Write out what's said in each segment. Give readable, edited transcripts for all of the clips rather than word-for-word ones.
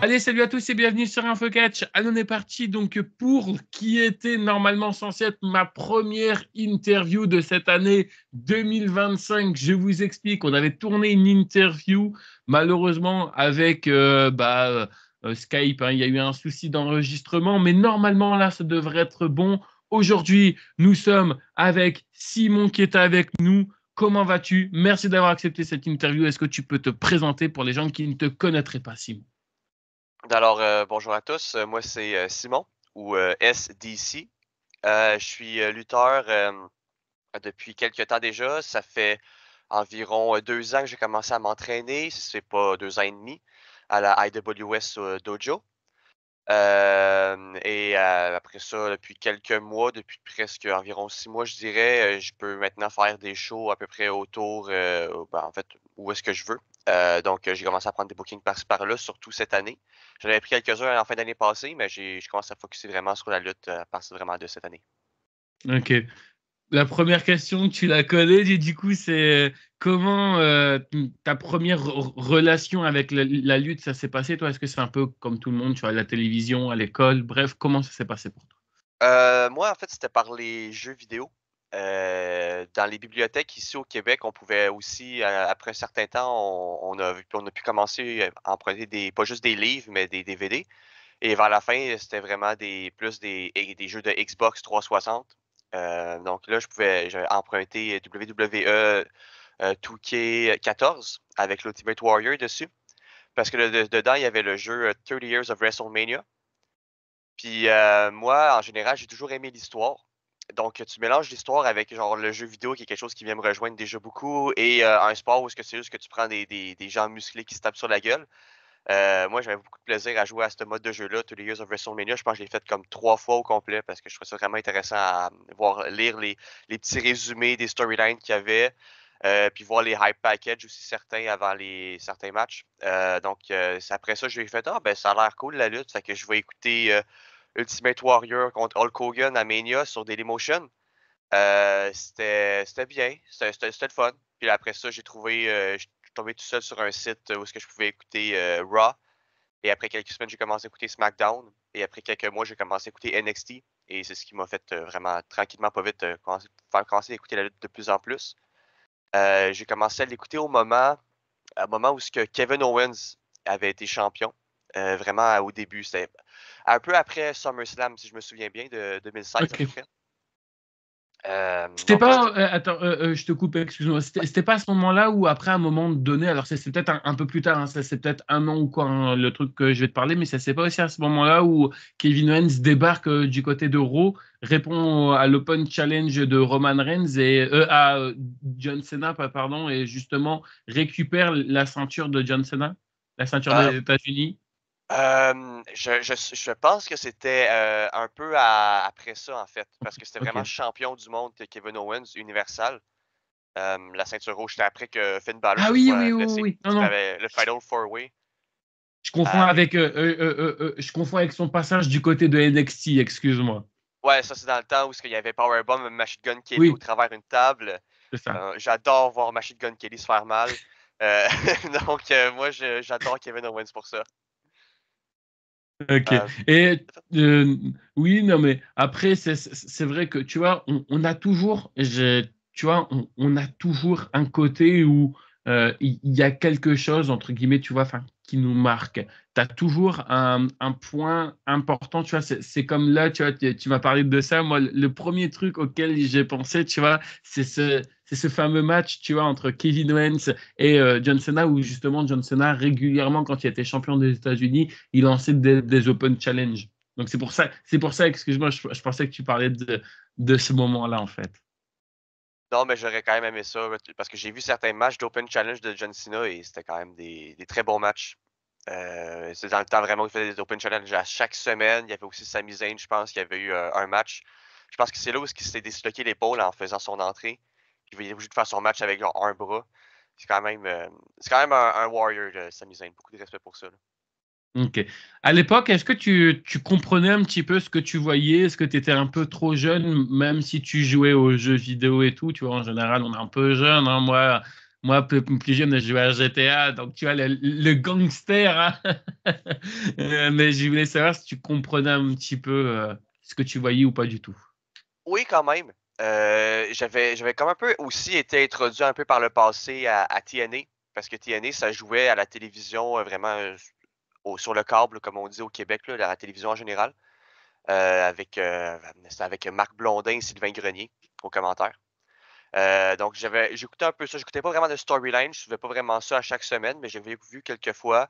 Allez, salut à tous et bienvenue sur InfoCatch. Allez, on est parti donc pour qui était normalement censé être ma première interview de cette année 2025. Je vous explique, on avait tourné une interview, malheureusement avec Skype, hein, il y a eu un souci d'enregistrement, mais normalement là, ça devrait être bon. Aujourd'hui, nous sommes avec Simon qui est avec nous. Comment vas-tu? Merci d'avoir accepté cette interview. Est-ce que tu peux te présenter pour les gens qui ne te connaîtraient pas, Simon? Alors, bonjour à tous. Moi, c'est Simon ou SDC. Je suis lutteur depuis quelques temps déjà. Ça fait environ 2 ans que j'ai commencé à m'entraîner, si c'est pas 2 ans et demi, à la IWS Dojo. Après ça, depuis quelques mois, depuis presque environ 6 mois, je dirais, je peux maintenant faire des shows à peu près autour, en fait, où est-ce que je veux. Donc, j'ai commencé à prendre des bookings par-ci par-là, surtout cette année. J'en avais pris quelques-uns en fin d'année passée, mais je commence à focuser vraiment sur la lutte à partir vraiment de cette année. Ok. La première question, tu la connais, du coup, c'est comment ta première relation avec la lutte, ça s'est passé, toi? Est-ce que c'est un peu comme tout le monde, tu vois, à la télévision, à l'école, bref, comment ça s'est passé pour toi? Moi, en fait, c'était par les jeux vidéo. Dans les bibliothèques ici au Québec, on pouvait aussi, après un certain temps, on a pu commencer à emprunter pas juste des livres, mais des DVD. Et vers la fin, c'était vraiment des jeux de Xbox 360. Donc là, j'avais emprunté WWE 2K14 avec l'Ultimate Warrior dessus. Parce que dedans, il y avait le jeu 30 Years of WrestleMania. Puis moi, en général, j'ai toujours aimé l'histoire. Donc, tu mélanges l'histoire avec genre le jeu vidéo qui est quelque chose qui vient me rejoindre déjà beaucoup et un sport où c'est juste que tu prends des gens musclés qui se tapent sur la gueule. Moi, j'avais beaucoup de plaisir à jouer à ce mode de jeu-là, Tous les Years of WrestleMania. Je pense que je l'ai fait comme 3 fois au complet parce que je trouvais ça vraiment intéressant à lire les petits résumés des storylines qu'il y avait, puis voir les hype packages aussi certains avant certains matchs. C'est après ça, j'ai fait ben ça a l'air cool la lutte, fait que je vais écouter Ultimate Warrior contre Hulk Hogan à Mania sur Dailymotion. C'était bien, c'était le fun. Puis après ça, je suis tombé tout seul sur un site où est-ce que je pouvais écouter Raw. Et après quelques semaines, j'ai commencé à écouter SmackDown. Et après quelques mois, j'ai commencé à écouter NXT. Et c'est ce qui m'a fait vraiment tranquillement, pas vite, commencer à écouter la lutte de plus en plus. J'ai commencé à l'écouter au moment où ce que Kevin Owens avait été champion. Vraiment au début. C'était un peu après SummerSlam, si je me souviens bien, de 2016 à peu Ok. près. C'était Donc, pas, attends, je te coupe, excuse-moi. C'était pas à ce moment-là où, après un moment donné, alors c'est peut-être un peu plus tard, hein, ça c'est peut-être un an ou quoi, hein, le truc que je vais te parler, mais ça c'est pas aussi à ce moment-là où Kevin Owens débarque du côté de Raw, répond à l'Open Challenge de Roman Reigns et à John Cena, pardon, et justement récupère la ceinture de John Cena, la ceinture euh, des États-Unis. je pense que c'était un peu après ça, en fait, parce que c'était Ok. vraiment champion du monde Kevin Owens, Universal. La ceinture rouge, c'était après que Finn Balor Ah se oui, soit oui, oui, oui, blessé. oui. Non, non. C'était le Fatal 4-Way avec. Je confonds avec son passage du côté de NXT, excuse-moi. Ouais, ça, c'est dans le temps où il y avait Powerbomb, Machine Gun Kelly au Oui, travers une table. c'est ça. J'adore voir Machine Gun Kelly se faire mal. Euh, donc, moi, j'adore Kevin Owens pour ça. Ok. Euh, Et euh, oui, non, mais après, c'est vrai que, tu vois, on a toujours, tu vois, on a toujours un côté où il y a quelque chose, entre guillemets, tu vois, enfin, qui nous marque. Tu as toujours un point important, tu vois, c'est comme là, tu vois, tu m'as parlé de ça. Moi, le premier truc auquel j'ai pensé, tu vois, c'est ce fameux match, tu vois, entre Kevin Owens et John Cena, où justement, John Cena, régulièrement, quand il était champion des États-Unis, il lançait des Open Challenge. Donc c'est pour ça, excuse-moi, je pensais que tu parlais de ce moment-là, en fait. non, mais j'aurais quand même aimé ça parce que j'ai vu certains matchs d'Open Challenge de John Cena et c'était quand même des très bons matchs. C'est dans le temps vraiment où il faisait des Open Challenge à chaque semaine. Il y avait aussi Sami Zayn, je pense, qui avait eu un match. Je pense que c'est là où il s'est disloqué l'épaule en faisant son entrée. Il était obligé de faire son match avec genre, un bras. C'est quand même un warrior, Sami Zayn. Beaucoup de respect pour ça, là. Ok. À l'époque, est-ce que tu comprenais un petit peu ce que tu voyais? Est-ce que tu étais un peu trop jeune, même si tu jouais aux jeux vidéo et tout? Tu vois, en général, on est un peu jeune, hein. moi, plus jeune, je jouais à GTA, donc tu vois, le gangster. Hein. Mais je voulais savoir si tu comprenais un petit peu ce que tu voyais ou pas du tout. Oui, quand même. J'avais comme un peu aussi été introduit un peu par le passé à TNA, parce que TNA, ça jouait à la télévision vraiment sur le câble, comme on dit au Québec, là, à la télévision en général, c'était avec Marc Blondin et Sylvain Grenier aux commentaires. Donc j'écoutais un peu ça. J'écoutais pas vraiment de storyline, je suivais pas vraiment ça à chaque semaine, mais j'avais vu quelques fois.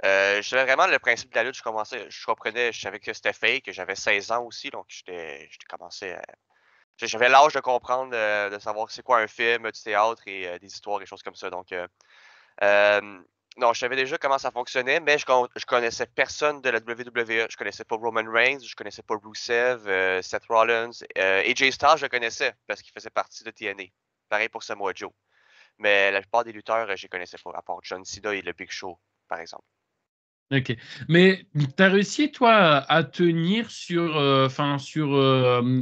Je savais vraiment le principe de la lutte. Je comprenais, je savais que c'était fake, que j'avais 16 ans aussi, donc j'étais commencé j'avais l'âge de comprendre, de savoir c'est quoi un film, du théâtre et des histoires et choses comme ça. Donc, non, je savais déjà comment ça fonctionnait, mais je connaissais personne de la WWE. Je connaissais pas Roman Reigns, je connaissais pas Rusev, Seth Rollins. AJ Styles, je le connaissais parce qu'il faisait partie de TNA. Pareil pour Samoa Joe. Mais la plupart des lutteurs, je les connaissais pas, à part John Cena et le Big Show, par exemple. Ok. Mais tu as réussi, toi, à tenir sur, sur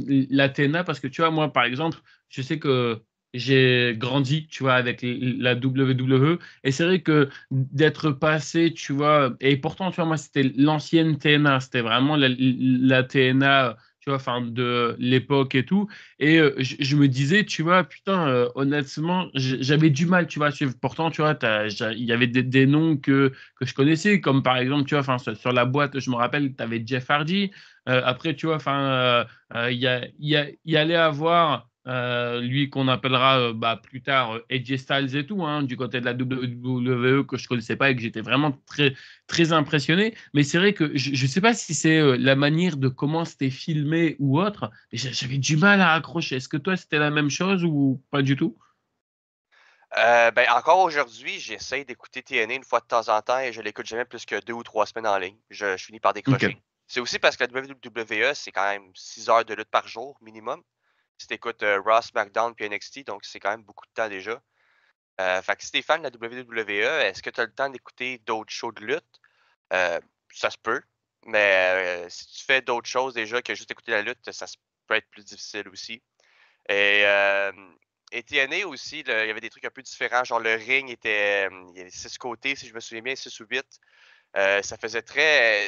l'Athéna parce que, tu vois, moi, par exemple, je sais que j'ai grandi, tu vois, avec la WWE. Et c'est vrai que d'être passé, tu vois, et pourtant, tu vois, moi, c'était l'ancienne TNA. C'était vraiment la TNA, tu vois, de l'époque et tout. Et je me disais, tu vois, putain, honnêtement, j'avais du mal, tu vois, à suivre. Pourtant, tu vois, il y avait des noms que je connaissais, comme par exemple, tu vois, sur la boîte, je me rappelle, tu avais Jeff Hardy. Après, tu vois, il y allait avoir lui qu'on appellera plus tard AJ Styles et tout, hein, du côté de la WWE que je connaissais pas et que j'étais vraiment très, très impressionné. Mais c'est vrai que je ne sais pas si c'est la manière de comment c'était filmé ou autre, mais j'avais du mal à accrocher. Est-ce que toi, c'était la même chose ou pas du tout? Ben, encore aujourd'hui, j'essaie d'écouter TNA une fois de temps en temps et je l'écoute jamais plus que 2 ou 3 semaines en ligne. Je finis par décrocher. Ok. C'est aussi parce que la WWE, c'est quand même 6 heures de lutte par jour minimum. Si tu écoutes Raw, SmackDown puis NXT, donc c'est quand même beaucoup de temps déjà. Fait que si t'es fan de la WWE, est-ce que tu as le temps d'écouter d'autres shows de lutte? Euh, Ça se peut. Mais si tu fais d'autres choses déjà que juste écouter la lutte, ça peut être plus difficile aussi. Et, euh, et TNA aussi, il y avait des trucs un peu différents. Genre le ring il y avait 6 côtés, si je me souviens bien, 6 ou 8. Ça faisait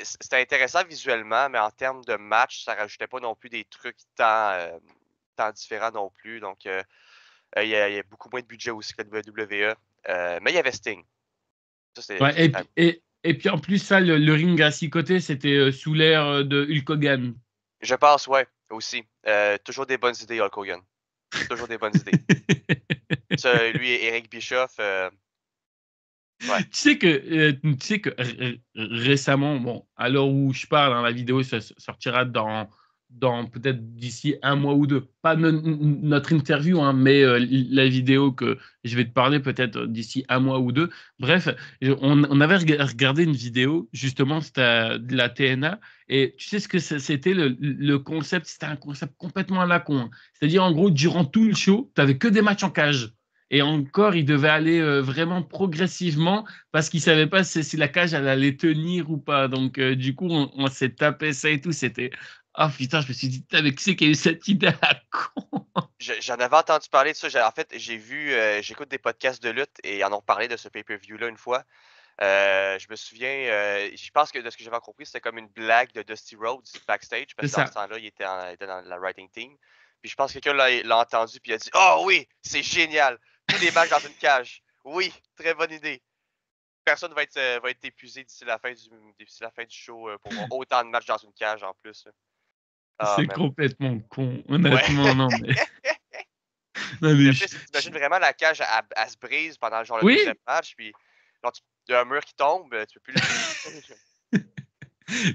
c'était intéressant visuellement, mais en termes de match, ça rajoutait pas non plus des trucs tant différents non plus. Donc, il y a beaucoup moins de budget aussi que la WWE. Mais il y avait Sting. Ça, Ouais, c'était quand même. et puis en plus, ça, le ring à six côtés, c'était sous l'ère de Hulk Hogan. Je pense, ouais, aussi. Toujours des bonnes idées, Hulk Hogan. Toujours des bonnes idées. Ça, lui et Eric Bischoff, ouais. Tu sais que récemment, bon, à l'heure où je parle, hein, la vidéo ça sortira dans peut-être d'ici un mois ou deux. Pas notre interview, hein, mais la vidéo que je vais te parler peut-être d'ici un mois ou deux. Bref, on avait regardé une vidéo, justement, c'était de la TNA, et tu sais ce que c'était le concept? C'était un concept complètement à la con. Hein. C'est-à-dire, en gros, durant tout le show, tu n'avais que des matchs en cage. Et encore, il devait aller vraiment progressivement parce qu'il ne savait pas si la cage elle allait tenir ou pas. Donc, du coup, on s'est tapé ça et tout. C'était. Ah putain, je me suis dit, putain, mais qui c'est qui a eu cette idée à la con? J'en avais entendu parler de ça. En fait, j'écoute des podcasts de lutte et ils en ont parlé de ce pay-per-view-là une fois. Je me souviens, je pense que de ce que j'avais compris, c'était comme une blague de Dusty Rhodes backstage, C'est parce que dans ce ça. temps-là, il était dans la writing team. Puis je pense que quelqu'un l'a entendu, puis il a dit: Oh oui, c'est génial! Tous les matchs dans une cage. Oui, très bonne idée. Personne va être épuisé d'ici la fin du show pour voir autant de matchs dans une cage en plus. Là. Ah, C'est man. complètement con. Ouais. Honnêtement, non, mais. Non, Puis mais le pire, c'est que t'imagines vraiment la cage, elle se brise pendant genre le deuxième Oui, match, puis genre, il y a un mur qui tombe, tu peux plus lutter.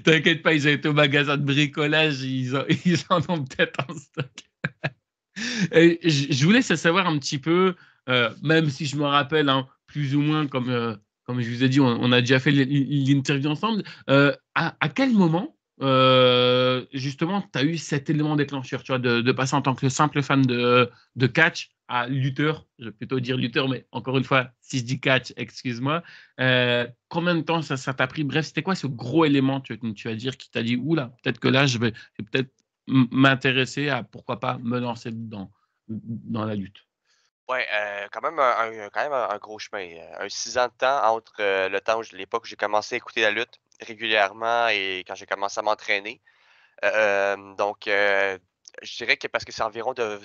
t'inquiète pas, ils ont été au magasin de bricolage, ils en ont peut-être en stock. Et je voulais savoir un petit peu, même si je me rappelle hein, plus ou moins, comme je vous ai dit, on a déjà fait l'interview ensemble, à quel moment, justement, tu as eu cet élément déclencheur, tu vois, de passer en tant que simple fan de catch à lutteur, je vais plutôt dire lutteur, mais encore une fois, si je dis catch, excuse-moi, combien de temps ça t'a pris? Bref, c'était quoi ce gros élément, tu vas dire, qui t'a dit, oula, peut-être que là, je vais peut-être m'intéresser à pourquoi pas me lancer dans la lutte. Ouais, quand même un gros chemin, un 6 ans de temps entre, le temps où l'époque où j'ai commencé à écouter la lutte régulièrement et quand j'ai commencé à m'entraîner. Donc, je dirais que parce que c'est environ de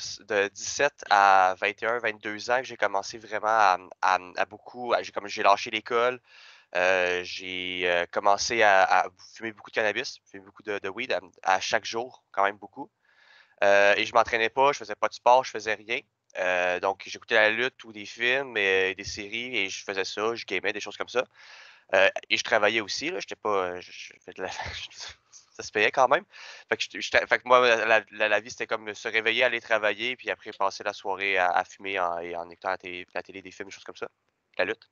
17 à 21-22 ans que j'ai commencé vraiment à beaucoup j'ai lâché l'école, j'ai, commencé à fumer beaucoup de cannabis, fumer beaucoup de weed à chaque jour, quand même beaucoup. Et je m'entraînais pas, je faisais pas de sport, je faisais rien. Donc j'écoutais la lutte ou des films et des séries et je faisais ça, je gamais, des choses comme ça. Et je travaillais aussi, là, j'étais pas, je fais de la ça se payait quand même. Fait que fait que moi, la vie, c'était comme se réveiller, aller travailler, puis après passer la soirée à fumer et en écoutant la télé, des films, des choses comme ça, la lutte.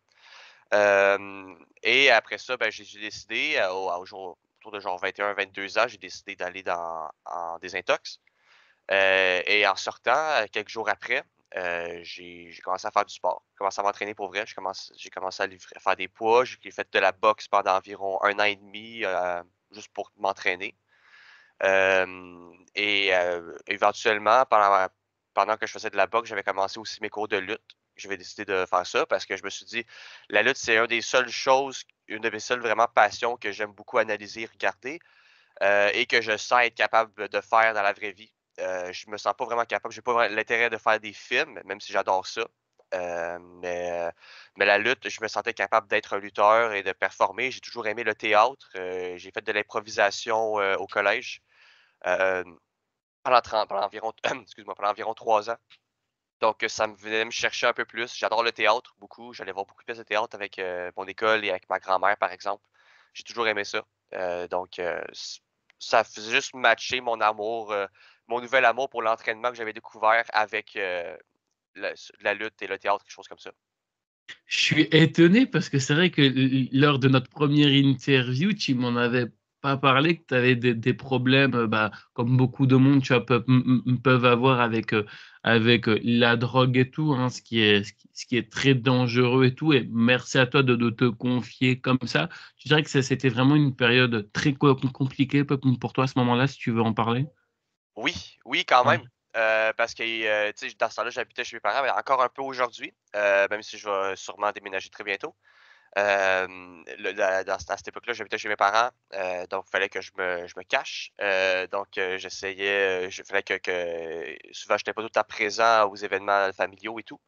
Et après ça, ben, j'ai décidé, autour de genre 21-22 ans, j'ai décidé d'aller en désintox. Et en sortant, quelques jours après, j'ai commencé à faire du sport. J'ai commencé à m'entraîner pour vrai. J'ai commencé à faire des poids. J'ai fait de la boxe pendant environ 1 an et demi, juste pour m'entraîner. Et éventuellement, pendant que je faisais de la boxe, j'avais commencé aussi mes cours de lutte. J'avais décidé de faire ça parce que je me suis dit, la lutte, c'est une de mes seules vraiment passions que j'aime beaucoup analyser et regarder, et que je sens être capable de faire dans la vraie vie. Je me sens pas vraiment capable, j'ai pas l'intérêt de faire des films, même si j'adore ça. Heu, mais, heu, mais la lutte, je me sentais capable d'être un lutteur et de performer. J'ai toujours aimé le théâtre, j'ai fait de l'improvisation, au collège, hem, pendant environ excuse-moi, pendant environ 3 ans. Donc, ça me venait me chercher un peu plus. J'adore le théâtre beaucoup. J'allais voir beaucoup de pièces de théâtre avec, mon école et avec ma grand-mère, par exemple. J'ai toujours aimé ça. Donc, ça faisait juste matcher mon nouvel amour pour l'entraînement que j'avais découvert avec, la lutte et le théâtre, quelque chose comme ça. Je suis étonné parce que c'est vrai que lors de notre première interview, tu m'en avais pas parlé, que tu avais des problèmes, bah, comme beaucoup de monde, tu vois, peuvent avoir avec, la drogue et tout, hein, ce qui est très dangereux et tout. Et merci à toi de te confier comme ça. Tu dirais que c'était vraiment une période très compliquée pour toi à ce moment-là, si tu veux en parler? Oui, oui, quand Ouais. même, parce que, tu sais, dans ce temps-là, j'habitais chez mes parents, mais encore un peu aujourd'hui, même si je vais sûrement déménager très bientôt. Le la dans À cette époque-là, j'habitais chez mes parents, donc il fallait que je me cache. Donc j'essayais, fallait souvent j'étais pas tout le temps présent aux événements familiaux et tout.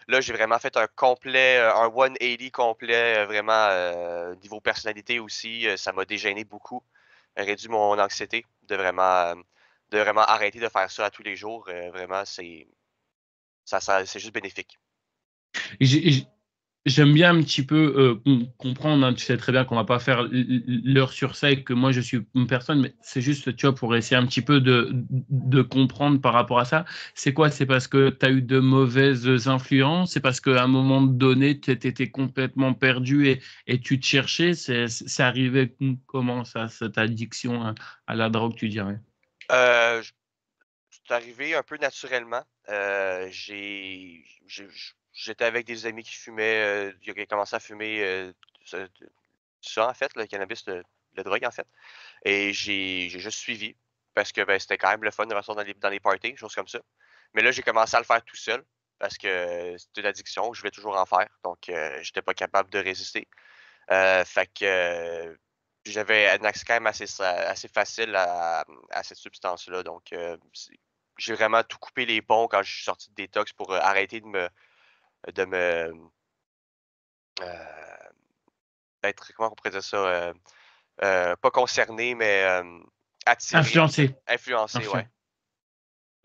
Là, j'ai vraiment fait un 180 complet, vraiment, niveau personnalité aussi, ça m'a dégainé beaucoup, réduit mon anxiété de vraiment arrêter de faire ça à tous les jours, vraiment c'est juste bénéfique. J'ai J'aime bien un petit peu, comprendre, hein. Tu sais très bien qu'on va pas faire l'heure sur ça et que moi je suis une personne, mais c'est juste, tu vois, pour essayer un petit peu de comprendre par rapport à ça. C'est quoi? C'est parce que tu as eu de mauvaises influences? C'est parce qu'à un moment donné, tu étais complètement perdu et tu te cherchais? C'est arrivé comment ça, cette addiction à la drogue, tu dirais? J C'est arrivé un peu naturellement. J'étais avec des amis qui fumaient, qui avaient commencé à fumer, ce ça en fait, le cannabis, le drogue en fait, et j'ai juste suivi parce que, ben, c'était quand même le fun de façon dans les parties, choses comme ça. Mais là, j'ai commencé à le faire tout seul parce que c'était une addiction, je voulais toujours en faire, donc j'étais pas capable de résister. Fait que, j'avais un accès quand même assez facile à cette substance-là, donc j'ai vraiment tout coupé les ponts quand je suis sorti de détox pour, arrêter de me, heu, être comment on pourrait dire ça? Pas concerné, mais, attiré en fait, Influencé. influencé, ouais.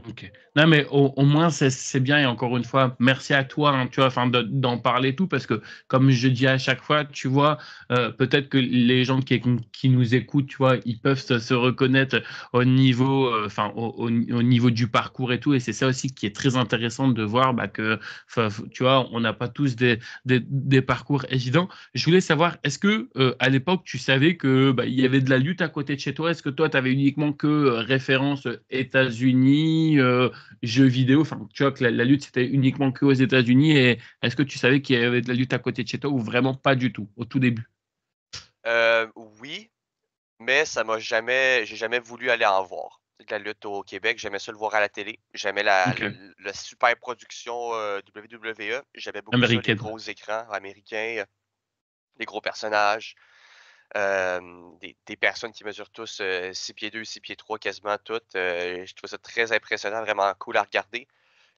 OK. Non, mais au moins, c'est bien et encore une fois, merci à toi, hein, tu vois, enfin, d'en parler et tout parce que comme je dis à chaque fois, tu vois, peut-être que les gens qui nous écoutent, tu vois, ils peuvent se reconnaître au niveau, enfin, au niveau du parcours et tout et c'est ça aussi qui est très intéressant de voir, bah, que, enfin, tu vois, on n'a pas tous des parcours évidents. Je voulais savoir, est-ce que, à l'époque, tu savais que, bah, il y avait de la lutte à côté de chez toi? Est-ce que toi, tu avais uniquement que, référence, États-Unis, jeux vidéo? Enfin, tu vois que la lutte, c'était uniquement que aux États-Unis et est-ce que tu savais qu'il y avait de la lutte à côté de chez toi ou vraiment pas du tout, au tout début? Oui, mais j'ai jamais voulu aller en voir. de la lutte au Québec. J'aimais ça le voir à la télé. J'aimais OK. la super production WWE. J'aimais beaucoup ça, les Américaine. gros écrans américains, les gros personnages, des personnes qui mesurent tous 6 pieds 2, 6 pieds 3, quasiment toutes. Je trouve ça très impressionnant, vraiment cool à regarder.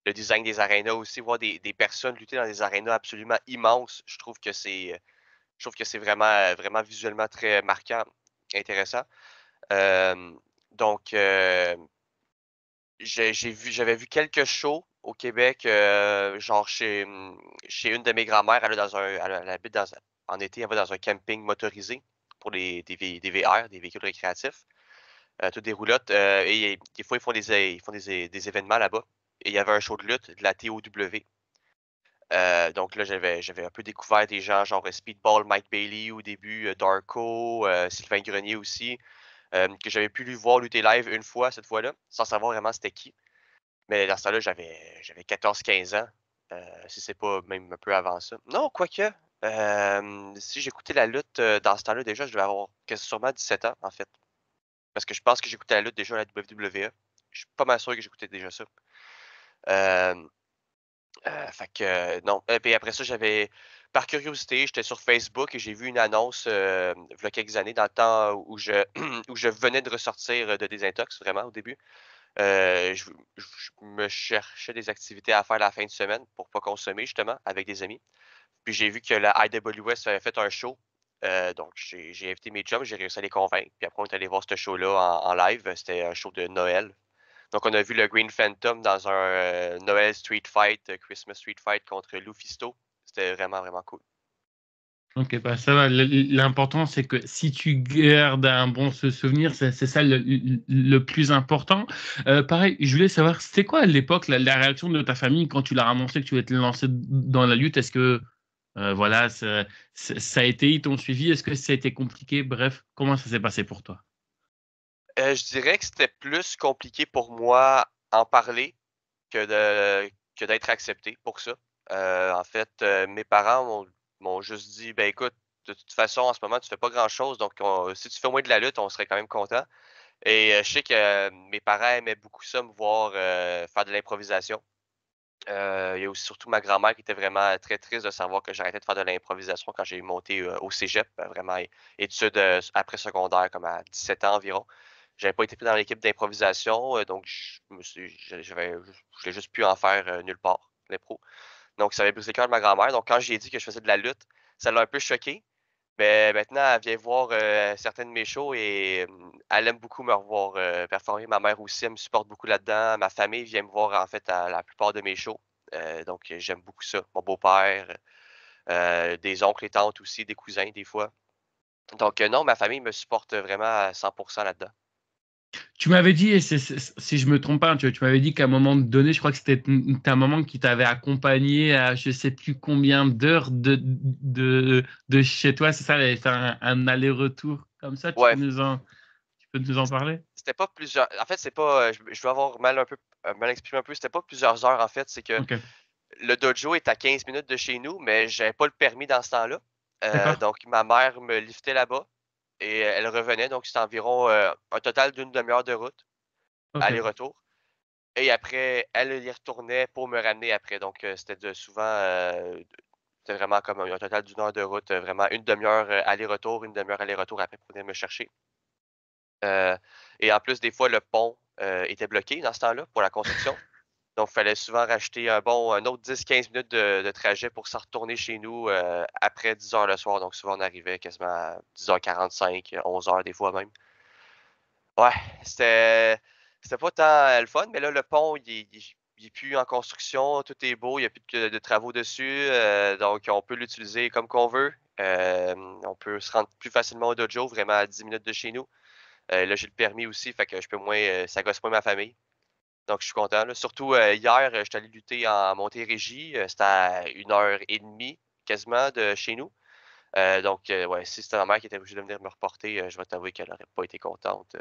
Le design des arénas aussi, voir des personnes lutter dans des arénas absolument immenses, je trouve que c'est vraiment, vraiment visuellement très marquant, intéressant. Donc, j'avais vu quelques shows au Québec, genre chez une de mes grand-mères. Elle habite en été, elle va dans un camping motorisé pour des VR, des véhicules récréatifs, toutes des roulottes. Et des fois, ils font des événements là-bas. Et il y avait un show de lutte de la TOW. Donc là, j'avais un peu découvert des gens genre Speedball, Mike Bailey au début, Darko, Sylvain Grenier aussi, que j'avais pu lui voir lutter live une fois, cette fois-là, sans savoir vraiment c'était qui. Mais dans ce temps-là, j'avais 14-15 ans, si c'est pas même un peu avant ça. Non, quoique, si j'écoutais la lutte dans ce temps-là, déjà, je devais avoir sûrement 17 ans, en fait. Parce que je pense que j'écoutais la lutte déjà à la WWE. Je suis pas mal sûr que j'écoutais déjà ça. Euh, Fait que non. Puis après ça, par curiosité, j'étais sur Facebook et j'ai vu une annonce, v'là quelques années, dans le temps où je où je venais de ressortir de désintox, vraiment au début. Je me cherchais des activités à faire la fin de semaine pour pas consommer justement avec des amis. Puis j'ai vu que la IWS avait fait un show, donc j'ai invité mes chums, j'ai réussi à les convaincre. Puis après on est allé voir ce show-là en live. C'était un show de Noël. Donc, on a vu le Green Phantom dans un Noël Street Fight, Christmas Street Fight contre Lufisto. C'était vraiment, vraiment cool. Ok, bah ça va. L'important, c'est que si tu gardes un bon souvenir, c'est ça le plus important. Pareil, je voulais savoir, c'était quoi à l'époque la réaction de ta famille quand tu leur as annoncé que tu étais lancé dans la lutte? Est-ce que voilà, ça a été, ils t'ont suivi? Est-ce que ça a été compliqué? Bref, comment ça s'est passé pour toi? Je dirais que c'était plus compliqué pour moi en parler que que d'être accepté pour ça. En fait, mes parents m'ont juste dit: «Ben écoute, de toute façon, en ce moment, tu fais pas grand-chose, donc si tu fais moins de la lutte, on serait quand même content». Et je sais que mes parents aimaient beaucoup ça, me voir faire de l'improvisation. Il y a aussi surtout ma grand-mère qui était vraiment très triste de savoir que j'arrêtais de faire de l'improvisation quand j'ai monté, au cégep, vraiment études, après secondaire, comme à 17 ans environ. J'avais pas été pris dans l'équipe d'improvisation, donc je me suis je l'ai juste pu en faire, nulle part, l'impro. Donc ça avait brisé le cœur de ma grand-mère. Donc quand j'ai dit que je faisais de la lutte, ça l'a un peu choquée. Mais maintenant, elle vient voir, certains de mes shows et elle aime beaucoup me revoir, performer. Ma mère aussi, elle me supporte beaucoup là-dedans. Ma famille vient me voir, en fait, à la plupart de mes shows. Donc j'aime beaucoup ça. Mon beau-père, des oncles et tantes aussi, des cousins des fois. Donc non, ma famille me supporte vraiment à 100 là-dedans. Tu m'avais dit, et si je me trompe pas, tu m'avais dit qu'à un moment donné, je crois que c'était ta maman qui t'avait accompagné à je sais plus combien d'heures de chez toi, c'est ça, elle avait fait un aller-retour comme ça, Ouais, tu peux nous en parler? c'était pas plusieurs en fait, c'est pas, je dois avoir mal exprimé un peu. C'était pas plusieurs heures, en fait, c'est que Ok, le dojo est à 15 minutes de chez nous, mais j'avais pas le permis dans ce temps-là. d'accord. Donc ma mère me liftait là-bas et elle revenait, donc c'était environ, un total d'une demi-heure de route, Ok. aller-retour. Et après, elle y retournait pour me ramener après. Donc, c'était c'était vraiment comme un total d'une heure de route, vraiment une demi-heure aller-retour, une demi-heure aller-retour après pour venir me chercher. Heu et en plus, des fois, le pont était bloqué dans ce temps-là pour la construction. Donc, il fallait souvent racheter un autre 10-15 minutes de trajet pour s'en retourner chez nous, après 10 heures le soir. Donc souvent, on arrivait quasiment à 10h45, 11 heures des fois même. Ouais, c'était pas tant, le fun, mais là, le pont, il est plus en construction, tout est beau, il y a plus de travaux dessus, donc on peut l'utiliser comme qu'on veut. On peut se rendre plus facilement au dojo, vraiment à 10 minutes de chez nous. Là, j'ai le permis aussi, fait que je peux moins, ça gosse moins ma famille. Donc je suis content, là. Surtout, hier, j'étais allé lutter en Montérégie, c'était à 1 heure et demie quasiment de chez nous. Donc ouais, si c'était ma mère qui était obligée de venir me reporter, je vais t'avouer qu'elle aurait pas été contente,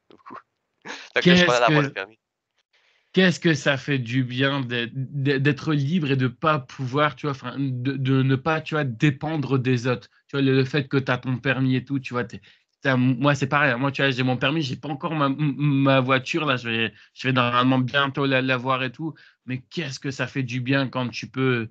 beaucoup. Donc là, je suis content Qu'est-ce d'avoir le que permis. Qu'est-ce que ça fait du bien d'être libre et de pas pouvoir, tu vois, enfin, de ne pas, tu vois, dépendre des autres. Tu vois, le fait que tu as ton permis et tout, tu vois, Moi, c'est pareil. Moi, tu vois, j'ai mon permis, j'ai pas encore ma voiture. Là, je vais normalement bientôt l'avoir et tout. Mais qu'est-ce que ça fait du bien quand tu peux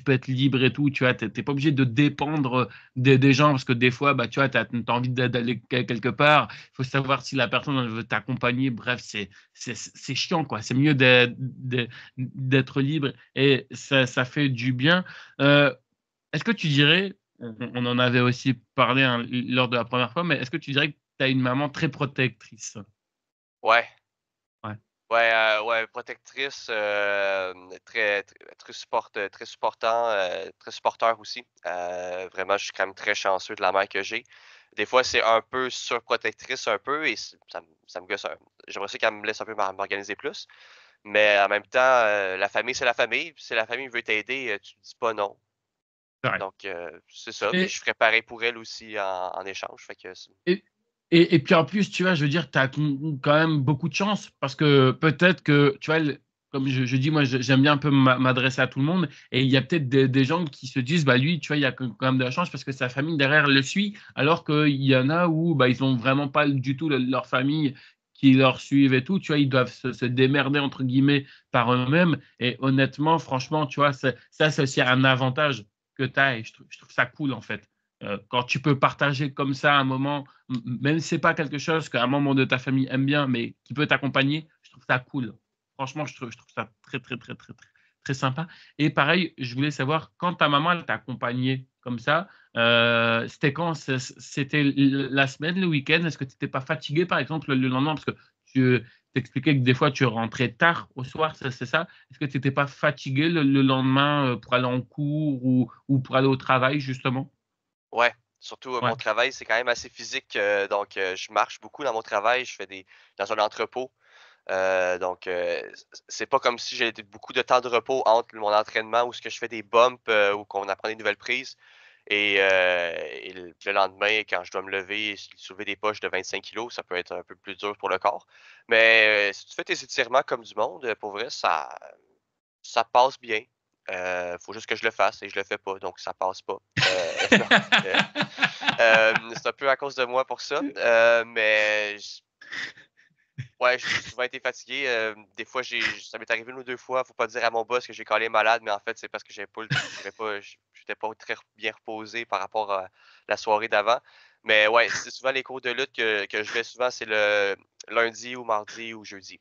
être libre et tout. Tu vois, t'es pas obligé de dépendre des gens parce que des fois, bah, tu vois, t'as envie d'aller quelque part. Il faut savoir si la personne elle veut t'accompagner. Bref, c'est chiant, quoi. C'est mieux d'être libre et ça fait du bien. Est-ce que tu dirais, on en avait aussi parlé hein, lors de la première fois, mais est-ce que tu dirais que tu as une maman très protectrice? Ouais, Ouais. ouais, ouais, protectrice, très supportant, très supporteur aussi. Vraiment, je suis quand même très chanceux de la mère que j'ai. Des fois, c'est un peu surprotectrice un peu et ça me gosse j'aimerais ça qu'elle me laisse un peu m'organiser plus. Mais en même temps, la famille, c'est la famille. Puis si la famille veut t'aider, tu dis pas non. Pareil. Donc, c'est ça. Puis Et, je ferais pareil pour elle aussi en échange. Fait que et, et puis en plus, tu vois, je veux dire, tu as quand même beaucoup de chance parce que peut-être que, tu vois, comme je dis, moi, j'aime bien un peu m'adresser à tout le monde et il y a peut-être des gens qui se disent, bah lui, tu vois, il y a quand même de la chance parce que sa famille derrière le suit, alors qu'il y en a où bah, ils ont vraiment pas du tout leur famille qui leur suivent et tout, tu vois, ils doivent se démerder entre guillemets par eux-mêmes et honnêtement, franchement, tu vois, ça, c'est aussi un avantage que tu as et je trouve ça cool en fait. Quand tu peux partager comme ça un moment même si c'est pas quelque chose qu'un membre de ta famille aime bien, mais qui peut t'accompagner, je trouve ça cool. Franchement, je trouve ça très, très, très, très, très, très sympa. Et pareil, je voulais savoir, quand ta maman elle t'a accompagné comme ça, c'était quand? C'était la semaine, le week-end? Est-ce que tu n'étais pas fatigué, par exemple, le lendemain? Parce que tu t'expliquais que des fois, tu rentrais tard au soir, c'est ça? Est-ce que tu n'étais pas fatigué le lendemain pour aller en cours ou pour aller au travail, justement? ouais, surtout, mon Ouais. travail, c'est quand même assez physique, donc je marche beaucoup dans mon travail. Je fais des dans un entrepôt, donc c'est pas comme si j'ai beaucoup de temps de repos entre mon entraînement où ce que je fais des bumps, ou qu'on apprend des nouvelles prises et le lendemain, quand je dois me lever et soulever des poches de 25 kilos, ça peut être un peu plus dur pour le corps. Mais si tu fais tes étirements comme du monde, pour vrai, ça passe bien. Faut juste que je le fasse et je le fais pas, donc ça passe pas. Donc c'est un peu à cause de moi pour ça, mais ouais, j'ai souvent été fatigué, des fois, ça m'est arrivé une ou 2 fois, faut pas dire à mon boss que j'ai collé malade, mais en fait, c'est parce que j'avais pas j'étais pas très bien reposé par rapport à la soirée d'avant. Mais ouais, c'est souvent les cours de lutte que je vais souvent, c'est le lundi ou mardi ou jeudi.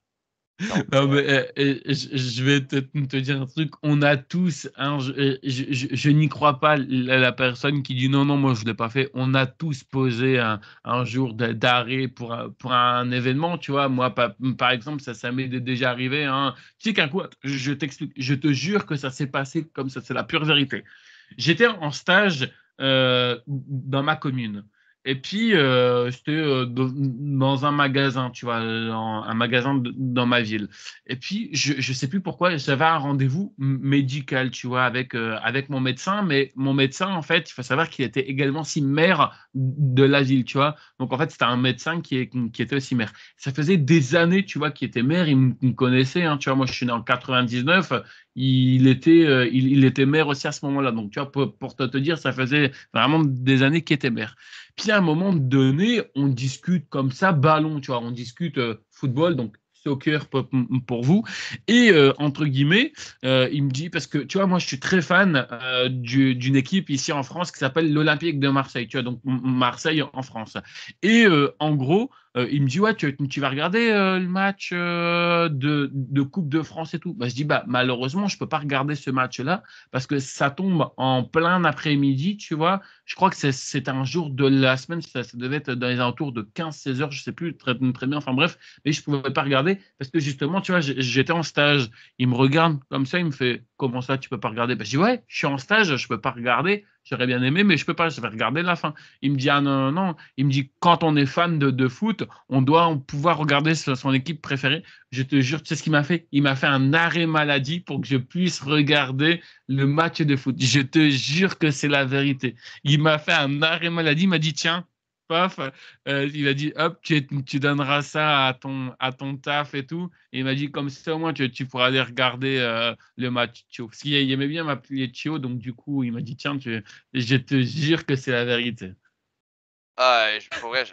Donc Non, mais, je vais te dire un truc. On a tous, hein, je n'y crois pas, la personne qui dit non, non, moi je ne l'ai pas fait. On a tous posé un jour d'arrêt pour un événement, tu vois. Moi, par exemple, ça m'est déjà arrivé. Hein. Tu sais qu'un coup, je t'explique, je te jure que ça s'est passé comme ça, c'est la pure vérité. J'étais en stage dans ma commune. Et puis, c'était dans un magasin, tu vois, un magasin dans ma ville. Et puis, je ne sais plus pourquoi, j'avais un rendez-vous médical, tu vois, avec mon médecin. Mais mon médecin, en fait, il faut savoir qu'il était également aussi maire de la ville, tu vois. Donc, en fait, c'était un médecin qui était aussi maire. Ça faisait des années, tu vois, qu'il était maire. Il me connaissait, hein, tu vois. Moi, je suis né en 99. Il était maire aussi à ce moment-là. Donc, tu vois, pour te dire, ça faisait vraiment des années qu'il était maire. Puis à un moment donné, on discute comme ça, ballon, tu vois, on discute football, donc soccer pour vous. Et entre guillemets, il me dit, parce que tu vois, moi je suis très fan d'une équipe ici en France qui s'appelle l'Olympique de Marseille, tu vois, donc Marseille en France. Et en gros, il me dit, ouais, tu vas regarder le match de Coupe de France et tout. Bah, je dis, bah, malheureusement, je ne peux pas regarder ce match-là parce que ça tombe en plein après-midi, tu vois. Je crois que c'est un jour de la semaine, ça devait être dans les alentours de 15-16 heures, je ne sais plus très bien, enfin bref, mais je ne pouvais pas regarder parce que justement, tu vois, j'étais en stage. Il me regarde comme ça, il me fait, comment ça, tu peux pas regarder? Ben, je dis, ouais, je suis en stage, je peux pas regarder. J'aurais bien aimé, mais je peux pas, je vais regarder la fin. Il me dit, ah non, non, non. Il me dit, quand on est fan de foot, on doit pouvoir regarder son équipe préférée. Je te jure, tu sais ce qu'il m'a fait? Il m'a fait un arrêt maladie pour que je puisse regarder le match de foot. Je te jure que c'est la vérité. Il m'a fait un arrêt maladie, il m'a dit, tiens, paf, il a dit, hop, tu donneras ça à ton taf et tout. Et il m'a dit, comme ça, au moins, tu pourras aller regarder le match Thio. Parce qu'il aimait bien m'appeler Thio, donc du coup, il m'a dit, tiens, je te jure que c'est la vérité. Pour vrai,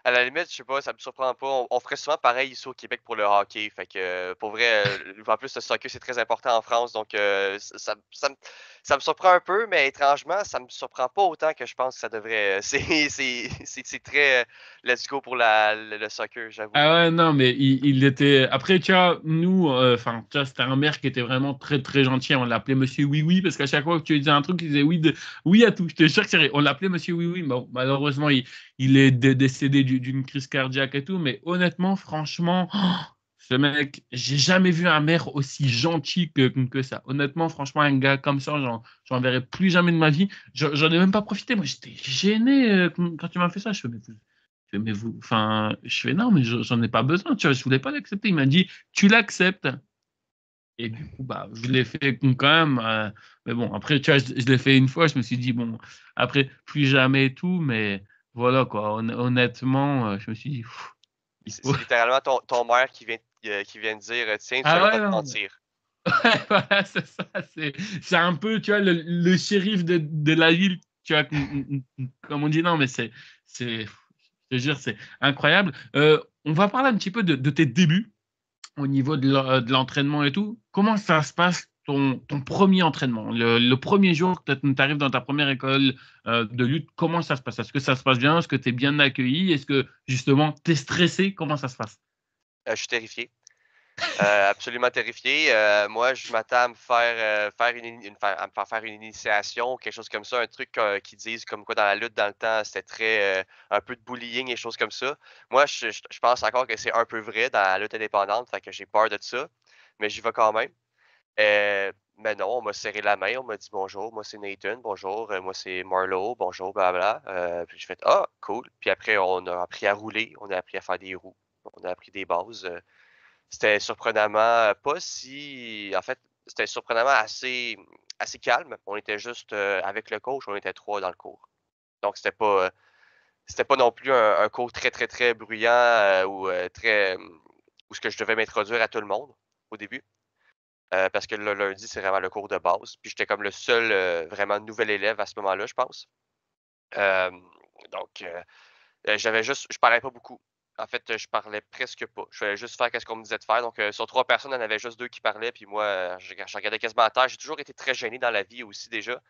à la limite, je sais pas, ça me surprend pas. On ferait souvent pareil ici au Québec pour le hockey. Fait que, pour vrai, en plus, le soccer, c'est très important en France. Donc, ça me surprend un peu, mais étrangement, ça me surprend pas autant que je pense que ça devrait. C'est très let's go pour le soccer, j'avoue. Ah ouais, non, mais il était. Après, tu vois, nous, enfin, tu vois, c'était un maire qui était vraiment très, très gentil. On l'appelait Monsieur Oui Oui, parce qu'à chaque fois que tu lui disais un truc, il disait oui, oui à tout. Je te jure que c'est vrai. On l'appelait Monsieur Oui Oui. Bon, malheureusement, il est décédé d'une crise cardiaque et tout. Mais honnêtement, franchement, ce mec, j'ai jamais vu un maire aussi gentil que ça. Honnêtement, franchement, un gars comme ça, j'en verrai plus jamais de ma vie. J'en ai même pas profité. Moi, j'étais gêné quand tu m'as fait ça. Mais vous, enfin, je fais non, mais j'en ai pas besoin, tu vois, je voulais pas l'accepter. Il m'a dit, tu l'acceptes. Et du coup, bah, je l'ai fait quand même. Mais bon, après, tu vois, je l'ai fait une fois, je me suis dit, bon, après, plus jamais et tout, mais voilà, quoi. Honnêtement, je me suis dit, pff, il C'est faut. c'est littéralement ton maire qui vient de dire tiens, tu Ah savais ouais, pas te non, mais. mentir. Ouais, voilà, c'est ça. C'est un peu, tu vois, le shérif de la ville, tu vois, comme on dit, non, mais je te jure, c'est incroyable. On va parler un petit peu de tes débuts au niveau de l'entraînement et tout. Comment ça se passe ton premier entraînement, le premier jour que tu arrives dans ta première école de lutte, comment ça se passe? Est-ce que ça se passe bien? Est-ce que tu es bien accueilli? Est-ce que justement tu es stressé? Comment ça se passe? Je suis terrifié. Absolument terrifié. Moi, je m'attends à me faire à me faire une initiation ou quelque chose comme ça, un truc, qu'ils disent comme quoi dans la lutte dans le temps, c'était très, un peu de bullying et choses comme ça. Moi, je pense encore que c'est un peu vrai dans la lutte indépendante, fait que j'ai peur de ça, mais j'y vais quand même. Mais non, on m'a serré la main, on m'a dit: «Bonjour, moi c'est Nathan, bonjour, moi c'est Marlowe, bonjour, blablabla». Puis j'ai fait: «Ah cool». Puis après on a appris à rouler, on a appris à faire des roues, on a appris des bases, c'était surprenamment, pas si en fait, c'était surprenamment assez calme. On était juste, avec le coach, on était 3 dans le cours. Donc c'était pas non plus un cours très, très, très bruyant, ou, très, où ce que je devais m'introduire à tout le monde, au début. Parce que le lundi, c'est vraiment le cours de base. Puis j'étais comme le seul, vraiment nouvel élève à ce moment-là, je pense. Hem, donc, je parlais pas beaucoup. En fait, je parlais presque pas. Je faisais juste faire ce qu'on me disait de faire. Donc, sur 3 personnes, il y en avait juste 2 qui parlaient, puis moi, je regardais quasiment à terre. J'ai toujours été très gêné dans la vie aussi déjà.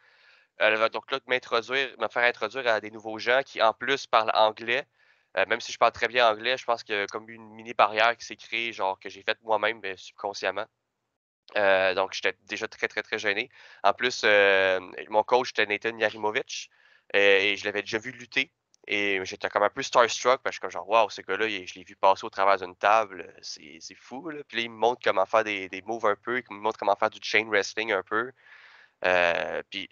Donc là, me faire introduire à des nouveaux gens qui, en plus, parlent anglais, même si je parle très bien anglais, je pense qu'il y a comme une mini barrière qui s'est créée, genre que j'ai faite moi-même, mais subconsciemment. Donc j'étais déjà très, très, très gêné. En plus, mon coach, c'était Nathan Yarimovic, et je l'avais déjà vu lutter et j'étais comme un peu starstruck parce que je suis comme genre: «Waouh, ce gars-là, je l'ai vu passer au travers d'une table, c'est fou, là». Puis là, il me montre comment faire des moves un peu, il me montre comment faire du chain wrestling un peu. Puis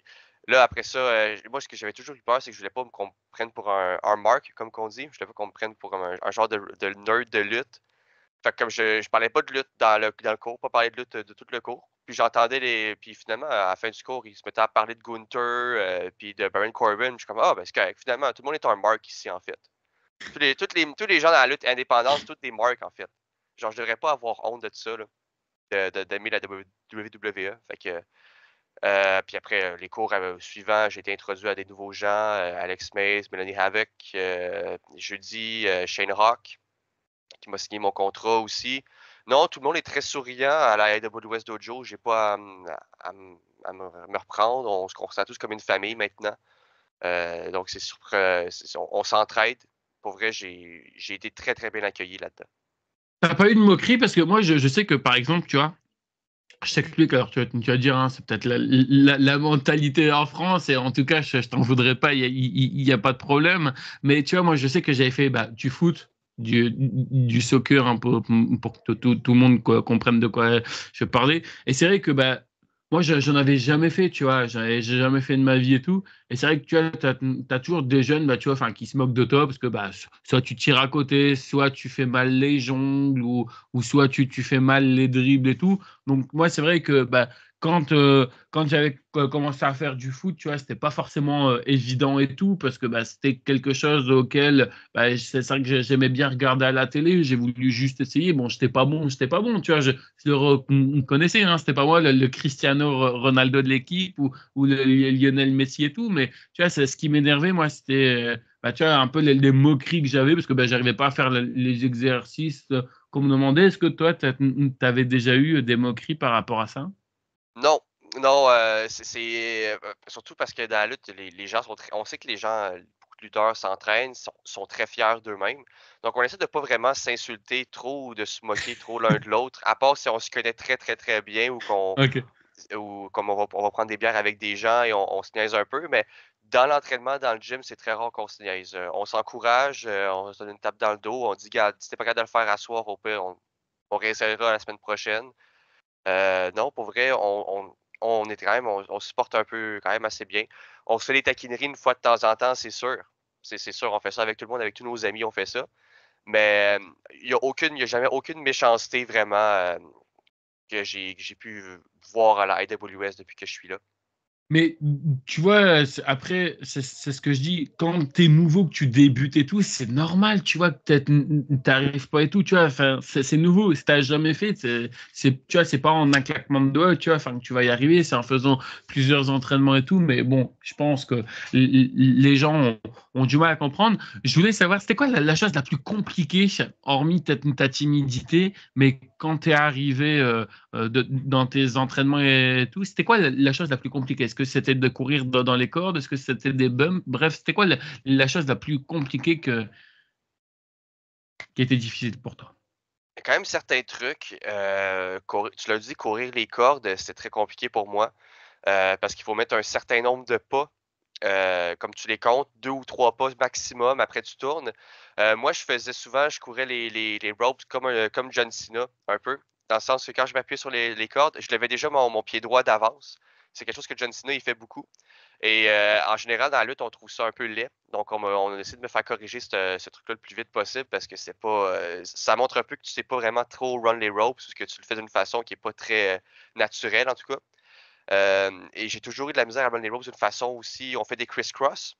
là, après ça, moi, ce que j'avais toujours eu peur, c'est que je voulais pas qu'on me prenne pour un mark, comme qu'on dit. Je voulais pas qu'on me prenne pour un genre de nerd de lutte. Fait que comme je parlais pas de lutte dans le cours, pas parler de lutte, de tout le cours. Puis j'entendais puis finalement, à la fin du cours, ils se mettaient à parler de Gunther, puis de Baron Corbin. Je suis comme: «Ah, ben, c'est correct». Finalement, tout le monde est un mark ici, en fait. Tous les gens dans la lutte indépendante, c'est tous des marks, en fait. Genre, je devrais pas avoir honte de ça, là, d'aimer la WWE. Fait que, puis après, les cours, suivants, j'ai été introduit à des nouveaux gens, Alex Mays, Melanie Havoc, jeudi, Shane Rock, qui m'a signé mon contrat aussi. Non, tout le monde est très souriant à la AWS Dojo. J'ai pas à me reprendre. On se considère tous comme une famille maintenant. Donc on s'entraide. Pour vrai, j'ai été très, très bien accueilli là-dedans. T'as pas eu de moquerie parce que moi, je sais que par exemple, tu vois, je t'explique, alors tu vas dire, hein, c'est peut-être la mentalité en France, et en tout cas, je t'en voudrais pas, il y a pas de problème. Mais tu vois, moi, je sais que j'avais fait bah, du foot, du soccer, un peu, pour que tout le monde comprenne de quoi je parlais. Et c'est vrai que bah, moi, j'en avais jamais fait, tu vois, j'ai jamais fait de ma vie et tout. Et c'est vrai que tu vois, t'as toujours des jeunes, bah, tu vois, enfin, qui se moquent de toi parce que bah, soit tu tires à côté, soit tu fais mal les jongles, ou soit tu fais mal les dribbles et tout. Donc moi, c'est vrai que bah, quand j'avais commencé à faire du foot, tu vois, c'était pas forcément évident et tout, parce que bah, c'était quelque chose auquel bah, c'est ça que j'aimais bien regarder à la télé. J'ai voulu juste essayer. Bon, j'étais pas bon, tu vois. On connaissait, hein, c'était pas moi le Cristiano Ronaldo de l'équipe ou le Lionel Messi et tout, mais tu vois, c'est ce qui m'énervait, moi, c'était bah, tu vois, un peu les moqueries que j'avais, parce que bah, j'arrivais pas à faire les exercices qu'on me demandait. Est-ce que toi, tu avais déjà eu des moqueries par rapport à ça? Non, non, surtout parce que dans la lutte, les gens sont très on sait que les gens, beaucoup de lutteurs s'entraînent, sont très fiers d'eux-mêmes. Donc on essaie de pas vraiment s'insulter trop ou de se moquer trop l'un de l'autre, à part si on se connaît très, très, très bien Ok. ou comme on va prendre des bières avec des gens et on se niaise un peu, mais dans l'entraînement, dans le gym, c'est très rare qu'on se niaise. On s'encourage, on se donne une tape dans le dos, on dit: «Regarde, si tu pas capable de le faire à soir, au pire, on réessayera la semaine prochaine». Non, pour vrai, on est quand même on se supporte un peu quand même assez bien. On se fait des taquineries une fois de temps en temps, c'est sûr. C'est sûr, on fait ça avec tout le monde, avec tous nos amis, on fait ça. Mais, il y a jamais aucune méchanceté vraiment, que j'ai pu voir à la IWS depuis que je suis là. Mais tu vois, après, c'est ce que je dis, quand tu es nouveau, que tu débutes et tout, c'est normal, tu vois, peut-être t'arrives pas et tout, tu vois, enfin, c'est nouveau, si t'as jamais fait, tu vois, c'est pas en un claquement de doigts, tu vois, enfin, que tu vas y arriver, c'est en faisant plusieurs entraînements et tout, mais bon, je pense que les gens ont du mal à comprendre. Je voulais savoir, c'était quoi la chose la plus compliquée, hormis ta timidité, mais quand tu es arrivé dans tes entraînements et tout, c'était quoi la chose la plus compliquée? Est-ce que c'était de courir dans les cordes? Est-ce que c'était des bumps? Bref, c'était quoi la chose la plus compliquée qui était difficile pour toi? Il y a quand même certains trucs, tu l'as dit, courir les cordes, c'est très compliqué pour moi, parce qu'il faut mettre un certain nombre de pas. Comme tu les comptes, 2 ou 3 pas maximum, après tu tournes. Moi, je courais les ropes comme John Cena, un peu, dans le sens que quand je m'appuyais sur les cordes, je levais déjà mon pied droit d'avance. C'est quelque chose que John Cena, il fait beaucoup et en général, dans la lutte, on trouve ça un peu laid. Donc on essaie de me faire corriger ce truc-là le plus vite possible parce que c'est pas, ça montre un peu que tu sais pas vraiment trop run les ropes ou que tu le fais d'une façon qui est pas très, naturelle, en tout cas. Et j'ai toujours eu de la misère à run les ropes d'une façon aussi on fait des criss-cross.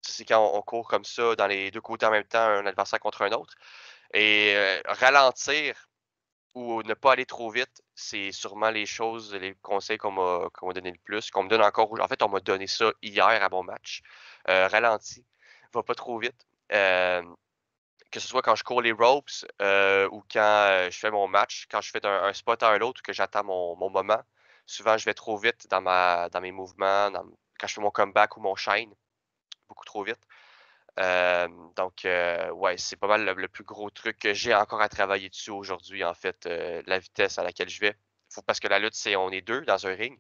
Ça, c'est quand on court comme ça dans les 2 côtés en même temps, un adversaire contre un autre et ralentir ou ne pas aller trop vite, c'est sûrement les conseils qu'on m'a donné le plus, qu'on me donne encore en fait, on m'a donné ça hier à mon match. Ralentis, va pas trop vite, que ce soit quand je cours les ropes, ou quand, je fais mon match, quand je fais d'un spot à un autre ou que j'attends mon moment. Souvent, je vais trop vite dans mes mouvements, quand je fais mon comeback ou mon shine, beaucoup trop vite. Donc, ouais, c'est pas mal le plus gros truc que j'ai encore à travailler dessus aujourd'hui, en fait, la vitesse à laquelle je vais. Parce que la lutte, c'est on est 2 dans un ring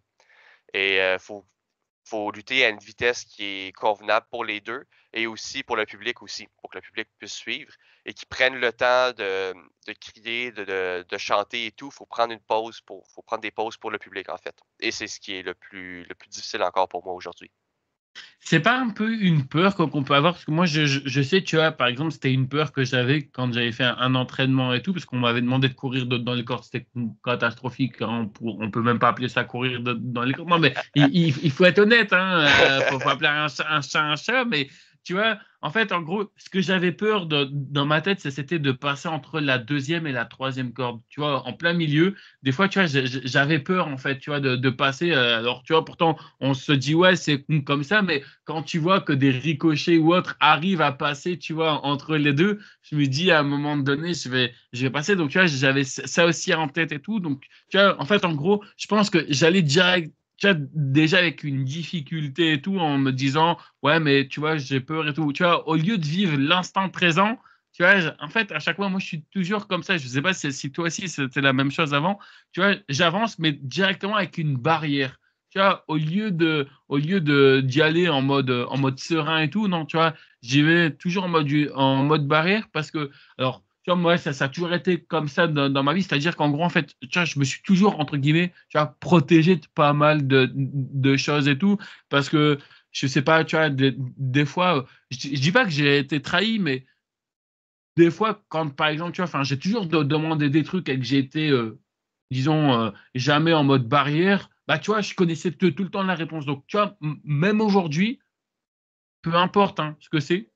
et faut lutter à une vitesse qui est convenable pour les 2 et aussi pour le public aussi, pour que le public puisse suivre et qu'ils prennent le temps de crier, de chanter et tout. Faut prendre des pauses pour le public, en fait et c'est ce qui est le plus difficile encore pour moi aujourd'hui. C'est pas un peu une peur qu'on peut avoir? Parce que moi, je sais, tu vois, par exemple, c'était une peur que j'avais quand j'avais fait un entraînement et tout, parce qu'on m'avait demandé de courir dans les cordes, c'était catastrophique, hein. On peut même pas appeler ça courir dans les cordes. Non, mais il faut être honnête, hein, faut appeler un chat, mais tu vois, en fait, en gros, ce que j'avais peur dans ma tête, c'était de passer entre la deuxième et la troisième corde, tu vois, en plein milieu. Des fois, tu vois, j'avais peur, en fait, tu vois, de passer. Alors, tu vois, pourtant, on se dit, ouais, c'est comme ça, mais quand tu vois que des ricochets ou autres arrivent à passer, tu vois, entre les deux, je me dis à un moment donné, je vais passer. Donc, tu vois, j'avais ça aussi en tête et tout. Donc, tu vois, en fait, en gros, je pense que j'allais direct, tu vois, déjà avec une difficulté et tout, en me disant, ouais, mais tu vois, j'ai peur et tout. Tu vois, au lieu de vivre l'instant présent, tu vois, en fait, à chaque fois, moi, je suis toujours comme ça. Je ne sais pas si toi aussi, c'était la même chose avant. Tu vois, j'avance, mais directement avec une barrière. Tu vois, au lieu d'y aller en mode serein et tout, non, tu vois, j'y vais toujours en mode barrière parce que, alors, tu vois, moi, ça a toujours été comme ça dans ma vie, c'est-à-dire qu'en gros, en fait, tu vois, je me suis toujours, entre guillemets, tu vois, protégé de pas mal de choses et tout, parce que, je sais pas, tu vois, des fois, je dis pas que j'ai été trahi, mais des fois, quand par exemple, tu vois, enfin, j'ai toujours demandé des trucs et que j'ai été, disons, jamais en mode barrière. bah, tu vois, je connaissais tout le temps la réponse. Donc, tu vois, même aujourd'hui, peu importe hein, ce que c'est,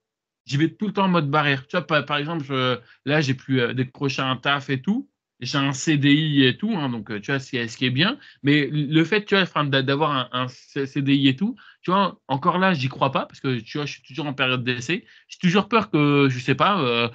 j'y vais tout le temps en mode barrière. Tu vois, par exemple, là, j'ai pu décrocher un taf et tout. J'ai un CDI et tout, hein, donc tu vois, ce qui est bien. Mais le fait, tu vois, enfin, d'avoir un CDI et tout, tu vois, encore là, j'y crois pas parce que tu vois, je suis toujours en période d'essai. J'ai toujours peur que, je sais pas,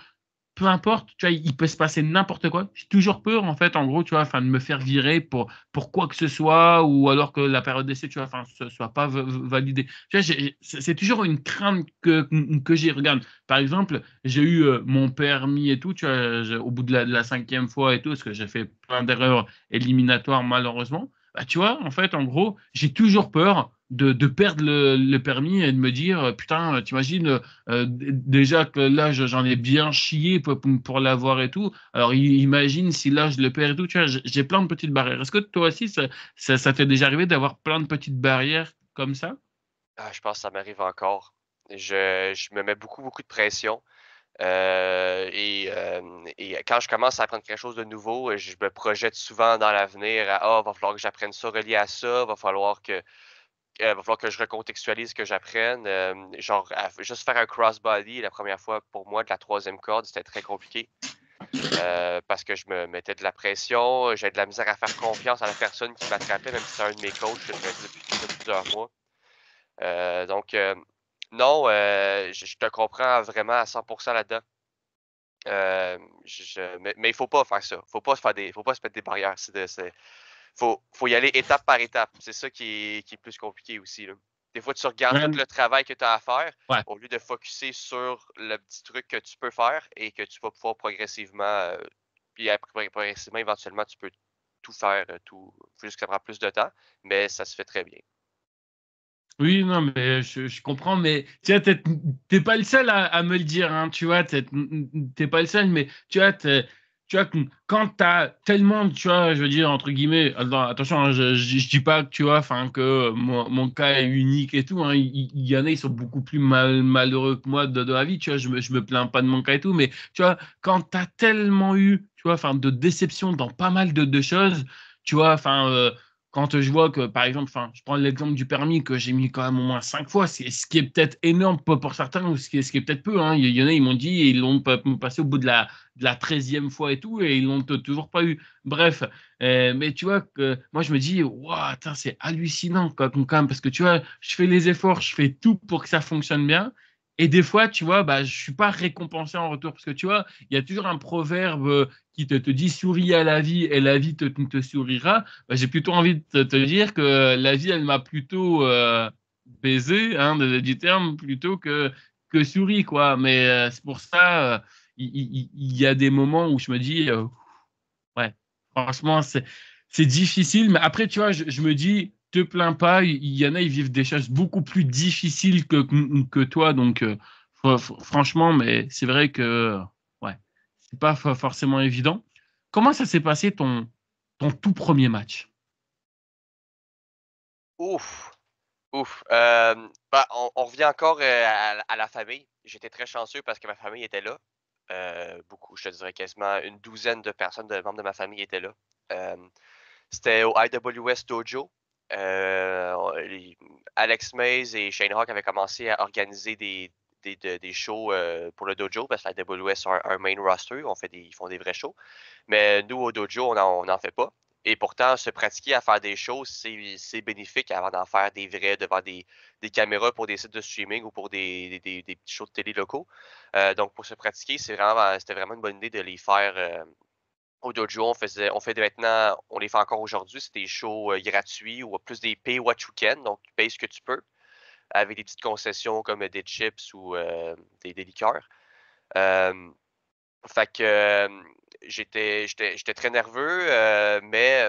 peu importe, tu vois, il peut se passer n'importe quoi. J'ai toujours peur, en fait, en gros, tu vois, enfin, de me faire virer pour quoi que ce soit, ou alors que la période d'essai, tu vois, enfin, ne soit pas validée. Tu vois, c'est toujours une crainte que j'ai. Regarde, par exemple, j'ai eu mon permis et tout, tu vois, au bout de la cinquième fois et tout, parce que j'ai fait plein d'erreurs éliminatoires, malheureusement. Bah, tu vois, en fait, en gros, j'ai toujours peur de perdre le permis et de me dire, putain, t'imagines, déjà que là, j'en ai bien chié pour l'avoir et tout. Alors, imagine si là, je le perds et tout. Tu vois, j'ai plein de petites barrières. Est-ce que toi aussi, ça t'est déjà arrivé d'avoir plein de petites barrières comme ça? Ah, je pense que ça m'arrive encore. Je me mets beaucoup, beaucoup de pression. Et quand je commence à apprendre quelque chose de nouveau, je me projette souvent dans l'avenir à ah, va falloir que j'apprenne ça relié à ça, va falloir que je recontextualise ce que j'apprenne. Genre, juste faire un crossbody la première fois pour moi de la troisième corde, c'était très compliqué. Parce que je me mettais de la pression, j'avais de la misère à faire confiance à la personne qui m'attrapait, même si c'était un de mes coachs que je connaissais depuis déjà plusieurs mois. Donc, non, je te comprends vraiment à 100% là-dedans. Mais il faut pas faire ça. Faut pas se mettre des barrières. Faut y aller étape par étape. C'est ça qui est plus compliqué aussi, là. Des fois, tu regardes tout Ouais, le travail que tu as à faire ouais. au lieu de focuser sur le petit truc que tu peux faire et que tu vas pouvoir progressivement, puis après, progressivement, éventuellement, tu peux tout faire, tout. Faut juste que ça prend plus de temps, mais ça se fait très bien. Oui, non, mais je comprends, mais tu vois, t'es pas le seul à me le dire, hein, tu vois, t'es pas le seul, mais tu vois, tu vois, quand t'as tellement, tu vois, je veux dire, entre guillemets, attention, hein, je dis pas que, tu vois, enfin, que mon cas est unique et tout, hein, il y en a, ils sont beaucoup plus malheureux que moi de la vie, tu vois, je me plains pas de mon cas et tout, mais tu vois, quand t'as tellement eu, tu vois, enfin, de déception dans pas mal de choses, tu vois, enfin, quand je vois que, par exemple, enfin, je prends l'exemple du permis que j'ai mis quand même au moins 5 fois, c'est ce qui est peut-être énorme pour certains ou ce qui est peut-être peu. Hein. Il y en a, ils m'ont dit et ils l'ont passé au bout de la 13e fois et tout, et ils l'ont toujours pas eu. Bref, mais tu vois, que moi je me dis, waouh, c'est hallucinant quand même, parce que tu vois, je fais les efforts, je fais tout pour que ça fonctionne bien. Et des fois, tu vois, bah, je suis pas récompensé en retour parce que tu vois, il y a toujours un proverbe qui te dit souris à la vie et la vie te sourira. Bah, j'ai plutôt envie de te dire que la vie, elle m'a plutôt baisé, hein, du terme, plutôt que souri, quoi. Mais c'est pour ça, il y a des moments où je me dis, ouais, franchement, c'est difficile. Mais après, tu vois, je me dis, te plains pas, il y en a, ils vivent des choses beaucoup plus difficiles que toi. Donc, franchement, mais c'est vrai que, ouais, c'est pas forcément évident. Comment ça s'est passé ton tout premier match? Ouf! Ouf! Bah, on revient encore, à la famille. J'étais très chanceux parce que ma famille était là. Beaucoup, je te dirais quasiment une douzaine de personnes, de membres de ma famille étaient là. Hem, C'était au IWS Dojo. Les Alex Mays et Shane Hawk avaient commencé à organiser des shows, pour le dojo parce que la IWS a un main roster, ils font des vrais shows. Mais nous, au dojo, on en fait pas. Et pourtant, se pratiquer à faire des choses, c'est bénéfique avant d'en faire des vrais devant des caméras pour des sites de streaming ou pour des petits shows de télé locaux. Donc, pour se pratiquer, c'était vraiment une bonne idée de les faire au dojo. On les fait encore aujourd'hui. C'est des shows gratuits ou plus des pay what you can. Donc, tu payes ce que tu peux avec des petites concessions comme des chips ou des liqueurs. Euh, fait que, j'étais très nerveux, mais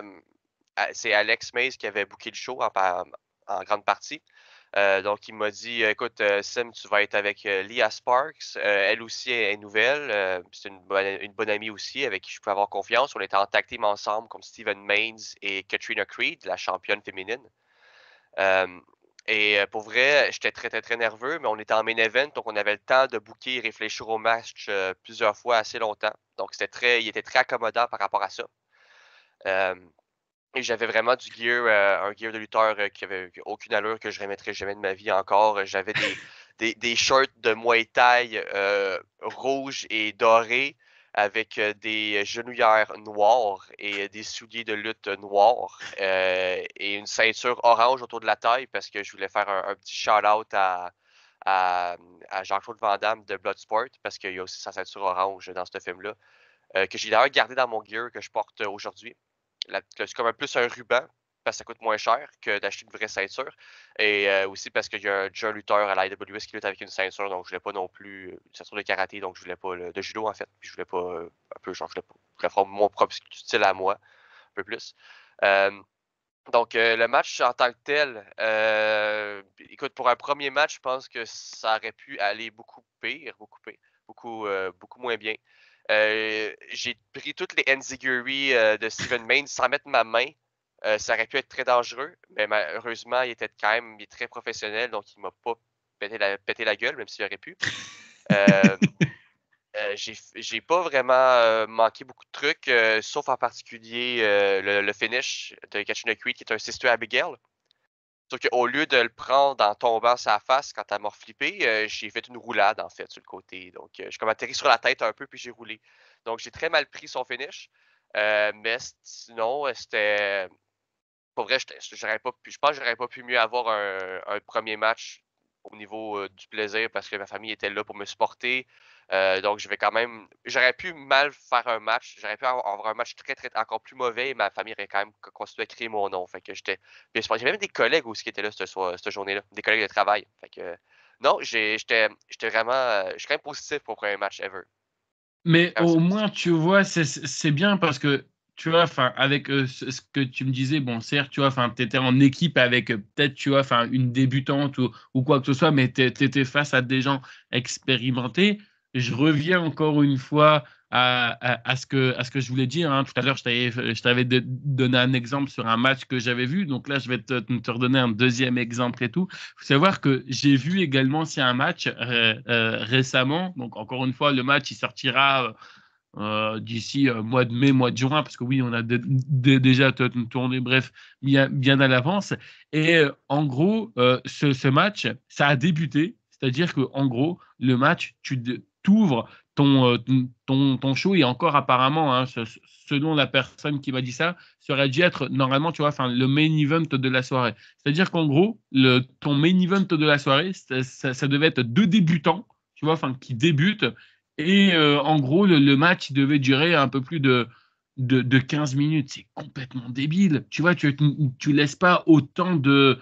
c'est Alex Mays qui avait booké le show en grande partie. Donc il m'a dit: «Écoute, Sim, tu vas être avec, Leah Sparks, elle aussi est nouvelle, c'est une bonne amie aussi avec qui je peux avoir confiance». On était en tag team ensemble comme Steven Mains et Katrina Creed, la championne féminine. Hem pour vrai, j'étais très, très, très nerveux, mais on était en main event, donc on avait le temps de booker et réfléchir au match, plusieurs fois assez longtemps. Donc il était très accommodant par rapport à ça. Hem Et j'avais vraiment du gear, un gear de lutteur qui avait aucune allure, que je remettrai jamais de ma vie encore. J'avais des shorts de Muay Thai rouges et dorés avec des genouillères noires et des souliers de lutte noirs et une ceinture orange autour de la taille parce que je voulais faire un petit shout-out à, à Jean-Claude Van Damme de Bloodsport parce qu'il y a aussi sa ceinture orange dans ce film-là, que j'ai d'ailleurs gardé dans mon gear que je porte aujourd'hui. C'est comme plus un ruban, parce que ça coûte moins cher que d'acheter une vraie ceinture. Et aussi parce qu'il y a déjà un lutteur à l'IWS qui lutte avec une ceinture, donc je voulais pas non plus une ceinture de karaté, donc je voulais pas de judo en fait. Puis je voulais pas un peu genre je voulais faire mon propre style à moi, un peu plus. Euh, donc le match en tant que tel, écoute, pour un premier match, je pense que ça aurait pu aller beaucoup pire, beaucoup moins bien. J'ai pris toutes les enziguri de Steven Main sans mettre ma main. Ça aurait pu être très dangereux, mais malheureusement, il est très professionnel, donc il m'a pas pété la gueule, même s'il aurait pu. Euh, j'ai pas vraiment manqué beaucoup de trucs, sauf en particulier le finish de Katrina Creed, qui est un Sister Abigail. Sauf qu'au lieu de le prendre en tombant sa face quand elle m'a flippé, j'ai fait une roulade en fait sur le côté. Donc j'ai comme atterri sur la tête un peu puis j'ai roulé. Donc j'ai très mal pris son finish. Mais sinon, c'était. Pour vrai, je pense que j'aurais pas pu mieux avoir un premier match au niveau du plaisir parce que ma famille était là pour me supporter. Donc j'aurais pu mal faire un match. J'aurais pu avoir un match très, très, encore plus mauvais et ma famille aurait quand même continué à crier mon nom. Fait que j'étais. J'ai même des collègues aussi qui étaient là cette journée-là, des collègues de travail. Fait que non, j'étais vraiment. Je suis quand même positif pour le premier match ever. Mais Quand même au positif. moins, tu vois, c'est bien parce que, tu vois, enfin, avec ce que tu me disais, bon, certes, tu vois, enfin, tu étais en équipe avec peut-être, tu vois, enfin, une débutante ou quoi que ce soit, mais tu étais face à des gens expérimentés. Je reviens encore une fois à ce que je voulais dire, hein. Tout à l'heure, je t'avais donné un exemple sur un match que j'avais vu. Donc là, je vais te redonner un deuxième exemple et tout. Il faut savoir que j'ai vu également aussi un match récemment. Donc, encore une fois, le match, il sortira d'ici mois de mai, mois de juin, parce que oui, on a déjà tourné, bref, bien à l'avance. Et en gros, ce match, ça a débuté. C'est-à-dire que en gros, le match, tu t'ouvres ton show et encore apparemment, hein, selon la personne qui m'a dit ça, ça aurait dû être normalement, tu vois, enfin, le main event de la soirée. C'est-à-dire qu'en gros, ton main event de la soirée, ça devait être deux débutants, tu vois, enfin, qui débutent. Et en gros, le match devait durer un peu plus de 15 minutes. C'est complètement débile. Tu vois, tu laisses pas autant de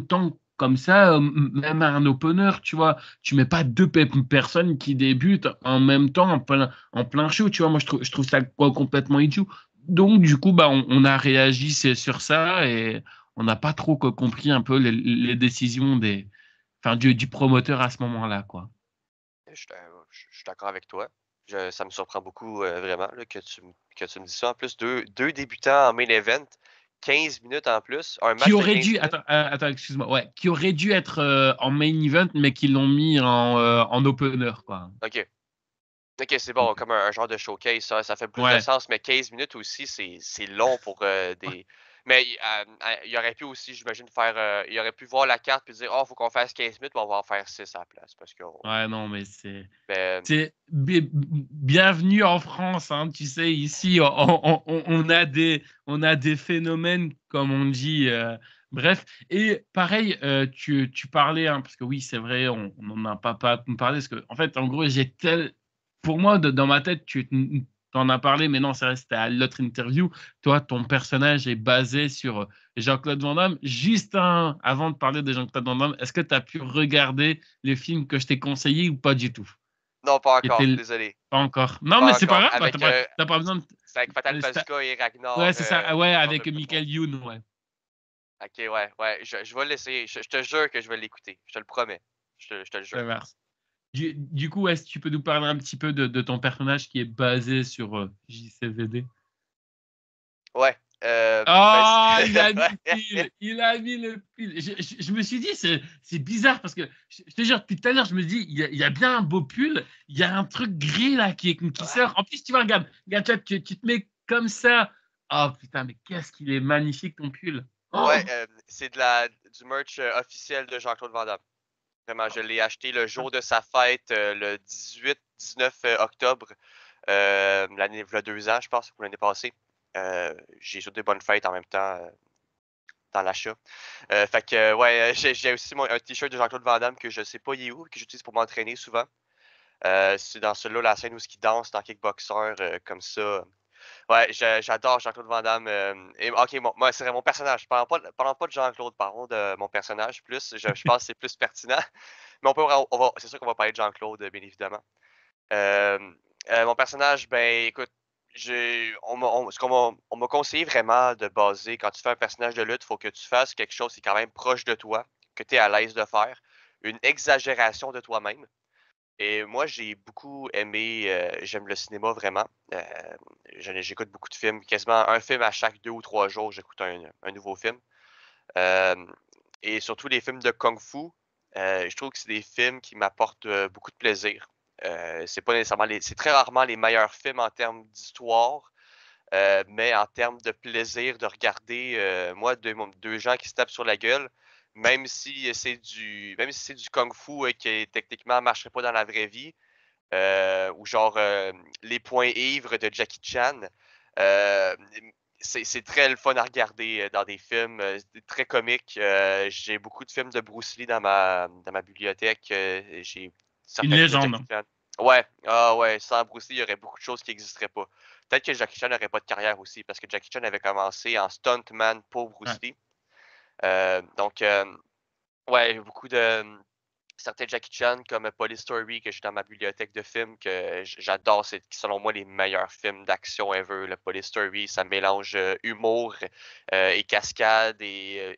temps comme ça, même à un opener, tu vois. Tu mets pas deux personnes qui débutent en même temps, en plein show, tu vois. Moi, je trouve ça complètement idiot. Donc, du coup, bah, on a réagi sur ça et on n'a pas trop compris un peu les décisions enfin, du promoteur à ce moment-là, quoi. Je suis d'accord avec toi. Ça me surprend beaucoup vraiment là, que tu me dis ça. En plus, deux débutants en main event, 15 minutes en plus, un Qui match de aurait 15 dû, minutes. attends, excuse-moi, ouais, qui aurait dû être en main event, mais qui l'ont mis en opener, quoi. OK. OK, c'est bon, comme un genre de showcase, ça fait plus de Ouais. sens, mais 15 minutes aussi, c'est long pour des. Mais il aurait pu aussi, j'imagine, il aurait pu voir la carte et dire, oh, faut qu'on fasse 15 minutes, mais on va en faire 6 à la place. Parce que. Ouais, non, mais c'est. Mais, C'est bienvenue en France, hein, tu sais, ici, on a des phénomènes, comme on dit. Bref, et pareil, tu parlais, hein, parce que oui, c'est vrai, on n'en a pas parlé, parce que, en fait, en gros, pour moi, dans ma tête, tu en as parlé, mais non, ça reste à l'autre interview. Toi, ton personnage est basé sur Jean-Claude Van Damme. Juste avant de parler de Jean-Claude Van Damme, est-ce que tu as pu regarder les films que je t'ai conseillés ou pas du tout? non, pas Qui encore, était désolé. pas encore. Non, mais Pas c'est pas encore. grave. Bah, t'as pas besoin de. C'est avec Fatal c'est Bazooka et Ragnar, Ouais, c'est ça. Ah ouais, George avec of Blood. Michael Youn, ouais. Ok, ouais. Je vais l'essayer. Je te jure que je vais l'écouter. Je te le promets. Je te le jure. Ça marche. Du coup, est-ce que tu peux nous parler un petit peu de ton personnage qui est basé sur JCVD? Ouais. Ah, il a mis le Ouais. pile. Il a mis le pile. Je me suis dit, c'est bizarre parce que je te jure, depuis tout à l'heure, je me dis, il y a bien un beau pull. Il y a un truc gris là qui sort. En plus, tu vois, regarde, tu te mets comme ça Oh putain, mais qu'est-ce qu'il est magnifique ton pull. Oh, Ouais, c'est du merch officiel de Jean-Claude Van Damme. Vraiment, je l'ai acheté le jour de sa fête, le 18-19 octobre, l'année, il y a 2 ans, je pense, ou l'année passée. J'ai souhaité bonnes fêtes en même temps dans l'achat. Fait que, ouais, j'ai aussi un t-shirt de Jean-Claude Van Damme que je sais pas il est où, que j'utilise pour m'entraîner souvent. C'est dans celui-là, la scène où il danse dans Kickboxer, comme ça. Ouais, j'adore Jean-Claude Van Damme. Et, ok, moi, c'est mon personnage. Parlons pas de Jean-Claude, parlons de mon personnage plus. Je pense que c'est plus pertinent. Mais c'est sûr qu'on va parler de Jean-Claude, bien évidemment. Euh, mon personnage, ben écoute, on m'a conseillé vraiment de baser, quand tu fais un personnage de lutte, il faut que tu fasses quelque chose qui est quand même proche de toi, que tu es à l'aise de faire, une exagération de toi-même. Et moi, j'ai beaucoup aimé, j'aime le cinéma vraiment. J'écoute beaucoup de films, quasiment un film à chaque 2 ou 3 jours, j'écoute un nouveau film. Euh, et surtout les films de Kung Fu, je trouve que c'est des films qui m'apportent beaucoup de plaisir. C'est pas nécessairement c'est très rarement les meilleurs films en termes d'histoire, mais en termes de plaisir de regarder, moi, deux gens qui se tapent sur la gueule, même si c'est du kung-fu qui techniquement marcherait pas dans la vraie vie, ou genre les points ivres de Jackie Chan, euh, c'est très le fun à regarder dans des films, c'est très comique. J'ai beaucoup de films de Bruce Lee dans ma bibliothèque. J'ai une certains films de Jackie légende. Chan. Ouais, ah ouais, sans Bruce Lee, il y aurait beaucoup de choses qui n'existeraient pas. Peut-être que Jackie Chan n'aurait pas de carrière aussi, parce que Jackie Chan avait commencé en stuntman pour Bruce Ouais. Lee. Donc, ouais, beaucoup de certains Jackie Chan comme Police Story que j'ai dans ma bibliothèque de films que j'adore, c'est selon moi les meilleurs films d'action ever. Le Police Story, ça mélange humour et cascade et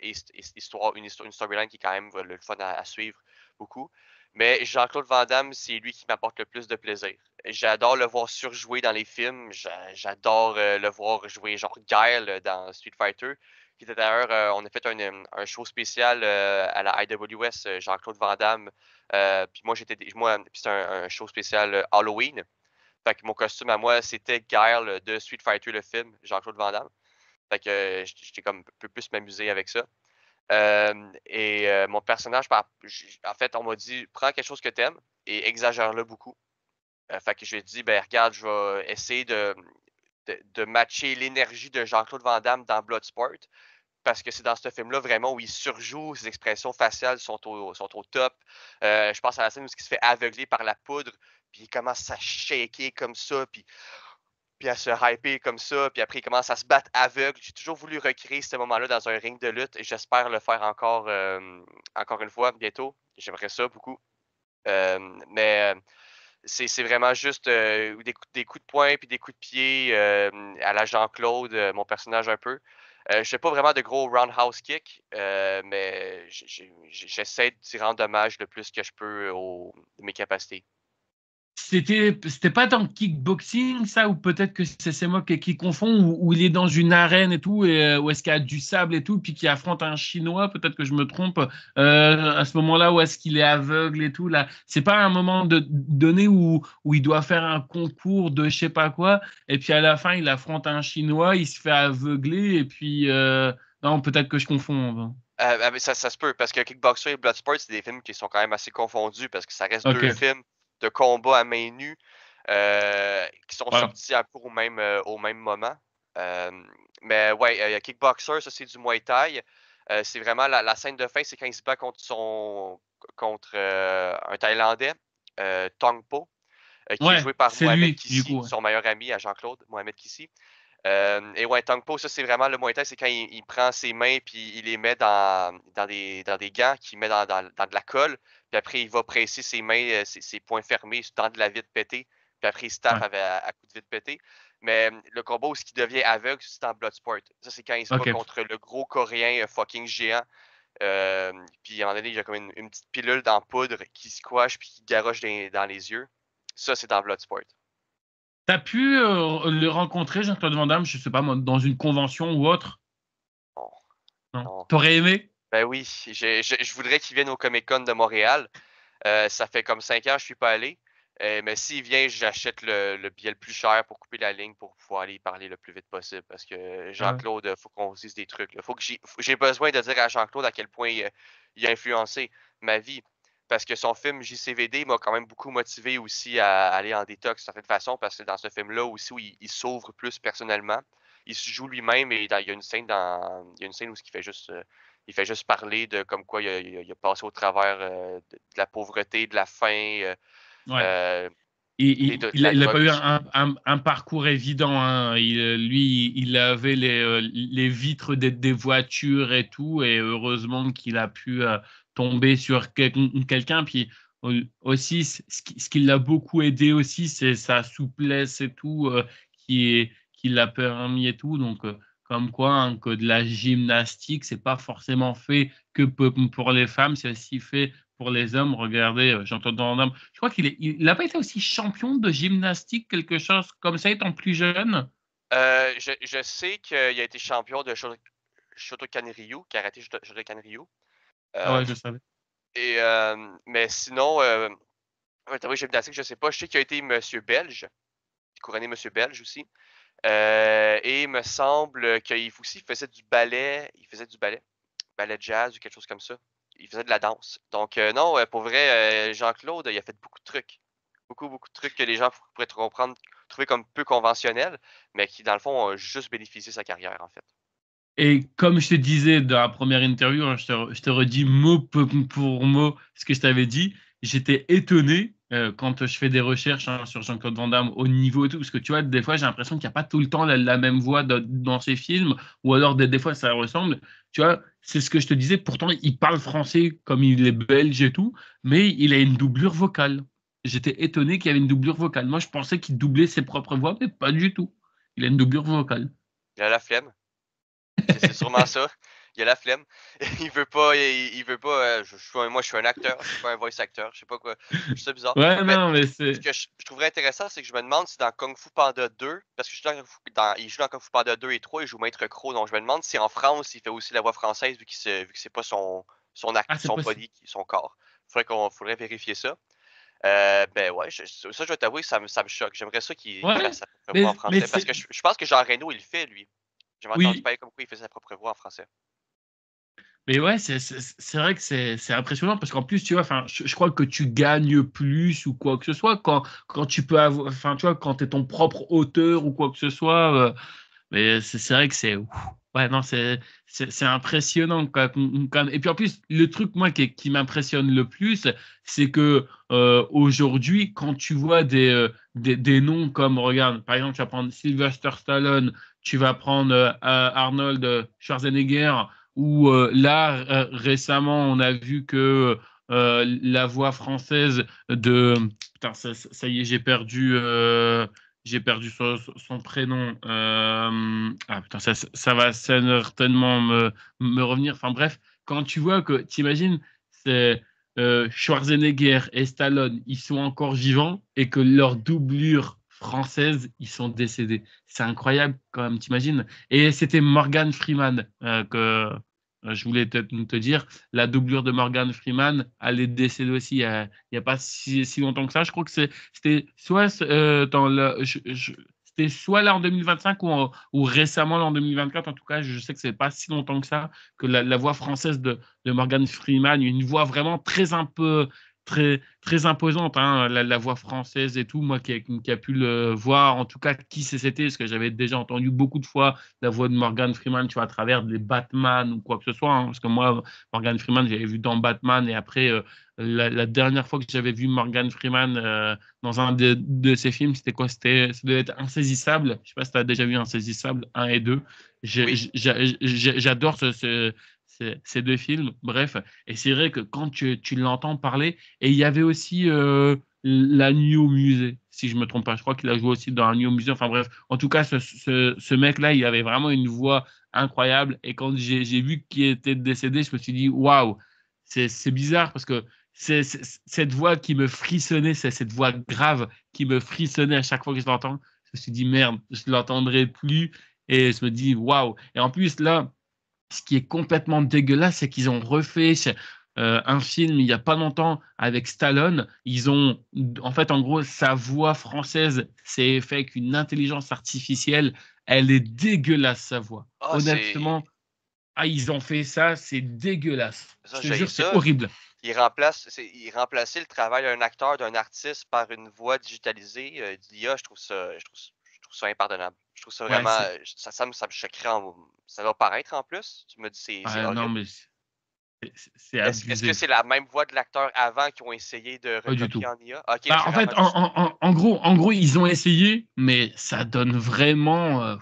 une storyline qui est quand même le fun à suivre beaucoup. Mais Jean-Claude Van Damme, c'est lui qui m'apporte le plus de plaisir. J'adore le voir surjouer dans les films. J'adore le voir jouer genre Guile dans Street Fighter. Qui était d'ailleurs, on a fait un show spécial à la IWS, Jean-Claude Van Damme. Puis puis c'était un show spécial Halloween. Fait que mon costume à moi, c'était Guile de Street Fighter, le film, Jean-Claude Van Damme. Fait que j'étais comme un peu plus m'amuser avec ça. Mon personnage, en fait, on m'a dit, prends quelque chose que t'aimes et exagère-le beaucoup. Fait que je lui ai dit, ben regarde, je vais essayer de matcher l'énergie de Jean-Claude Van Damme dans Bloodsport parce que c'est dans ce film-là vraiment où il surjoue, ses expressions faciales sont au top. Je pense à la scène où il se fait aveugler par la poudre, puis il commence à shaker comme ça, puis à se hyper comme ça, puis après il commence à se battre aveugle. J'ai toujours voulu recréer ce moment-là dans un ring de lutte et j'espère le faire encore une fois bientôt. J'aimerais ça beaucoup. Mais c'est vraiment juste des coups de poing puis des coups de pied à la Jean-Claude, mon personnage un peu. Je fais pas vraiment de gros roundhouse kick, mais j'essaie d'y rendre hommage le plus que je peux de mes capacités. C'était pas dans le kickboxing, ça, ou peut-être que c'est moi qui confonds, où il est dans une arène et tout, et où est-ce qu'il y a du sable et tout, puis qu'il affronte un Chinois, peut-être que je me trompe, à ce moment-là, où est-ce qu'il est aveugle et tout, là. C'est pas un moment donné où il doit faire un concours de je sais pas quoi, et puis à la fin, il affronte un Chinois, il se fait aveugler, et puis, non, peut-être que je confonds. Mais ça se peut, parce que Kickboxer et Bloodsport, c'est des films qui sont quand même assez confondus, parce que ça reste deux Ok, films de combat à main nue qui sont voilà. sortis un peu au même moment. Euh, mais ouais, Kickboxer, ça c'est du Muay Thai. C'est vraiment la scène de fin, c'est quand il se bat contre un Thaïlandais, Tong Po, qui est Ouais, joué par c'est Mohamed lui, du Kissi, coup. Ouais. son meilleur ami à Jean-Claude, Mohamed Kissi. Et ouais, Tong Po, ça c'est vraiment le Muay Thai, c'est quand il prend ses mains puis il les met dans des gants qu'il met dans de la colle, puis après il va presser ses mains, ses poings fermés dans de la vitre pétée, puis après il se tape Ouais. à coups de vitre pétée. Mais le combat où il devient aveugle, c'est dans Bloodsport. Ça, c'est quand il se bat Ok. contre le gros coréen fucking géant. Puis à un moment donné, il y a comme une petite pilule dans poudre qui squash puis qui garoche dans les yeux. Ça, c'est dans Bloodsport. T'as pu le rencontrer, Jean-Claude Van Damme, je sais pas moi, dans une convention ou autre? Non, Non. non. T'aurais aimé? Ben oui, je voudrais qu'il vienne au Comic Con de Montréal. Ça fait comme 5 ans que je suis pas allé. Mais s'il vient, j'achète le billet le plus cher pour couper la ligne pour pouvoir aller y parler le plus vite possible. Parce que Ouais. Jean-Claude, faut qu'on se dise des trucs, là. Faut que j'ai besoin de dire à Jean-Claude à quel point il a influencé ma vie. Parce que son film JCVD m'a quand même beaucoup motivé aussi à aller en détox d'une certaine façon. Parce que dans ce film-là aussi où il s'ouvre plus personnellement, il se joue lui-même et il y a une scène il y a une scène où il fait juste parler de comme quoi il a passé au travers de la pauvreté, de la faim. Ouais. Euh, Il la n'a pas drogue eu aussi. un parcours évident, hein. Lui, il avait les vitres des voitures et tout, et heureusement qu'il a pu tomber sur quelqu'un. Puis aussi, ce qui l'a beaucoup aidé aussi, c'est sa souplesse et tout, qui l'a permis et tout. Donc, comme quoi, hein, que de la gymnastique, c'est pas forcément fait que pour les femmes, c'est aussi fait pour les hommes. Regardez, j'entends dans l'homme. Je crois il n'a pas été aussi champion de gymnastique, quelque chose comme ça, étant plus jeune. Je sais qu'il a été champion de Shotokan Ryu, karaté Shotokan Ryu. Ah ouais, Euh, je savais. mais sinon, oui, gymnastique, je sais pas. Je sais qu'il a été monsieur belge, couronné monsieur belge aussi. Et il me semble qu'il aussi faisait du ballet. Il faisait du ballet jazz ou quelque chose comme ça. Il faisait de la danse. Donc, non, pour vrai, Jean-Claude, il a fait beaucoup de trucs. Beaucoup, beaucoup de trucs que les gens pourraient trouver comme peu conventionnels, mais qui, dans le fond, ont juste bénéficié de sa carrière, en fait. Et comme je te disais dans la première interview, hein, je te redis mot pour mot ce que je t'avais dit. J'étais étonné quand je fais des recherches, hein, sur Jean-Claude Van Damme au niveau et tout, parce que tu vois, des fois, j'ai l'impression qu'il n'y a pas tout le temps la même voix dans ses films, ou alors des fois, ça ressemble. Tu vois, c'est ce que je te disais. Pourtant, il parle français comme il est belge et tout, mais il a une doublure vocale. J'étais étonné qu'il y avait une doublure vocale. Moi, je pensais qu'il doublait ses propres voix, mais pas du tout. Il a une doublure vocale. Il a la flemme. C'est sûrement ça. Il a la flemme. Il veut pas, il veut pas. Moi, je suis un acteur, je suis pas un voice acteur. Je sais pas quoi. Je sais bizarre. Ouais, Mais non, mais ce c'est. que je trouverais intéressant, c'est que je me demande si dans Kung Fu Panda 2, parce que je suis il joue dans Kung Fu Panda 2 et 3, il joue Maître Croc, donc je me demande si en France, il fait aussi la voix française, vu que c'est pas Ah, c'est son possible. body, son corps. Faudrait vérifier ça. Ben ouais, ça, je dois t'avouer, ça me choque. J'aimerais ça qu'il Ouais, fasse sa propre voix en mais français, parce c'est. que je pense que Jean Reno, il le fait, lui. J'avais entendu Oui, parler comme quoi il faisait sa propre voix en français. mais ouais, c'est vrai que c'est impressionnant parce qu'en plus, tu vois, enfin, je crois que tu gagnes plus ou quoi que ce soit quand tu peux avoir. Enfin, tu vois, quand tu es ton propre auteur ou quoi que ce soit. Mais c'est vrai que c'est. Ouf. Ouais, non, c'est impressionnant, quoi, quand même. Et puis en plus, le truc, moi, qui m'impressionne le plus, c'est que aujourd'hui, quand tu vois des noms comme, regarde, par exemple, tu vas prendre Sylvester Stallone, tu vas prendre Arnold Schwarzenegger, ou là, récemment, on a vu que la voix française de. Putain, ça y est, j'ai perdu son prénom. Ah putain, ça va certainement me revenir. Enfin bref, quand tu vois que, t'imagines, c'est Schwarzenegger et Stallone, ils sont encore vivants et que leur doublure française, ils sont décédés. C'est incroyable quand même, t'imagines. Et c'était Morgan Freeman que je voulais te dire. La doublure de Morgan Freeman, elle est décédée aussi il y a pas si longtemps que ça. Je crois que c'était soit c'était soit là en 2025 ou récemment là en 2024. En tout cas, je sais que c'est pas si longtemps que ça que la voix française de Morgan Freeman, une voix vraiment très imposante, hein, la voix française et tout. Moi qui a pu le voir, en tout cas, qui c'était, parce que j'avais déjà entendu beaucoup de fois la voix de Morgan Freeman, tu vois, à travers des Batman ou quoi que ce soit, hein, parce que moi, Morgan Freeman, j'avais vu dans Batman et après, la dernière fois que j'avais vu Morgan Freeman dans un de ses films, c'était quoi? Ça devait être Insaisissable. Je sais pas si tu as déjà vu Insaisissable 1 et 2. Oui. J'adore ces deux films. Bref, et c'est vrai que quand tu l'entends parler, et il y avait aussi La Nuit au musée, si je me trompe pas. Je crois qu'il a joué aussi dans La Nuit au musée. Enfin bref, en tout cas, ce mec-là, il avait vraiment une voix incroyable. Et quand j'ai vu qu'il était décédé, je me suis dit, waouh, c'est bizarre parce que cette voix qui me frissonnait, c'est cette voix grave qui me frissonnait à chaque fois que je l'entends. Je me suis dit, merde, je ne l'entendrai plus. Et je me dis, waouh. Et en plus, là, ce qui est complètement dégueulasse, c'est qu'ils ont refait un film il n'y a pas longtemps avec Stallone. Ils ont, en fait, en gros, sa voix française, c'est fait avec une intelligence artificielle. Elle est dégueulasse, sa voix. Ah, Honnêtement, ils ont fait ça, c'est dégueulasse. Je ça, te j'ai jure, c'est ça. horrible. Il remplaçait le travail d'un acteur, d'un artiste par une voix digitalisée d'IA. Je trouve ça impardonnable. Je trouve ça Ouais, vraiment, ça me choquerait. Ça va paraître en plus. Tu me dis, c'est non, horrible. mais c'est Est-ce que abusé. c'est la même voix de l'acteur avant qu'ils ont essayé de Pas du recopier tout. en IA? Ok, Bah, c'est en fait, vraiment juste. en gros, ils ont essayé, mais ça donne vraiment.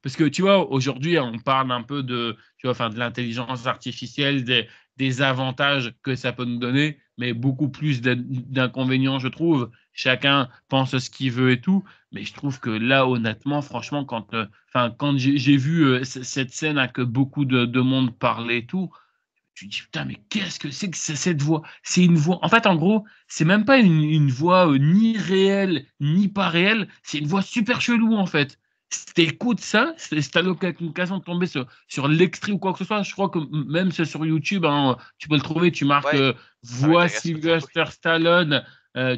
Parce que tu vois, aujourd'hui, on parle un peu tu vois, enfin, de l'intelligence artificielle, des avantages que ça peut nous donner, mais beaucoup plus d'inconvénients, je trouve. Chacun pense ce qu'il veut et tout, mais je trouve que là, honnêtement, franchement, quand j'ai vu cette scène à que beaucoup de monde parlait et tout, tu te dis, putain, mais qu'est-ce que c'est cette voix? C'est une voix. En fait, en gros, c'est même pas une voix ni réelle, ni pas réelle. C'est une voix super chelou, en fait. Si t'écoutes ça, si t'as l'occasion de tomber sur l'extrait ou quoi que ce soit, je crois que même c'est sur YouTube, hein, tu peux le trouver. Tu marques Ouais, ça voix m'intéresse. Oui. Sylvester Stallone.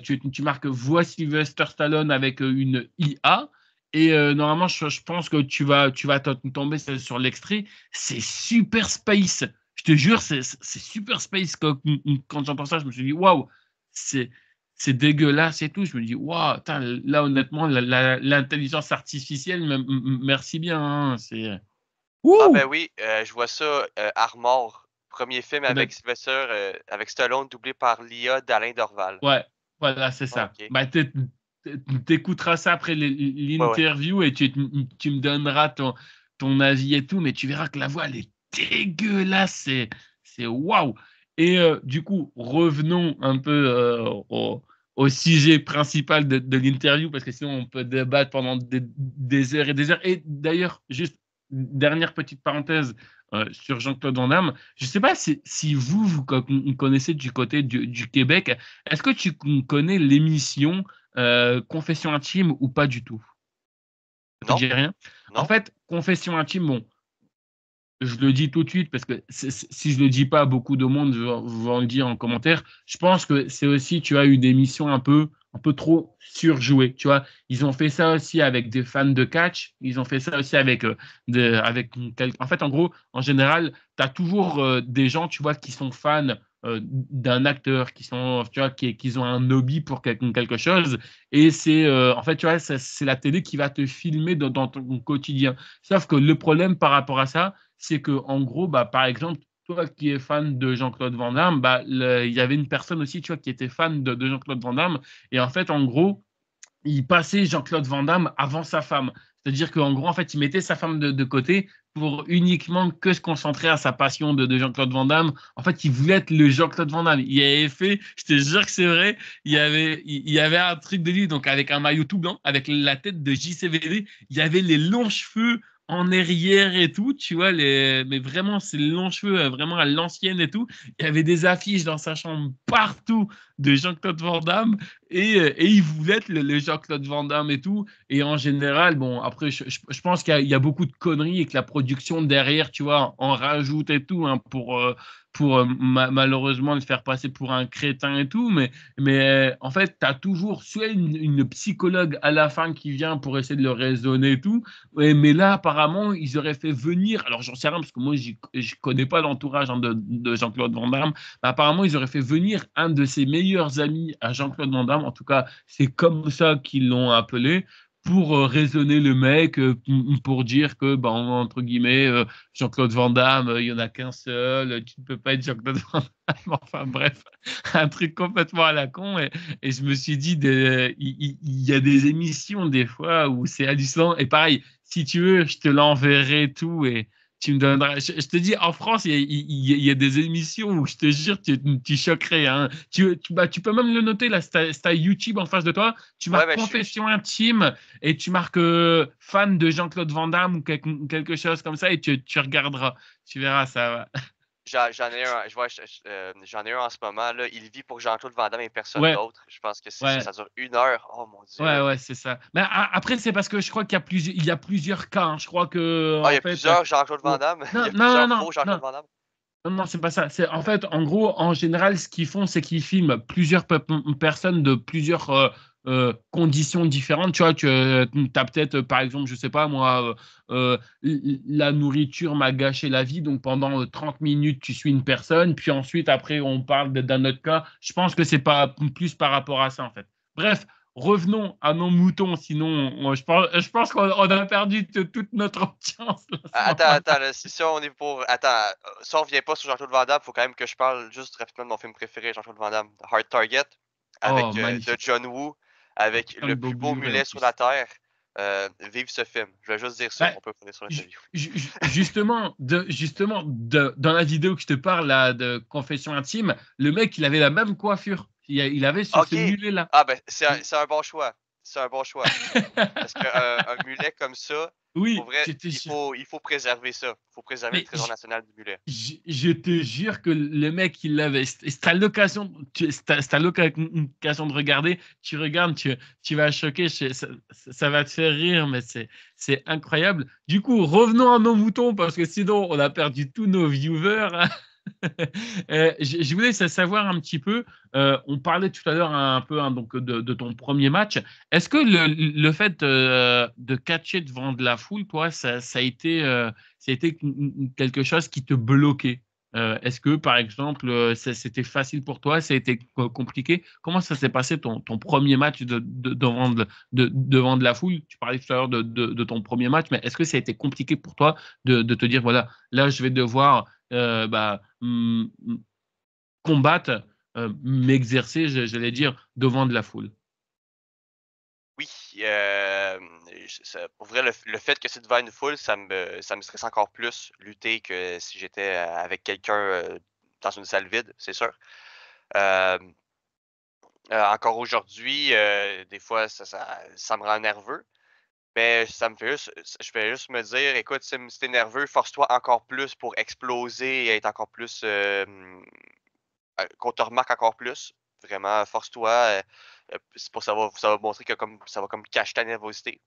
Tu marques voix Sylvester Stallone avec une IA. Et normalement, je pense que tu vas tomber sur l'extrait. C'est super space. Je te jure, c'est super space. Quand j'entends ça, je me suis dit, waouh, c'est c'est dégueulasse et tout. Je me dis, waouh, là, honnêtement, l'intelligence artificielle, merci bien. Hein, c'est. Ah ben Ouh! oui, je vois ça, Armor, premier film Eh ben, avec Stallone, doublé par l'IA d'Alain Dorval. ouais, voilà, c'est Ah, ça. OK. Bah, t'écouteras ça après Ouais, ouais. l'interview et tu me donneras ton avis et tout, mais tu verras que la voix, elle est dégueulasse. C'est waouh! Et du coup, revenons un peu au sujet principal de l'interview, parce que sinon, on peut débattre pendant des heures et des heures. Et d'ailleurs, juste dernière petite parenthèse sur Jean-Claude Van Damme. Je ne sais pas si vous connaissez du côté du Québec. Est-ce que tu connais l'émission Confession intime ou pas du tout? Ça te Non, dit rien? En non? fait, Confession intime, bon, je le dis tout de suite parce que si je le dis pas, beaucoup de monde vont le dire en commentaire. Je pense que c'est aussi, tu as une émission un peu trop surjouée. Tu vois, ils ont fait ça aussi avec des fans de catch. Ils ont fait ça aussi en fait, en gros, en général, tu as toujours des gens, tu vois, qui sont fans d'un acteur, tu vois, qui ont un hobby pour quelque chose. Et en fait, tu vois, c'est la télé qui va te filmer dans ton quotidien. Sauf que le problème par rapport à ça, c'est que en gros, bah, par exemple, toi qui es fan de Jean-Claude Van Damme, bah, il y avait une personne aussi, tu vois, qui était fan de Jean-Claude Van Damme. Et en fait, en gros, il passait Jean-Claude Van Damme avant sa femme. C'est-à-dire qu'en gros, en fait, il mettait sa femme de côté pour uniquement que se concentrer à sa passion de Jean-Claude Van Damme. En fait, il voulait être le Jean-Claude Van Damme. Il avait fait, je te jure que c'est vrai, il y avait un truc de lui, donc avec un maillot tout blanc, avec la tête de JCVD, il y avait les longs cheveux en arrière et tout, tu vois, mais vraiment, c'est les longs cheveux, vraiment à l'ancienne et tout. Il y avait des affiches dans sa chambre partout de Jean-Claude Van Damme et il voulait être le Jean-Claude Van Damme et tout. Et en général, bon, après, je pense qu'il y a beaucoup de conneries et que la production derrière, tu vois, en rajoute et tout, hein, pour malheureusement le faire passer pour un crétin et tout. Mais en fait, tu as toujours soit une psychologue à la fin qui vient pour essayer de le raisonner et tout. Ouais, mais là, apparemment, ils auraient fait venir. Alors, j'en sais rien parce que moi, je ne connais pas l'entourage hein, de Jean-Claude Van Damme. Mais apparemment, ils auraient fait venir un de ses meilleurs amis à Jean-Claude Van Damme. En tout cas, c'est comme ça qu'ils l'ont appelé pour raisonner le mec, pour dire que, ben, entre guillemets, Jean-Claude Van Damme, il n'y en a qu'un seul, tu ne peux pas être Jean-Claude Van Damme. Enfin, bref, un truc complètement à la con. Et je me suis dit, il y a des émissions des fois où c'est hallucinant. Et pareil, si tu veux, je te l'enverrai tout et tu me donneras. Je te dis, en France, il y a des émissions où je te jure, tu choquerais. Hein. Tu peux même le noter là, si t'as YouTube en face de toi, tu Ouais, marques ben Confession intime et tu marques fan de Jean-Claude Van Damme ou quelque chose comme ça et tu regarderas. Tu verras ça. j'en ai un, je vois, j'en ai un en ce moment, là. Il vit pour Jean-Claude Van Damme et personne Ouais, d'autre. Je pense que c'est ça, ouais. ça dure 1 heure. Oh mon Ouais, Dieu. ouais, c'est ça. Mais après, c'est parce que je crois qu'il y a plusieurs cas. Hein. Je crois que, Ah, il y en a fait. plusieurs Jean-Claude Van Oh, Damme. Il y non, a non, plusieurs non, faux non. Jean-Claude Van Damme. Non, non, c'est pas ça. C'est en fait, en gros, en général, ce qu'ils font, c'est qu'ils filment plusieurs personnes de plusieurs conditions différentes. Tu vois, tu as peut-être, par exemple, je sais pas moi, la nourriture m'a gâché la vie, donc pendant 30 minutes, tu suis une personne, puis ensuite, après, on parle d'un autre cas. Je pense que c'est pas plus par rapport à ça, en fait. Bref, revenons à nos moutons, sinon, je pense qu'on a perdu toute notre audience là, à ce moment-là. Attends, là, si on est pour. Attends, si on revient pas sur Jean-Claude Van Damme, faut quand même que je parle juste rapidement de mon film préféré, Jean-Claude Van Damme, Hard Target, Oh, avec de magnifique. John Woo, avec Un le beau plus beau Blu-ray en mulet sur la plus. Terre. Vive ce film. Je vais juste dire ça, Ouais, on peut finir sur l'interview. dans la vidéo que je te parle là, de Confession intime, le mec, il avait la même coiffure. Il avait ce Ok! mulet-là. Ah ben, c'est un bon choix. C'est un bon choix. Parce qu'un mulet comme ça, pour Oui, vrai, j'étais sûr. il faut préserver ça. Il faut préserver le Mais trésor national du mulet. je te jure que le mec, il l'avait. C'est à l'occasion, c'est à l'occasion de regarder. Tu regardes, tu vas choquer. Ça va te faire rire, mais c'est incroyable. Du coup, revenons à nos moutons parce que sinon, on a perdu tous nos viewers. Je voulais savoir un petit peu, on parlait tout à l'heure un peu hein, donc de ton premier match. Est-ce que le fait de catcher devant de la foule, toi, ça a été quelque chose qui te bloquait? Est-ce que, par exemple, c'était facile pour toi, ça a été compliqué? Comment ça s'est passé ton premier match devant de la foule? Tu parlais tout à l'heure de ton premier match, mais est-ce que ça a été compliqué pour toi de te dire, voilà, là, je vais devoir combattre, m'exercer, j'allais dire, devant de la foule. Oui, pour vrai, le fait que c'est devant une foule, ça me stresse encore plus lutter que si j'étais avec quelqu'un dans une salle vide, c'est sûr. Hem, Encore aujourd'hui, des fois, ça me rend nerveux, mais ça me fait juste je fais juste me dire: «Écoute, si tu nerveux, force-toi encore plus pour exploser et être encore plus, qu'on te remarque encore plus. Vraiment, force-toi, c'est pour ça va montrer que comme ça va comme cacher ta nervosité,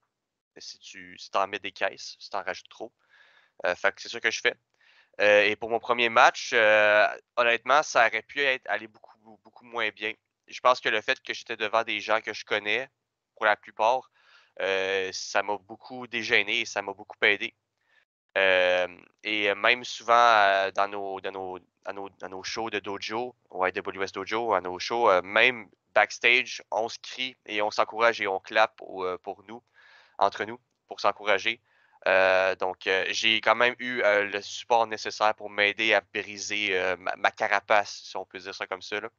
si tu en mets des caisses, si tu en rajoutes trop». Fait que c'est ça que je fais. Et pour mon premier match, honnêtement, ça aurait pu aller beaucoup moins bien. Je pense que le fait que j'étais devant des gens que je connais, pour la plupart, ça m'a beaucoup dégêné et ça m'a beaucoup aidé. Et même souvent, dans nos shows de dojo, au IWS Dojo, à nos shows, même backstage, on se crie et on s'encourage et on clappe pour nous, entre nous, pour s'encourager. J'ai quand même eu, le support nécessaire pour m'aider à briser, ma carapace, si on peut dire ça comme ça, là.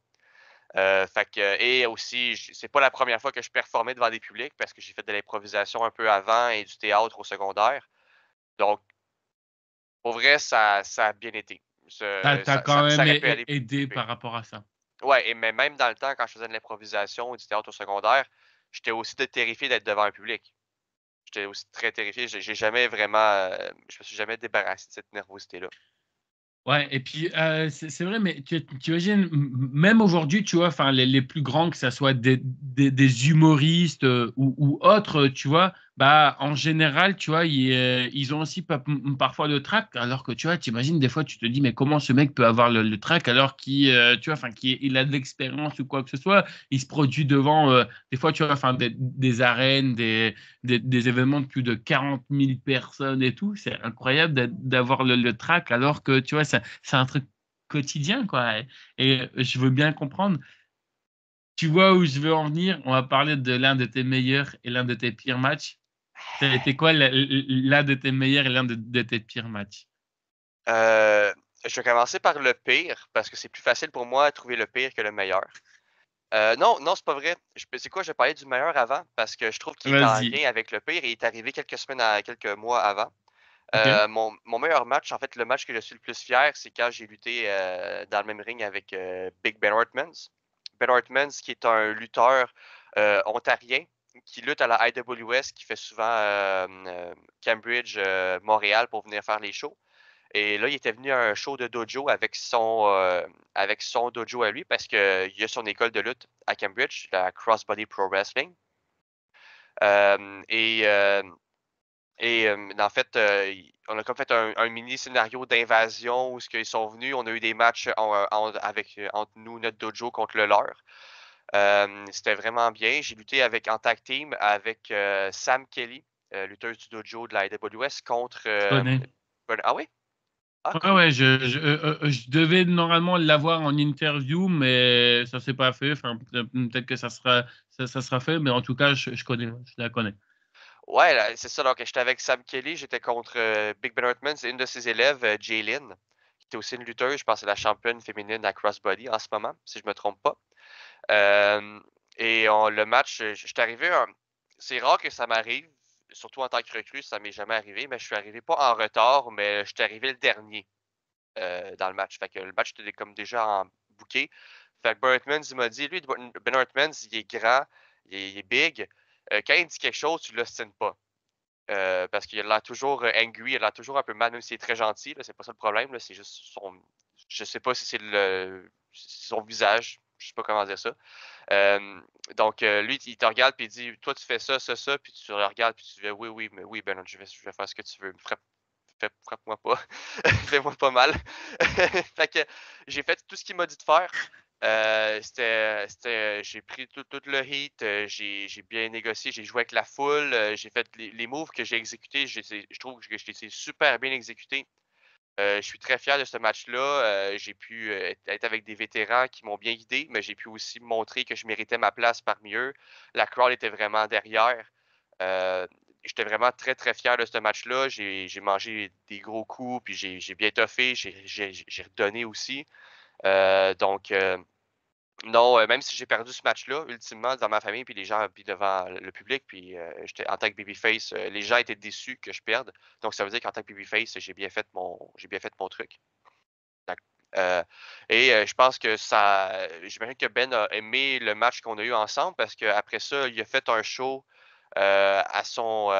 Fait que et aussi, c'est pas la première fois que je performais devant des publics parce que j'ai fait de l'improvisation un peu avant et du théâtre au secondaire. Donc pour vrai, ça a bien été. T'as quand Ça même aurait pu aller plus aidé pire. par rapport à ça. Ouais, mais même dans le temps, quand je faisais de l'improvisation ou du théâtre au secondaire, j'étais aussi terrifié d'être devant un public. J'étais aussi très terrifié. J'ai jamais vraiment, je me suis jamais débarrassé de cette nervosité-là. Ouais, et puis c'est vrai, mais tu imagines, même aujourd'hui, tu vois, enfin, les plus grands, que ce soit des humoristes ou autres, tu vois, bah, en général, tu vois, ils ont aussi parfois le trac, alors que tu vois, tu imagines, des fois, tu te dis, mais comment ce mec peut avoir le trac alors tu vois, enfin, il a de l'expérience ou quoi que ce soit, il se produit devant, des fois, tu vois, enfin, des arènes, des événements de plus de 40 000 personnes et tout. C'est incroyable d'avoir le track alors que, tu vois, c'est un truc quotidien, quoi. Et je veux bien comprendre. Tu vois où je veux en venir? On va parler de l'un de tes meilleurs et l'un de tes pires matchs. Ça a été quoi l'un de tes meilleurs et l'un de tes pires matchs? Heu, je vais commencer par le pire parce que c'est plus facile pour moi de trouver le pire que le meilleur. Non, c'est pas vrai. C'est quoi? Je vais parler du meilleur avant parce que je trouve qu'il est en Vas-y. lien avec le pire et il est arrivé quelques mois avant. OK. Mon meilleur match, en fait, le match que je suis le plus fier, c'est quand j'ai lutté, dans le même ring avec, Big Ben Ortmans. Ben Ortmans qui est un lutteur, ontarien qui lutte à la IWS, qui fait souvent, Cambridge, Montréal pour venir faire les shows. Et là, il était venu à un show de dojo avec son dojo à lui parce qu'il a son école de lutte à Cambridge, la Crossbody Pro Wrestling. Hem et Et en fait, on a comme fait un mini scénario d'invasion où ils sont venus. On a eu des matchs entre nous, notre dojo contre le leur. C'était vraiment bien. J'ai lutté en tag team avec Sam Kelly, lutteuse du dojo de la AWS, contre. Je connais. Ah oui? Ah, Ouais, cool. ouais, je devais normalement l'avoir en interview, mais ça s'est pas fait. Enfin, peut-être que ça sera fait, mais en tout cas, je connais, je la connais. Ouais, c'est ça. Donc, j'étais avec Sam Kelly. J'étais contre Big Ben Hartman. C'est une de ses élèves, Jaylin, qui était aussi une lutteuse. Je pense que c'est la championne féminine à Crossbody en ce moment, si je me trompe pas. Euh, le match, j'étais arrivé. C'est rare que ça m'arrive, surtout en tant que recrue, ça m'est jamais arrivé, mais je suis arrivé pas en retard, mais j'étais arrivé le dernier dans le match. Fait que le match était comme déjà en bouquet. Fait que Ben Hartmans, il m'a dit, lui, Ben Hartmans, il est grand, il est big. Quand il dit quelque chose, tu l'ostines pas. Parce qu'il a l'air toujours angry, il a l'air toujours un peu mal, même s'il est très gentil. C'est pas ça le problème. C'est juste son. Je sais pas si c'est son visage. Je sais pas comment dire ça. Euh, lui, il te regarde puis il dit toi, tu fais ça, ça, ça, puis tu le regardes puis tu dis oui, oui, mais oui, Ben, je vais faire ce que tu veux. Frappe-moi pas. Fais-moi pas mal. Fait que j'ai fait tout ce qu'il m'a dit de faire. J'ai pris tout le heat, j'ai bien négocié, j'ai joué avec la foule, j'ai fait les moves que j'ai exécutés, je trouve que je les ai super bien exécutés. Je suis très fier de ce match-là. J'ai pu être avec des vétérans qui m'ont bien guidé, mais j'ai pu aussi montrer que je méritais ma place parmi eux. La crowd était vraiment derrière. Euh, J'étais vraiment très, très fier de ce match-là. J'ai mangé des gros coups, puis j'ai bien toffé. J'ai redonné aussi. Donc, non, même si j'ai perdu ce match-là, ultimement, dans ma famille, puis les gens, puis devant le public, puis j'étais en tant que babyface, les gens étaient déçus que je perde. Donc, ça veut dire qu'en tant que babyface, j'ai bien fait mon truc. Euh, je pense que j'imagine que Ben a aimé le match qu'on a eu ensemble parce qu'après ça, il a fait un show à son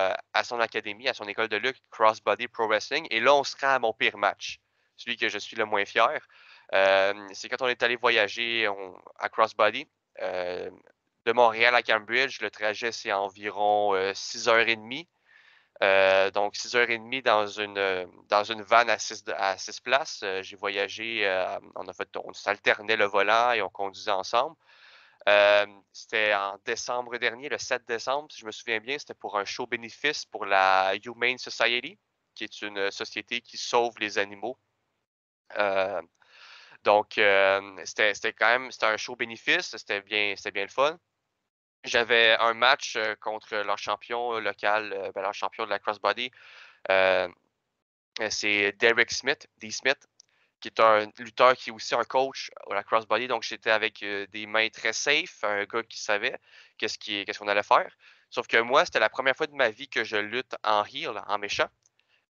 académie, à son école de lutte, Crossbody Pro Wrestling. Et là, on se rend à mon pire match, celui que je suis le moins fier. C'est quand on est allé voyager à Crossbody. Euh, de Montréal à Cambridge, le trajet, c'est environ 6h30. Donc, 6h30 dans une van à six places. J'ai voyagé, on s'alternait le volant et on conduisait ensemble. C'était en décembre dernier, le 7 décembre, si je me souviens bien, c'était pour un show bénéfice pour la Humane Society, qui est une société qui sauve les animaux. Euh, c'était un show bénéfice, c'était bien le fun. J'avais un match contre leur champion local, leur champion de la crossbody. Euh, c'est Derek Smith, D. Smith, qui est un lutteur qui est aussi un coach à la crossbody. Donc, j'étais avec des mains très safe, un gars qui savait qu'est-ce qu'on allait faire. Sauf que moi, c'était la première fois de ma vie que je lutte en heel, en méchant.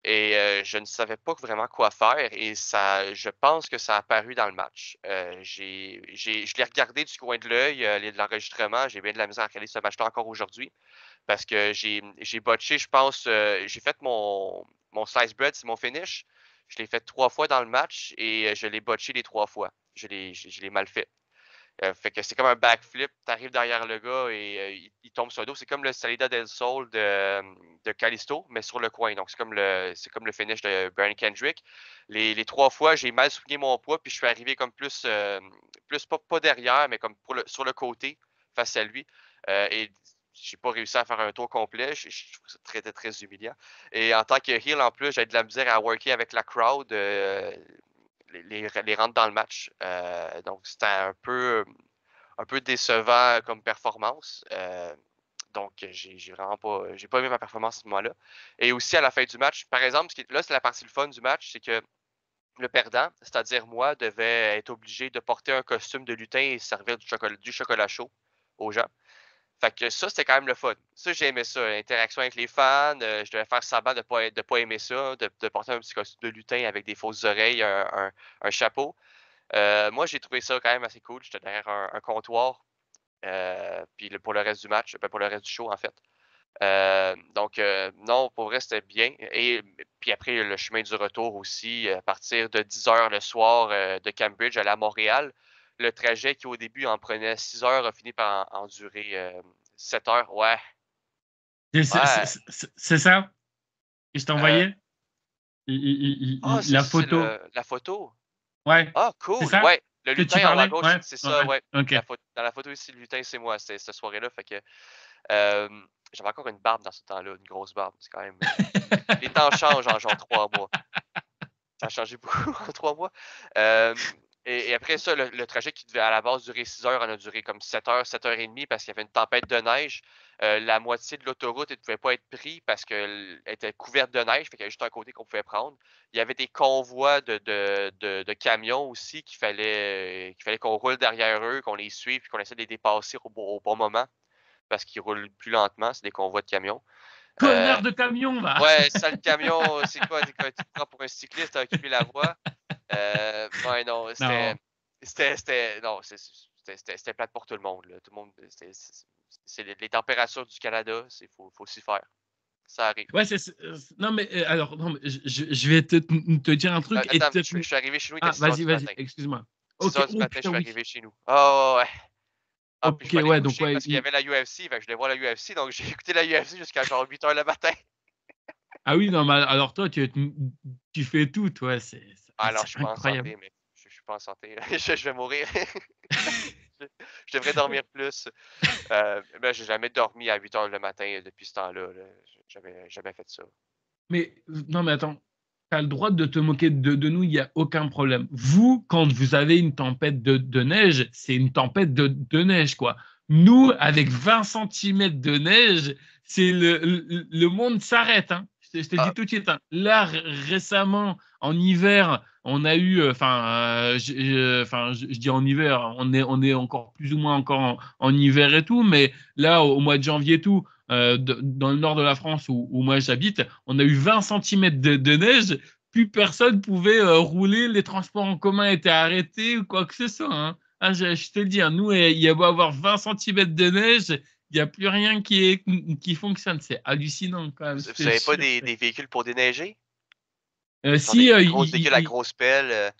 Et je ne savais pas vraiment quoi faire. Et ça, je pense que ça a apparu dans le match. Je l'ai regardé du coin de l'œil, de l'enregistrement. J'ai bien de la misère à regarder ce match-là encore aujourd'hui. Parce que j'ai botché, je pense, j'ai fait mon slice bread, c'est mon finish. Je l'ai fait 3 fois dans le match et je l'ai botché les 3 fois. Je l'ai mal fait. Fait que c'est comme un backflip. Tu arrives derrière le gars et il tombe sur le dos. C'est comme le Salida del Sol de Callisto, mais sur le coin. Donc, c'est comme le finish de Brian Kendrick. Les 3 fois, j'ai mal souligné mon poids, puis je suis arrivé comme plus pas derrière, mais comme sur le côté, face à lui. Et j'ai pas réussi à faire un tour complet. Je trouve ça très, très, très humiliant. Et en tant que heel, en plus, j'ai de la misère à worker avec la crowd. Les rentres dans le match. Donc, c'était un peu décevant comme performance. Donc, j'ai pas aimé ma performance à ce moment-là. Et aussi à la fin du match, par exemple, là, c'est la partie le fun du match, c'est que le perdant, c'est-à-dire moi, devait être obligé de porter un costume de lutin et servir du chocolat chaud aux gens. Fait que ça, c'était quand même le fun. Ça, j'ai aimé ça. L'interaction avec les fans. Je devais faire semblant de pas aimer ça, de porter un petit costume de lutin avec des fausses oreilles, un chapeau. Moi, j'ai trouvé ça quand même assez cool. J'étais derrière un comptoir. Puis pour le reste du match, pour le reste du show, en fait. Non, pour vrai, c'était bien. Et puis après, le chemin du retour aussi, à partir de 10h le soir de Cambridge à Montréal, le trajet qui au début en prenait 6 heures a fini par en durer 7 heures. Ouais, C'est ouais, c'est ça? que je t'ai Euh, envoyé? c'est La photo. la photo. Ouais, Ah, c'est cool. ça Ouais, le que tu lutin en haut à parlais? gauche, Ouais, c'est ça, ouais, ouais. ok. Dans la photo ici, le lutin, c'est moi, c'est cette soirée-là. Fait que euh, j'avais encore une barbe dans ce temps-là, une grosse barbe. C'est quand même. Les temps changent en genre 3 mois. Ça a changé beaucoup en 3 mois. Et après ça, le trajet qui devait à la base durer 6 heures en a duré comme 7 heures, 7 heures et demie parce qu'il y avait une tempête de neige. La moitié de l'autoroute, elle ne pouvait pas être prise parce qu'elle était couverte de neige. Fait qu'il y avait juste un côté qu'on pouvait prendre. Il y avait des convois de camions aussi qu'il fallait qu'on roule derrière eux, qu'on les suive et qu'on essaie de les dépasser au bon moment parce qu'ils roulent plus lentement. C'est des convois de camions. Euh, Connard de camion, va! ouais, sale camion, c'est quoi, tu te prends pour un cycliste à occuper la voie? Ouais, non, Non. non, c'était plate pour tout le monde, là. Tout le monde, c'est les températures du Canada, faut s'y faire. Ça arrive. Ouais, non, mais alors, non, mais je vais te dire un truc et Attends, peut-être. je suis arrivé chez nous, il était Ah, 6 heures vas-y, du vas-y, matin. excuse-moi. 6 Ok, heures du oh matin, je putain, suis oui. arrivé chez nous. Oh, ouais. Ah, puis je Ok, vais aller me ouais, donc, coucher ouais. parce qu'il y avait la UFC, fait que je voulais voir la UFC, donc j'ai écouté la UFC jusqu'à genre 8 heures le matin. Ah oui, non, mais alors toi, tu fais tout, toi, Ah non, c'est je suis pas en incroyable. santé, mais je suis pas en santé. Je vais mourir. Je devrais dormir plus. Ben, j'ai jamais dormi à 8 heures le matin depuis ce temps-là, là. J'ai jamais fait ça. Mais non, mais attends, tu as le droit de te moquer de nous, il n'y a aucun problème. Vous, quand vous avez une tempête de neige, c'est une tempête de neige, quoi. Nous, avec 20 centimètres de neige, c'est le monde s'arrête, hein. Je te Ah, dis tout de suite, hein. Là, récemment, en hiver, on a eu, je dis en hiver, on est encore plus ou moins encore en hiver et tout, mais là, au mois de janvier et tout, dans le nord de la France où moi j'habite, on a eu 20 centimètres de neige, plus personne pouvait rouler, les transports en commun étaient arrêtés ou quoi que ce soit, hein. Ah, je te le dis, hein, nous, il y a beau avoir 20 centimètres de neige, il n'y a plus rien qui fonctionne. C'est hallucinant quand même, je vous te avez pas jure. des véhicules pour déneiger? Genre Si, des grosses véhicules à grosse pelle?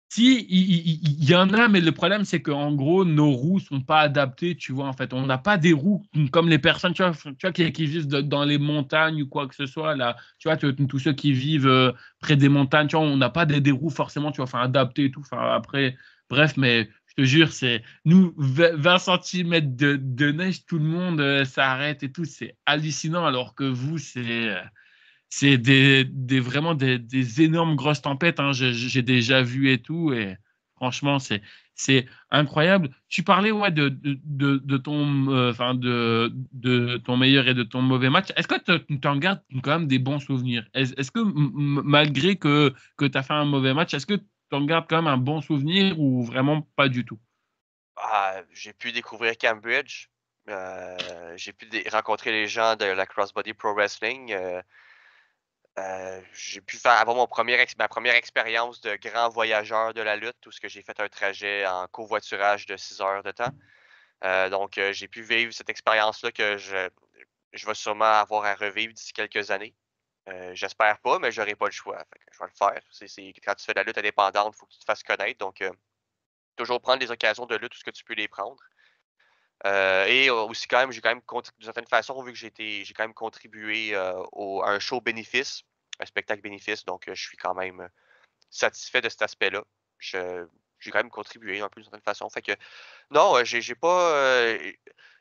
Si, il y en a, mais le problème, c'est qu'en gros, nos roues sont pas adaptées, tu vois, en fait. On n'a pas des roues comme les personnes, tu vois qui vivent dans les montagnes ou quoi que ce soit, là. Tu vois, tous ceux qui vivent près des montagnes, tu vois, on n'a pas des roues forcément, tu vois, enfin, adaptées et tout. Enfin, après, bref, mais je te jure, c'est nous, 20 centimètres de neige, tout le monde s'arrête et tout. C'est hallucinant, alors que vous, c'est vraiment des énormes grosses tempêtes, hein. J'ai déjà vu et tout. Et franchement, c'est incroyable. Tu parlais ouais, de ton, de ton meilleur et de ton mauvais match. Est-ce que tu en gardes quand même des bons souvenirs? Est-ce que malgré que tu as fait un mauvais match, est-ce que tu en gardes quand même un bon souvenir ou vraiment pas du tout? Ah, j'ai pu découvrir Cambridge. J'ai pu rencontrer les gens de la Crossbody Pro Wrestling. J'ai pu avoir ma première expérience de grand voyageur de la lutte, où ce que j'ai fait un trajet en covoiturage de 6 heures de temps. Donc, j'ai pu vivre cette expérience-là que je vais sûrement avoir à revivre d'ici quelques années. J'espère pas, mais j'aurai pas le choix. Fait que je vais le faire. Quand tu fais de la lutte indépendante, il faut que tu te fasses connaître. Donc, toujours prendre les occasions de lutte où ce que tu peux les prendre. Et aussi quand même, j'ai quand même d'une certaine façon, vu que j'ai quand même contribué à un show bénéfice, un spectacle bénéfice, donc je suis quand même satisfait de cet aspect-là. Je- J'ai quand même contribué un peu d'une certaine façon. Fait que non, j'ai pas,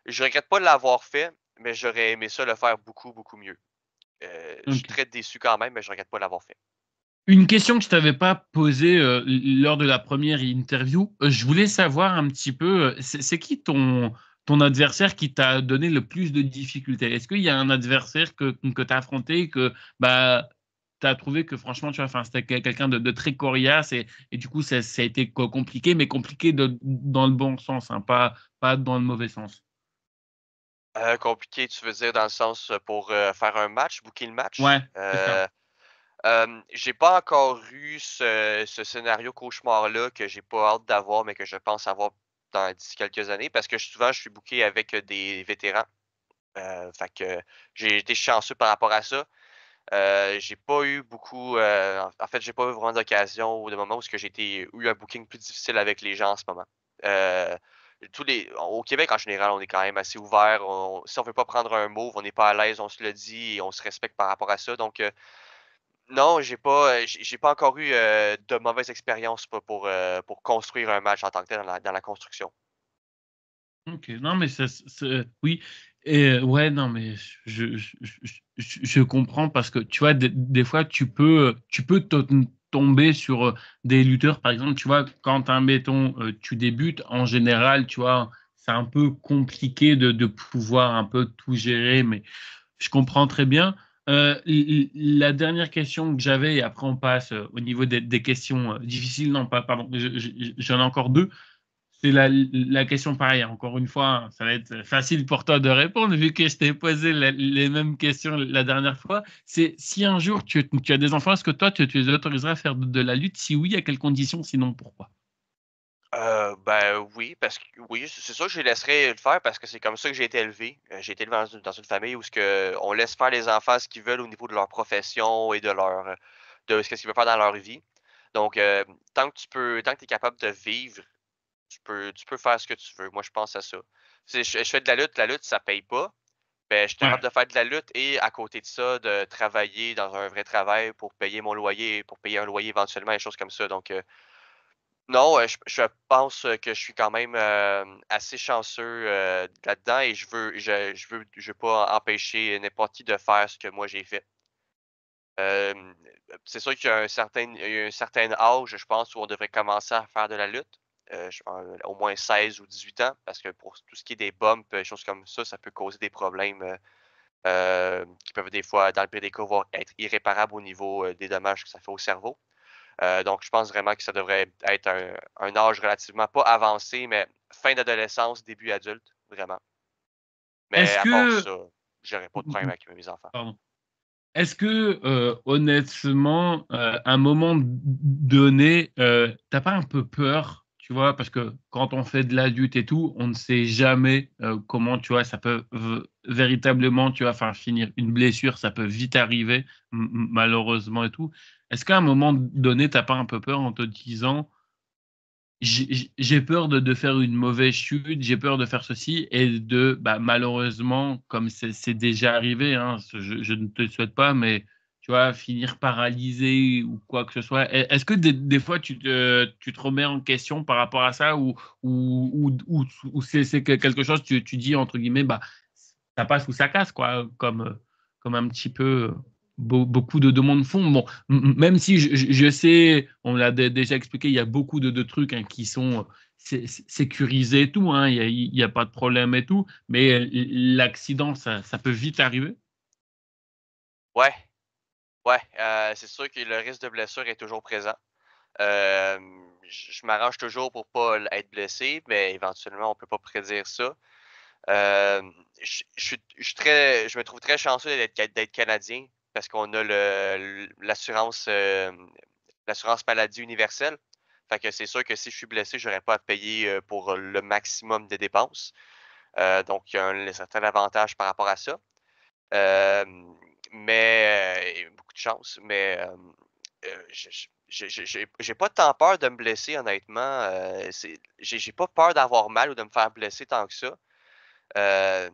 je regrette pas de l'avoir fait, mais j'aurais aimé ça le faire beaucoup, beaucoup mieux. Je suis Ok. très déçu quand même, mais je regrette pas de l'avoir fait. Une question que je t'avais pas posée lors de la première interview, je voulais savoir un petit peu, c'est qui ton adversaire qui t'a donné le plus de difficultés? Est-ce qu'il y a un adversaire que tu as affronté que bah, tu as trouvé que franchement, tu vois, enfin, c'était quelqu'un de très coriace et du coup, ça a été compliqué, mais compliqué dans le bon sens, hein, pas dans le mauvais sens? Compliqué, tu veux dire dans le sens pour faire un match, booker le match? Ouais, c'est ça. J'ai pas encore eu ce scénario cauchemar-là que j'ai pas hâte d'avoir, mais que je pense avoir d'ici quelques années parce que souvent je suis booké avec des vétérans. Fait que j'ai été chanceux par rapport à ça. J'ai pas eu beaucoup, en fait, j'ai pas eu vraiment d'occasion ou de moment où ce que eu un booking plus difficile avec les gens en ce moment. Heu, Au Québec, en général, on est quand même assez ouvert. Si on veut pas prendre un move, on n'est pas à l'aise, on se le dit et on se respecte par rapport à ça. Donc, non, j'ai pas encore eu de mauvaises expériences pour construire un match en tant que tel dans la construction. OK. Non, mais oui et ouais, non, mais je comprends parce que, tu vois, des fois, tu peux tomber sur, des lutteurs, par exemple, tu vois, quand admettons, tu débutes, en général, tu vois, c'est un peu compliqué de pouvoir un peu tout gérer, mais je comprends très bien. La dernière question que j'avais et après on passe, au niveau des questions, difficiles, non, pas pardon, j'en ai encore 2. C'est la question pareille, encore une fois, ça va être facile pour toi de répondre vu que je t'ai posé les mêmes questions la dernière fois. C'est si un jour tu as des enfants, est-ce que toi tu les autoriserais à faire de la lutte? Si oui, à quelles conditions? Sinon, pourquoi? Ben, oui, parce que oui, c'est sûr que je les laisserai le faire parce que c'est comme ça que j'ai été élevé. J'ai été élevé dans une famille où ce que on laisse faire les enfants ce qu'ils veulent au niveau de leur profession et de ce qu'ils veulent faire dans leur vie. Donc, tant que tu es capable de vivre, tu peux faire ce que tu veux. Moi, je pense à ça. Je fais de la lutte, ça paye pas. Ben, je suis capable Ouais. de faire de la lutte et à côté de ça, de travailler dans un vrai travail pour payer mon loyer, pour payer un loyer éventuellement, des choses comme ça. Donc, non, je pense, que je suis quand même, assez chanceux, là-dedans et je veux pas empêcher n'importe qui de faire ce que moi j'ai fait. Hem, c'est sûr qu'il y a un certain âge, je pense, où on devrait commencer à faire de la lutte. Au moins 16 ou 18 ans, parce que pour tout ce qui est des bumps, des choses comme ça peut causer des problèmes, qui peuvent des fois, dans le pire des cas, voire être irréparables au niveau, des dommages que ça fait au cerveau. Donc je pense vraiment que ça devrait être un âge relativement pas avancé, mais fin d'adolescence, début adulte, vraiment. Mais Est-ce à part que ça, j'aurais pas de problème avec mes enfants. pardon. Est-ce que, honnêtement, à un moment donné, tu pas un peu peur, tu vois? Parce que quand on fait de l'adulte et tout, on ne sait jamais, comment, tu vois, ça peut véritablement, tu vois, enfin, finir. Une blessure, ça peut vite arriver, malheureusement et tout. Est-ce qu'à un moment donné, tu pas un peu peur en te disant: j'ai peur de faire une mauvaise chute, j'ai peur de faire ceci et bah, malheureusement, comme c'est déjà arrivé, hein, je ne te le souhaite pas, mais tu vois, finir paralysé ou quoi que ce soit. Est-ce que des fois tu te remets en question par rapport à ça ou c'est quelque chose, tu dis entre guillemets, bah, ça passe ou ça casse quoi, comme un petit peu, beaucoup de monde font. Bon, même si je sais, on l'a déjà expliqué, il y a beaucoup de trucs hein, qui sont sécurisés et tout, hein, il y a pas de problème et tout, mais l'accident, ça peut vite arriver. Ouais, ouais, c'est sûr que le risque de blessure est toujours présent. Je m'arrange toujours pour pas être blessé, mais éventuellement, on peut pas prédire ça. Je me trouve très chanceux d'être Canadien parce qu'on a l'assurance maladie universelle. Fait que c'est sûr que si je suis blessé, j'aurais pas à payer, pour le maximum de dépenses. Donc il y a un certain avantage par rapport à ça. Hem, mais beaucoup de chance, mais j'ai pas tant peur de me blesser honnêtement, j'ai pas peur d'avoir mal ou de me faire blesser tant que ça. Heu,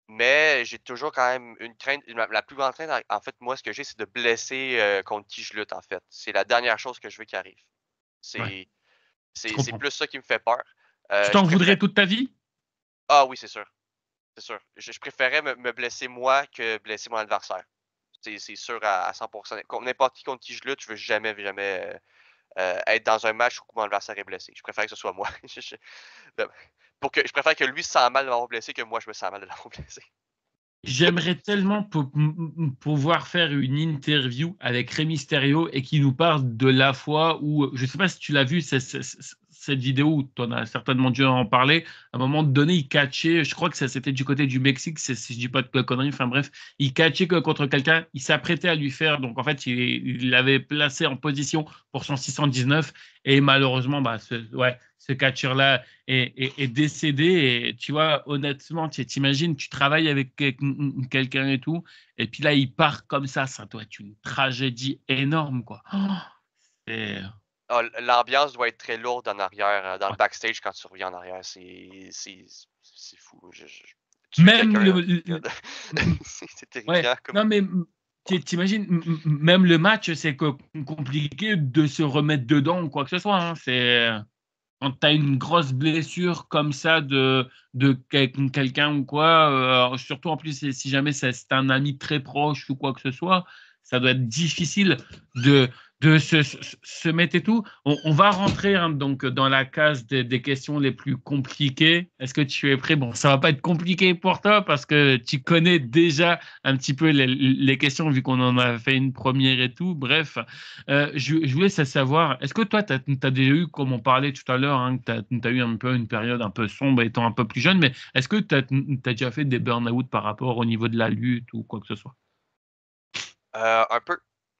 mais j'ai toujours quand même une crainte, la plus grande crainte en fait, moi, ce que j'ai, c'est de blesser, contre qui je lutte, en fait. C'est la dernière chose que je veux qui arrive. Ouais, C'est je c'est comprends. plus ça qui me fait peur. Tu Je t'en préfère voudrais toute ta vie? Ah oui, c'est sûr, c'est sûr. Je préférais me blesser moi que blesser mon adversaire. C'est sûr à 100. N'importe qui contre qui je lutte, je veux jamais, jamais, être dans un match où mon adversaire est blessé. Je préfère que ce soit moi. De je préfère que lui se sente mal de m'avoir blessé que moi je me sens mal de l'avoir blessé. J'aimerais tellement pouvoir faire une interview avec Rey Mysterio et qu'il nous parle de la fois où, je ne sais pas si tu l'as vu, cette vidéo où tu en as certainement dû en parler. À un moment donné, il catchait, je crois que ça c'était du côté du Mexique, si je dis pas de conneries, enfin bref, il catchait contre quelqu'un, il s'apprêtait à lui faire, donc en fait, il l'avait placé en position pour son 619 et malheureusement, bah, ouais, ce catcheur-là est décédé. Et tu vois, honnêtement, tu t'imagines, tu travailles avec quelqu'un et tout, et puis là, il part comme ça doit être une tragédie énorme, quoi. Oh, c'est- L'ambiance doit être très lourde en arrière, dans le backstage quand tu reviens en arrière. C'est fou. Tuer Même quelqu'un, m- c'est ouais, terrifiant comme. non mais t'imagines, même le match, c'est compliqué de se remettre dedans ou quoi que ce soit, hein. C'est quand tu as une grosse blessure comme ça de quelqu'un ou quoi, surtout en plus si jamais c'est un ami très proche ou quoi que ce soit, ça doit être difficile de, de se mettre et tout. On va rentrer hein, donc dans la case des questions les plus compliquées. Est-ce que tu es prêt? Bon, ça va pas être compliqué pour toi parce que tu connais déjà un petit peu les questions vu qu'on en a fait une première et tout. Bref, je voulais savoir, est-ce que toi, tu as déjà eu, comme on parlait tout à l'heure, hein, que tu as eu un peu une période un peu sombre étant un peu plus jeune, mais est-ce que tu as déjà fait des burn-out par rapport au niveau de la lutte ou quoi que ce soit? Un peu.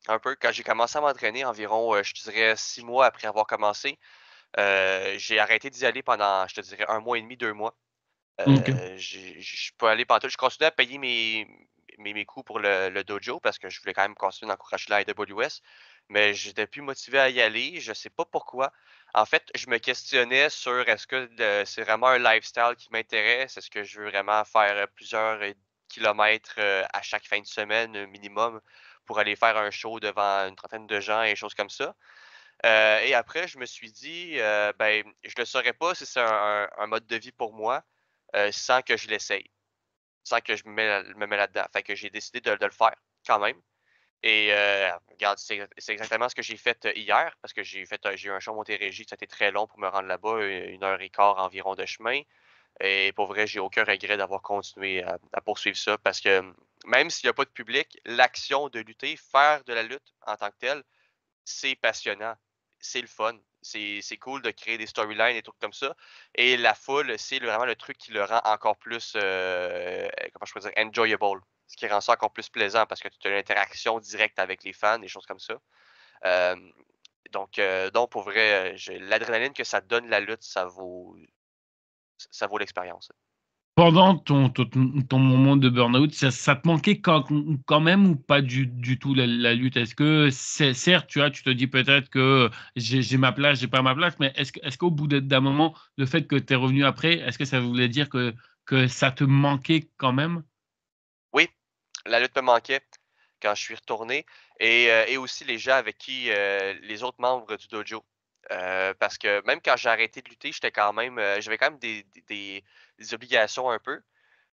Un peu. Quand j'ai commencé à m'entraîner environ, je te dirais 6 mois après avoir commencé, j'ai arrêté d'y aller pendant, je te dirais 1 mois et demi, 2 mois. Ok. Je suis pas allé pantoute. Je continuais à payer mes coûts pour le dojo parce que je voulais quand même continuer d'encourager la AWS, mais j'étais plus motivé à y aller, je sais pas pourquoi. En fait, je me questionnais sur est-ce que c'est vraiment un lifestyle qui m'intéresse? Est-ce que je veux vraiment faire, plusieurs, kilomètres, à chaque fin de semaine, minimum pour aller faire un show devant une trentaine de gens et des choses comme ça? Et après je me suis dit, ben, je ne saurais pas si c'est un mode de vie pour moi, sans que je l'essaye, sans que je me mets là-dedans. Fait que j'ai décidé de le faire quand même et regarde, c'est exactement ce que j'ai fait, hier parce que j'ai eu un show à Montérégie, ça a été très long pour me rendre là-bas, 1 heure et quart environ de chemin et pour vrai, j'ai aucun regret d'avoir continué à poursuivre ça parce que, même s'il y a pas de public, l'action de lutter, faire de la lutte en tant que telle, c'est passionnant, c'est le fun, c'est cool de créer des storylines et trucs comme ça et la foule, c'est vraiment le truc qui le rend encore plus, comment je peux dire? Enjoyable. Ce qui rend ça encore plus plaisant parce que tu as l'interaction directe avec les fans, des choses comme ça. Hem, donc pour vrai, j'ai l'adrénaline que ça donne la lutte, ça vaut l'expérience. Pendant ton moment de burn-out, ça te manquait quand même ou pas du tout la lutte? Est-ce que, certes, tu vois, tu te dis peut-être que j'ai ma place, j'ai pas ma place, mais est-ce qu'au bout d'un moment, le fait que tu es revenu après, est-ce que ça voulait dire que ça te manquait quand même? Oui, la lutte me manquait quand je suis retourné et aussi les gens avec qui, les autres membres du dojo. Parce que même quand j'ai arrêté de lutter, j'avais quand même des obligations un peu.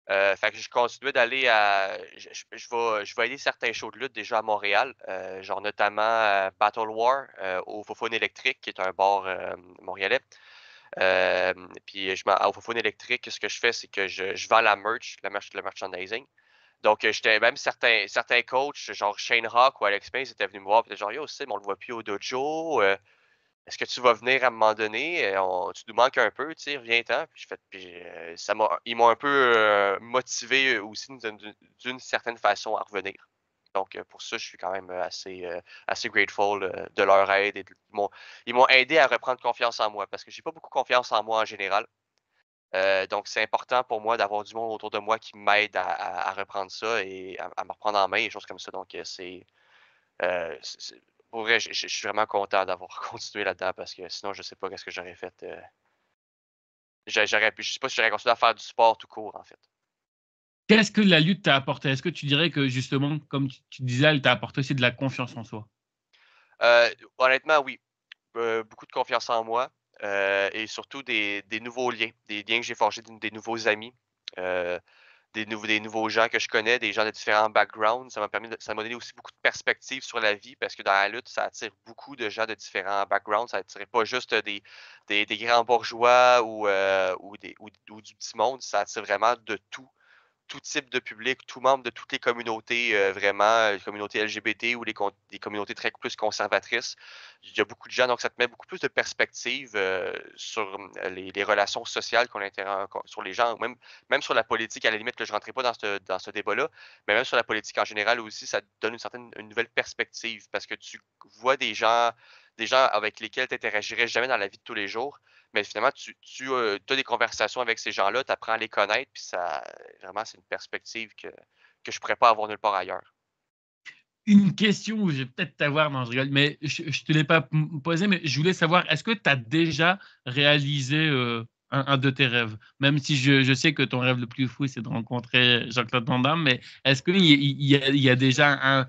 Fait que je continuais d'aller à je vais aider certains shows de lutte déjà à Montréal, genre notamment, Battle War, au Fofone électrique qui est un bar, montréalais. Puis au Fofone électrique, ce que je fais, c'est que je vends le merchandising. Donc, j'étais même certains coachs, genre Shane Hawk ou Alex Mays étaient venus me voir, puis étaient genre: «Yo, Sim, on le voit plus au dojo, est-ce que tu vas venir à un moment donné? Tu nous manques un peu, tu sais, reviens-t'en». Ils m'ont un peu, motivé, aussi d'une certaine façon à revenir. Donc, pour ça, je suis quand même, assez grateful, de leur aide et ils m'ont aidé à reprendre confiance en moi parce que j'ai pas beaucoup confiance en moi en général. Donc c'est important pour moi d'avoir du monde autour de moi qui m'aide à reprendre ça et à me reprendre en main et choses comme ça. Donc, c'est pour vrai, je suis vraiment content d'avoir continué là-dedans parce que sinon je sais pas qu'est-ce que j'aurais fait, j'aurais pu je sais pas si j'aurais continué à faire du sport tout court, en fait. Qu'est-ce que la lutte t'a apporté? Est-ce que tu dirais que justement, comme tu disais, elle t'a apporté aussi de la confiance en soi? Honnêtement, oui, beaucoup de confiance en moi, et surtout des nouveaux liens, des liens que j'ai forgés, des nouveaux amis, heu des nouveaux gens que je connais, des gens de différents backgrounds. Ça m'a donné aussi beaucoup de perspectives sur la vie parce que dans la lutte, ça attire beaucoup de gens de différents backgrounds. Ça attirait pas juste des grands bourgeois ou du petit monde. Ça attire vraiment de tout type de public, tout membre de toutes les communautés, vraiment, les communautés LGBT ou les communautés très plus conservatrices. Il y a beaucoup de gens, donc ça te met beaucoup plus de perspective, sur, les relations sociales sur les gens, ou même sur la politique. À la limite, là, je ne rentrerai pas dans ce débat-là, mais même sur la politique en général aussi, ça te donne une nouvelle perspective parce que tu vois des gens avec lesquels tu interagirais jamais dans la vie de tous les jours, mais finalement as des conversations avec ces gens-là, tu apprends à les connaître, puis ça vraiment, c'est une perspective que je pourrais pas avoir nulle part ailleurs. une question où je vais peut-être t'avoir, non, je rigole, mais je ne te l'ai pas posé, mais je voulais savoir, est-ce que tu as déjà réalisé un de tes rêves? Même si je sais que ton rêve le plus fou, c'est de rencontrer Jean-Claude Van Damme, mais est-ce qu'il y a déjà un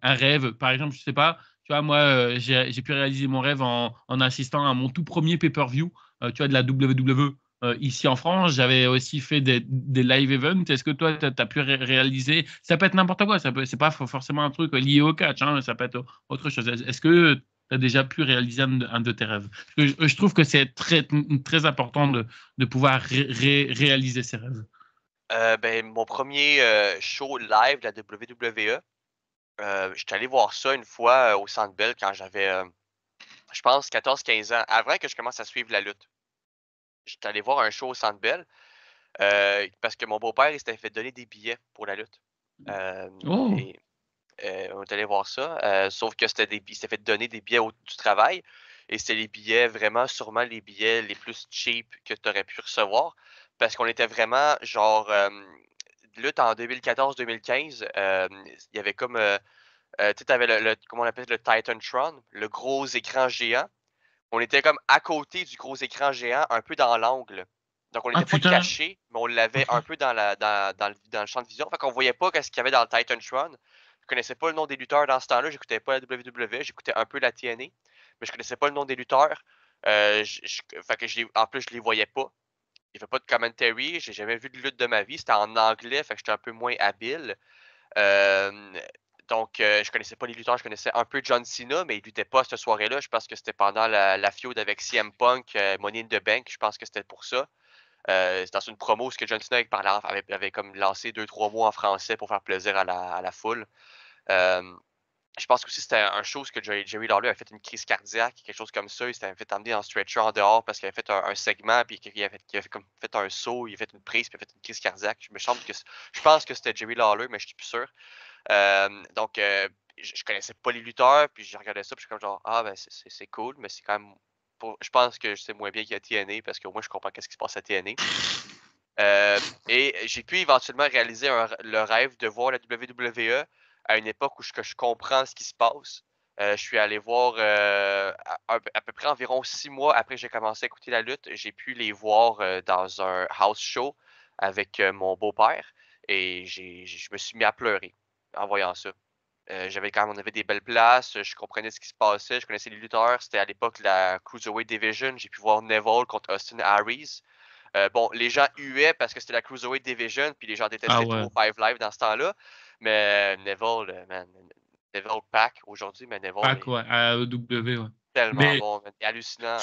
rêve? Par exemple, je sais pas, tu vois, moi, j'ai pu réaliser mon rêve en assistant à mon tout premier pay-per-view, tu vois, de la WWE. Ici en France, j'avais aussi fait des live events. Est-ce que toi, tu as pu réaliser? Ça peut être n'importe quoi, c'est pas forcément un truc lié au catch, hein, ça peut être autre chose. Est-ce que tu as déjà pu réaliser un de tes rêves? Parce que je trouve que c'est très important de pouvoir réaliser ses rêves. Ben, mon premier show live de la WWE, j'étais allé voir ça une fois au Centre Bell quand j'avais, je pense, 14-15 ans, avant que je commence à suivre la lutte. J'étais allé voir un show au Centre Bell parce que mon beau-père il s'était fait donner des billets pour la lutte. Oh, Et on est allé voir ça, sauf que il s'était fait donner des billets du travail et c'était les billets vraiment sûrement les billets les plus cheap que tu aurais pu recevoir parce qu'on était vraiment genre, lutte en 2014-2015, il y avait comme, tu sais, le comment on appelle le Titantron, le gros écran géant. On était comme à côté du gros écran géant, un peu dans l'angle. Donc on ah n'était pas putain, cachés, mais on l'avait ok. un peu dans le champ de vision. Fait qu'on voyait pas qu'est-ce qu'il y avait dans le Titantron. Je connaissais pas le nom des lutteurs dans ce temps-là, j'écoutais pas la WWE, j'écoutais un peu la TNA, mais je connaissais pas le nom des lutteurs. Fait que en plus je les voyais pas. Il y avait pas de commentary, j'ai jamais vu de lutte de ma vie, c'était en anglais, fait que j'étais un peu moins habile. Euh, donc, je connaissais pas les lutteurs, je connaissais un peu John Cena, mais il luttait pas cette soirée-là. Je pense que c'était pendant la feud avec CM Punk, Money in the Bank. Je pense que c'était pour ça. C'est dans une promo où que John Cena avait comme lancé 2-3 mots en français pour faire plaisir à la foule. Euh, je pense aussi que c'était un show où que Jerry Lawler a fait une crise cardiaque, quelque chose comme ça. Il s'était fait emmener en stretcher en dehors parce qu'il avait fait un segment, puis qu'il avait comme fait un saut, il a fait une prise, puis il a fait une crise cardiaque. Je pense que c'était Jerry Lawler, mais je suis plus sûr. Donc, je connaissais pas les lutteurs, puis je regardais ça, puis je suis comme genre, ah, ben, c'est cool, mais c'est quand même. Je pense que c'est moins bien qu'il y a TNA, parce qu'au moins, je comprends qu'est-ce qui se passe à TNA. Et j'ai pu éventuellement réaliser le rêve de voir la WWE à une époque où que je comprends ce qui se passe. Je suis allé voir à peu près environ 6 mois après que j'ai commencé à écouter la lutte. J'ai pu les voir dans un house show avec mon beau-père et je me suis mis à pleurer en voyant ça. On avait des belles places, je comprenais ce qui se passait, je connaissais les lutteurs. C'était à l'époque la Cruiserweight Division. J'ai pu voir Neville contre Austin Harris. Bon, les gens huaient parce que c'était la Cruiserweight Division, puis les gens Ah détestaient ouais, trop Five Live dans ce temps-là. Mais Neville, man, Neville Pack aujourd'hui, mais Neville pas est quoi, à W, ouais. tellement Mais bon, man, il est hallucinant.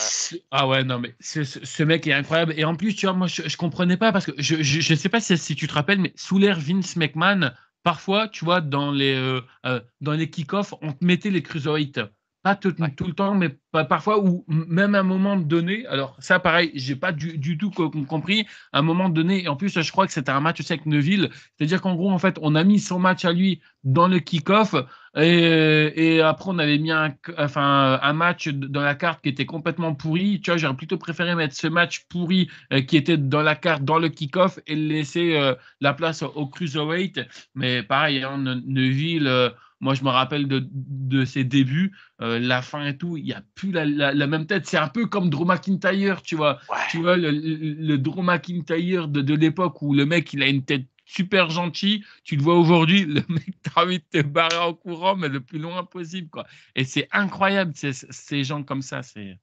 Ah ouais, non, mais ce mec est incroyable. Et en plus, tu vois, moi, je comprenais pas parce que je sais pas si tu te rappelles, mais sous l'ère Vince McMahon, parfois, tu vois, dans les kick-offs, on te mettait les cruiserweights. Pas Ouais. tout le temps, mais parfois, ou même à un moment donné. Alors, ça, pareil, j'ai pas du tout compris. À un moment donné, et en plus, je crois que c'était un match aussi avec Neville. C'est-à-dire qu'en gros, en fait, on a mis son match à lui dans le kick-off. Et après, on avait mis un match dans la carte qui était complètement pourri. Tu vois, j'aurais plutôt préféré mettre ce match pourri qui était dans la carte, dans le kick-off, et laisser la place au cruiserweight. Mais pareil, hein, Neville, moi, je me rappelle de ses débuts, la fin et tout, il n'y a plus la même tête. C'est un peu comme Drew McIntyre, tu vois. Tu Ouais. vois, le Drew McIntyre de l'époque où le mec, il a une tête super gentil. Tu le vois aujourd'hui, le mec, t'as envie de te barrer en courant, mais le plus loin possible, quoi. Et c'est incroyable, ces gens comme ça. C'est.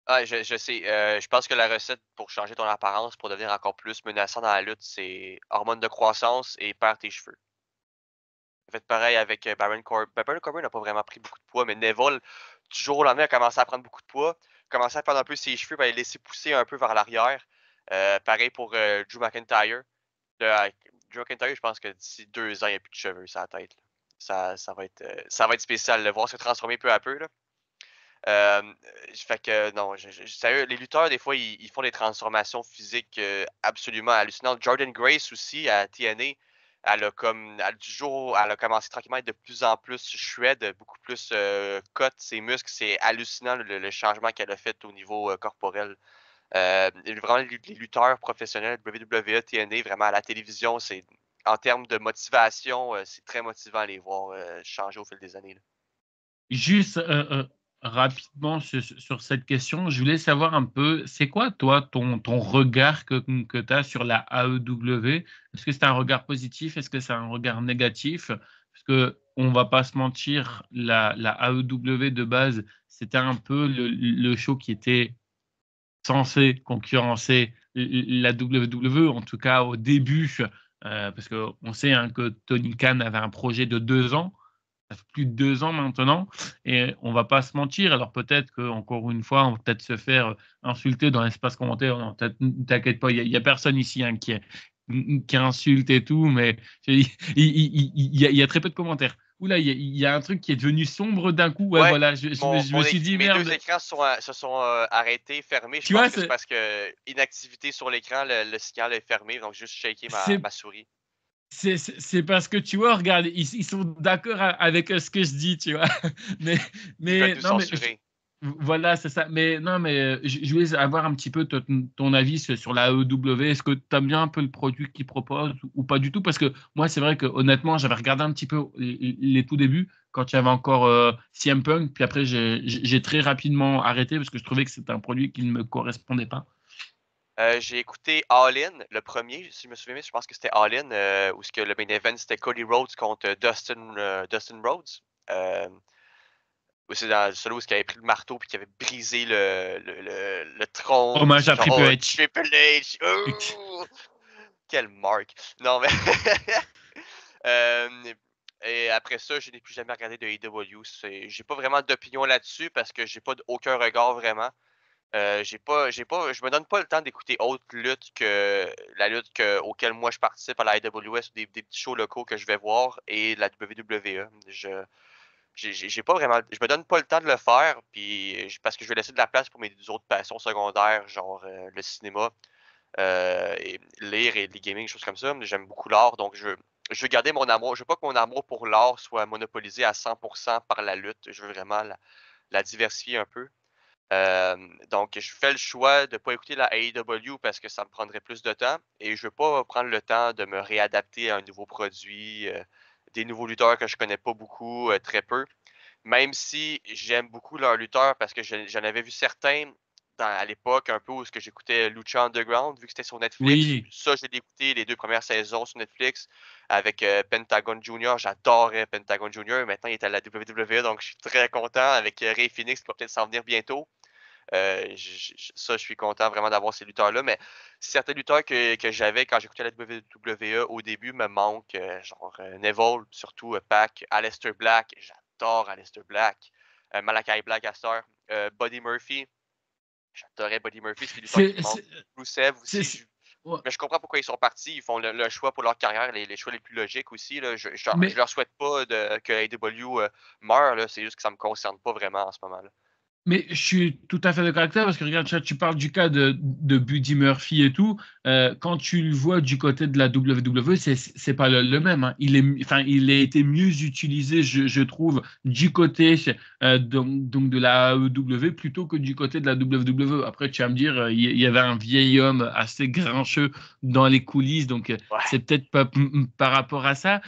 Ah, je sais. Je pense que la recette pour changer ton apparence, pour devenir encore plus menaçant dans la lutte, c'est hormones de croissance et perds tes cheveux. Fait pareil avec Baron Corbin. Baron Corbin n'a pas vraiment pris beaucoup de poids, mais Neville, du jour au lendemain, a commencé à prendre beaucoup de poids, commencé à prendre un peu ses cheveux, ben, les laisser pousser un peu vers l'arrière. Pareil pour Drew McIntyre. Drew McIntyre, je pense que d'ici 2 ans, il n'y a plus de cheveux sur la tête. Là. Ça va être spécial de le voir se transformer peu à peu. Là. Fait que non, sérieux, les lutteurs, des fois, ils font des transformations physiques absolument hallucinantes. Jordan Grace aussi à TNA, elle a commencé tranquillement à être de plus en plus shred, beaucoup plus cut ses muscles. C'est hallucinant le changement qu'elle a fait au niveau corporel. Vraiment, les lutteurs professionnels WWE, TNA, vraiment à la télévision, en termes de motivation, c'est très motivant à les voir changer au fil des années, là. Juste, rapidement sur cette question, je voulais savoir un peu, c'est quoi toi ton regard que tu as sur la AEW? Est-ce que c'est un regard positif? Est-ce que c'est un regard négatif? Parce qu'on va pas se mentir, la AEW de base, c'était un peu le show qui était censé concurrencer la WWE, en tout cas au début, parce qu'on sait hein, que Tony Khan avait un projet de 2 ans. Ça fait plus de 2 ans maintenant et on va pas se mentir. Alors peut-être qu'encore une fois, on va peut-être se faire insulter dans l'espace commentaire. Non, t'inquiète pas, il y a personne ici hein, qui insulte et tout, mais il y a très peu de commentaires. Oula, il y a un truc qui est devenu sombre d'un coup. Ouais, Ouais, voilà, je me suis dit mes 2 merde. écrans se sont, arrêtés, fermés. Je Tu vois, pense que c'est parce que inactivité sur l'écran, le signal est fermé, donc juste shaker c'est ma souris. c'est parce que tu vois, regarde, ils sont d'accord avec ce que je dis, tu vois. Mais, Ils veulent mais tout non, mais censurer. voilà, c'est ça. Mais non, mais je voulais avoir un petit peu ton avis sur la AEW. Est-ce que tu aimes bien un peu le produit qu'ils proposent ou pas du tout? Parce que moi, c'est vrai que honnêtement, j'avais regardé un petit peu les tout débuts quand il y avait encore CM Punk. Puis après, j'ai très rapidement arrêté parce que je trouvais que c'était un produit qui ne me correspondait pas. J'ai écouté All In, le premier, si je me souviens bien, je pense que c'était All In, où ce que le main event, c'était Cody Rhodes contre Dustin Rhodes. C'est dans celui où il avait pris le marteau puis qui avait brisé le trône. Hommage J'étais à genre, Triple oh, H. Triple H! Oh! Quelle marque! Non, mais. Euh, et après ça, je n'ai plus jamais regardé de AEW. J'ai pas vraiment d'opinion là-dessus parce que j'ai pas aucun regard vraiment. Je me donne pas le temps d'écouter autre lutte que la lutte auquel moi je participe à la AWS ou des petits shows locaux que je vais voir et la WWE. J'ai pas vraiment, je me donne pas le temps de le faire, puis parce que je vais laisser de la place pour mes autres passions secondaires, genre le cinéma, et lire et les gaming, choses comme ça. Mais j'aime beaucoup l'art, donc je veux garder mon amour. Je veux pas que mon amour pour l'art soit monopolisé à 100% par la lutte. Je veux vraiment la diversifier un peu. Donc, je fais le choix de ne pas écouter la AEW parce que ça me prendrait plus de temps et je veux pas prendre le temps de me réadapter à un nouveau produit, des nouveaux lutteurs que je connais pas beaucoup, très peu. Même si j'aime beaucoup leurs lutteurs parce que j'en avais vu certains à l'époque, un peu où ce que j'écoutais Lucha Underground, vu que c'était sur Netflix. Oui, Ça, j'ai écouté les 2 premières saisons sur Netflix avec Pentagon Junior. J'adorais Pentagon Junior. Maintenant, il est à la WWE, donc je suis très content avec Ray Phoenix qui va peut-être s'en venir bientôt. Ça, je suis content vraiment d'avoir ces lutteurs-là, mais certains lutteurs que j'avais quand j'écoutais la WWE au début me manquent, genre Neville, surtout Pac, Aleister Black, j'adore Aleister Black, Malakai Black à cette heure, Buddy Murphy, j'adorais Buddy Murphy, c'est des lutteurs qui c'est, me manquent. c'est, Rusev c'est, aussi, c'est- ouais. mais je comprends pourquoi ils sont partis, ils font le choix pour leur carrière, les choix les plus logiques aussi, là. Je Mais leur souhaite pas que AEW meure, là, c'est juste que ça me concerne pas vraiment en ce moment-là. Mais je suis tout à fait d'accord avec toi parce que regarde, tu parles du cas de Buddy Murphy et tout. Quand tu le vois du côté de la WWE, c'est pas le même. Hein. Enfin, il a été mieux utilisé, je trouve, du côté donc de la AEW plutôt que du côté de la WWE. Après, tu vas me dire, il y avait un vieil homme assez grincheux dans les coulisses, donc Ouais. c'est peut-être pas par rapport à ça.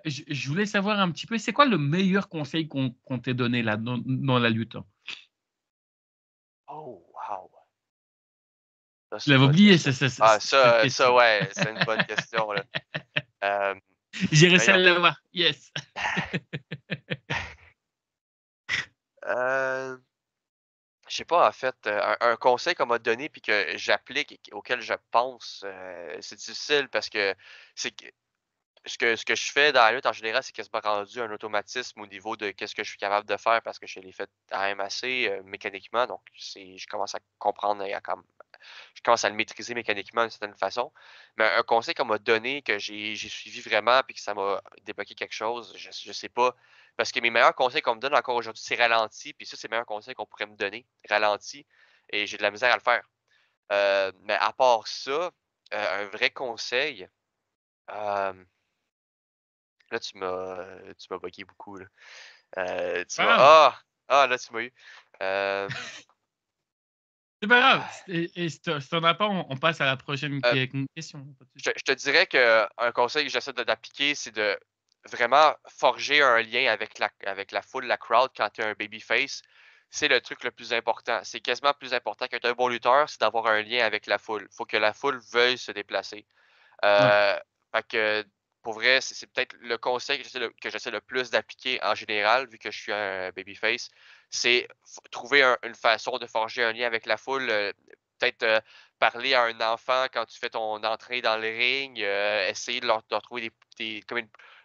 Je voulais savoir un petit peu, c'est quoi le meilleur conseil qu'on t'ait donné là dans la lutte? Oh, wow! Ça, Je c'est une l'avais bonne oublié, question. Ah, cette ça, question. ouais, c'est une bonne question, là. Euh, J'ai réussi à voyons. l'avoir. Yes. Euh, je sais pas, en fait, un conseil qu'on m'a donné puis que j'applique et auquel je pense, c'est difficile parce que c'est que ce que je fais dans la lutte en général, c'est quasiment rendu un automatisme au niveau de qu'est-ce que je suis capable de faire parce que je l'ai fait quand même assez mécaniquement. Donc, je commence à comprendre et je commence à le maîtriser mécaniquement d'une certaine façon. Mais un conseil qu'on m'a donné, que j'ai suivi vraiment, puis que ça m'a débloqué quelque chose, je sais pas. Parce que mes meilleurs conseils qu'on me donne encore aujourd'hui, c'est ralenti. Puis ça, c'est les meilleurs conseils qu'on pourrait me donner. Ralenti. Et j'ai de la misère à le faire. Mais à part ça, un vrai conseil. euh, Là, tu m'as buggé beaucoup. Là. Tu m'as. Grave. Ah! Ah, là, tu m'as eu. Euh, C'est pas grave. Et si t'en as pas, on passe à la prochaine Euh, question. Pas de souci. je te dirais qu'un conseil que j'essaie d'appliquer, c'est de vraiment forger un lien avec la foule, la crowd, quand tu es un babyface. C'est le truc le plus important. C'est quasiment plus important qu'être un bon lutteur, c'est d'avoir un lien avec la foule. Il faut que la foule veuille se déplacer. Ouais. Fait que, pour vrai, c'est peut-être le conseil que j'essaie le plus d'appliquer en général, vu que je suis un babyface, c'est trouver une façon de forger un lien avec la foule. Peut-être parler à un enfant quand tu fais ton entrée dans le ring, essayer de leur trouver comme